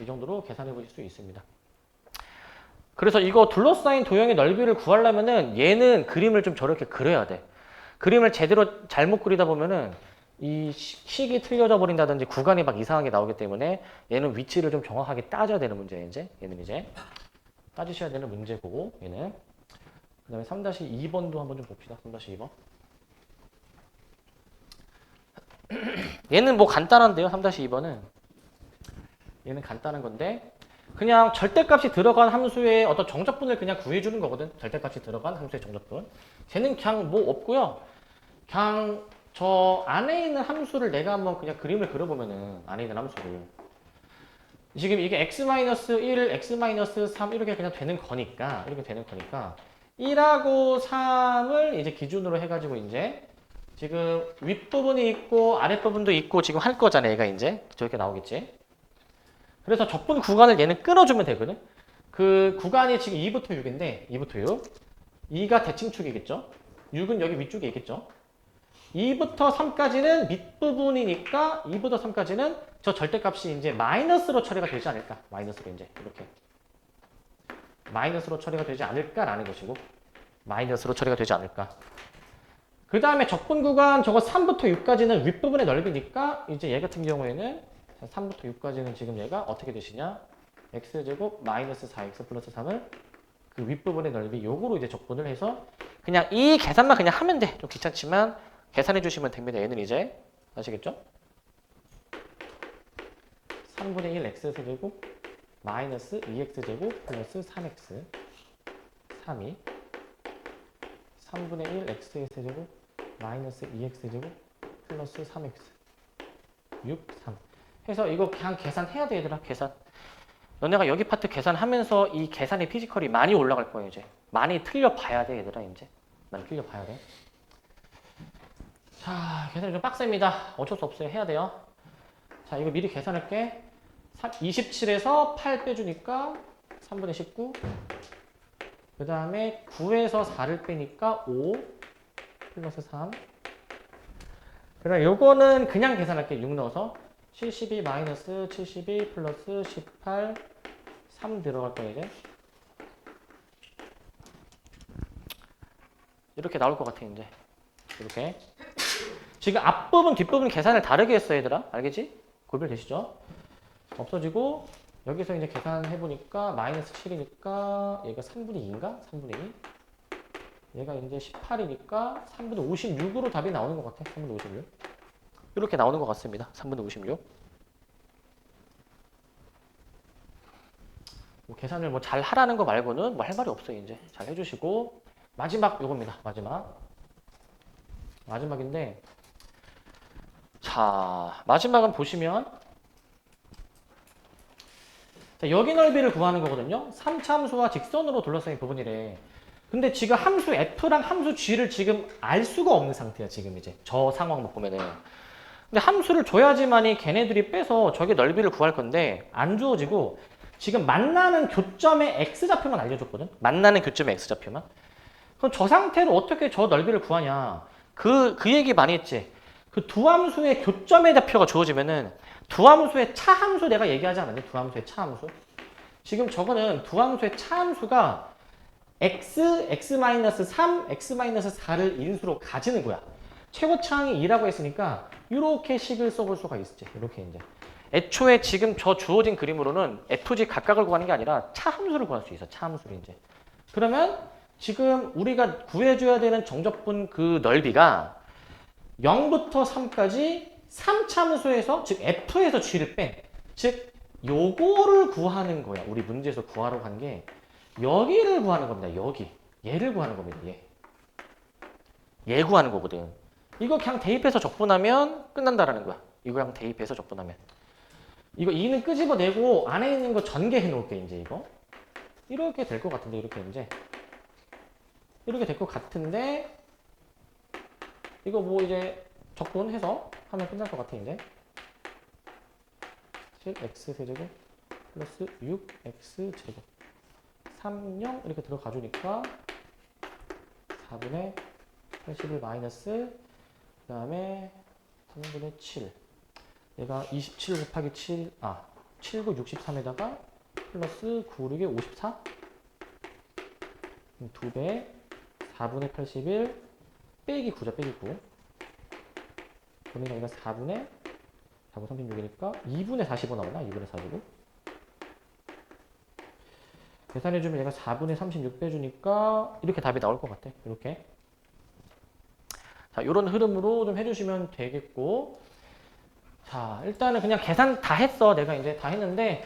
이 정도로 계산해 보실 수 있습니다. 그래서 이거 둘러싸인 도형의 넓이를 구하려면은 얘는 그림을 좀 저렇게 그려야 돼. 그림을 제대로 잘못 그리다 보면은 이 식이 틀려져 버린다든지 구간이 막 이상하게 나오기 때문에 얘는 위치를 좀 정확하게 따져야 되는 문제예요, 이제. 얘는 이제 따지셔야 되는 문제고, 얘는. 그 다음에 3-2번도 한번 좀 봅시다. 3-2번. 얘는 뭐 간단한데요, 3-2번은. 얘는 간단한 건데, 그냥 절대값이 들어간 함수의 어떤 정적분을 그냥 구해주는 거거든. 절대값이 들어간 함수의 정적분. 쟤는 그냥 뭐 없고요. 그냥 저 안에 있는 함수를 내가 한번 그냥 그림을 그려보면은, 안에 있는 함수를. 지금 이게 x-1, x-3 이렇게 그냥 되는 거니까, 1하고 3을 이제 기준으로 해가지고 이제 지금 윗부분이 있고 아랫부분도 있고 지금 할 거잖아, 얘가 이제. 저렇게 나오겠지. 그래서 적분 구간을 얘는 끊어주면 되거든. 그 구간이 지금 2부터 6인데 2부터 6. 2가 대칭축이겠죠. 6은 여기 위쪽에 있겠죠. 2부터 3까지는 밑부분이니까 2부터 3까지는 저 절대값이 이제 마이너스로 처리가 되지 않을까. 마이너스로 이제 이렇게. 마이너스로 처리가 되지 않을까라는 것이고. 마이너스로 처리가 되지 않을까. 그 다음에 적분 구간 저거 3부터 6까지는 윗부분의 넓이니까 이제 얘 같은 경우에는 3부터 6까지는 지금 얘가 어떻게 되시냐? x제곱 마이너스 4x 플러스 3을 그 윗부분의 넓이 요거로 이제 적분을 해서 그냥 이 계산만 그냥 하면 돼. 좀 귀찮지만 계산해 주시면 됩니다. 얘는 이제 아시겠죠? 3분의 1 x제곱 마이너스 2x제곱 플러스 3x 3이 3분의 1 x제곱 마이너스 2x제곱 플러스 3x 6, 3 해서 이거 그냥 계산해야 돼, 얘들아. 계산. 너네가 여기 파트 계산하면서 이 계산의 피지컬이 많이 올라갈 거예요, 이제. 많이 틀려봐야 돼, 얘들아, 이제. 많이 틀려봐야 돼. 자, 계산이 좀 빡셉니다. 어쩔 수 없어요. 해야 돼요. 자, 이거 미리 계산할게. 27에서 8 빼주니까 3분의 19. 그 다음에 9에서 4를 빼니까 5 플러스 3. 그 다음에 요거는 그냥 계산할게. 6 넣어서. 72 마이너스 72 플러스 18 3 들어갈 거예요, 이제. 이렇게 나올 것 같아, 이제. 이렇게. 지금 앞부분, 뒷부분 계산을 다르게 했어, 얘들아. 알겠지? 구별되시죠? 없어지고, 여기서 이제 계산해보니까 마이너스 7이니까 얘가 3분의 2인가? 3분의 2. 얘가 이제 18이니까 3분의 56으로 답이 나오는 것 같아. 3분의 56. 이렇게 나오는 것 같습니다. 3분의 56. 뭐 계산을 뭐 잘 하라는 거 말고는 뭐 할 말이 없어요. 이제 잘 해주시고 마지막 요겁니다. 마지막인데 자 마지막은 보시면 자, 여기 넓이를 구하는 거거든요. 3차 함수와 직선으로 둘러싸인 부분이래. 근데 지금 함수 f랑 함수 g를 지금 알 수가 없는 상태야. 지금 이제 저 상황만 보면은. 근데 함수를 줘야지만이 걔네들이 빼서 저기 넓이를 구할 건데 안 주어지고 지금 만나는 교점의 x좌표만 알려줬거든. 만나는 교점의 x좌표만. 그럼 저 상태로 어떻게 저 넓이를 구하냐. 그 얘기 많이 했지. 그 두 함수의 교점의 좌표가 주어지면은 두 함수의 차함수 내가 얘기하지 않았니? 두 함수의 차함수. 지금 저거는 두 함수의 차함수가 x, x-3, x-4를 인수로 가지는 거야. 최고차항이 2라고 했으니까 이렇게 식을 써볼 수가 있지. 이렇게 이제. 애초에 지금 저 주어진 그림으로는 FG 각각을 구하는 게 아니라 차함수를 구할 수 있어. 차함수를 이제. 그러면 지금 우리가 구해줘야 되는 정적분 그 넓이가 0부터 3까지 3참수에서 즉 F에서 G를 뺀 즉 요거를 구하는 거야. 우리 문제에서 구하라고 한 게 여기를 구하는 겁니다. 여기. 얘를 구하는 겁니다. 얘 구하는 거거든. 이거 그냥 대입해서 적분하면 끝난다라는 거야. 이거 그냥 대입해서 적분하면. 이거 2는 끄집어내고 안에 있는 거 전개해 놓을게, 이제 이거. 이렇게 될 것 같은데, 이렇게 이제. 이렇게 될 것 같은데, 이거 뭐 이제 적분해서 하면 끝날 것 같아, 이제. 7x 세제곱 플러스 6x제곱 30 이렇게 들어가 주니까 4분의 81 마이너스 그 다음에 3분의 7 얘가 27 곱하기 7 79 63에다가 플러스 9 6에 54 2배 4분의 81 빼기 9죠 빼기 9 그러니까 얘가 4분의 4분 36이니까 2분의 45 나오나? 2분의 45 계산해주면 얘가 4분의 36 빼주니까 이렇게 답이 나올 것 같아 이렇게 자 이런 흐름으로 좀 해주시면 되겠고 자 일단은 그냥 계산 다 했어 내가 이제 다 했는데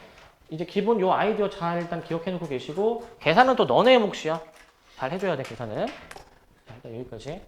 이제 기본 요 아이디어 잘 일단 기억해 놓고 계시고 계산은 또 너네의 몫이야 잘 해줘야 돼 계산은 자 일단 여기까지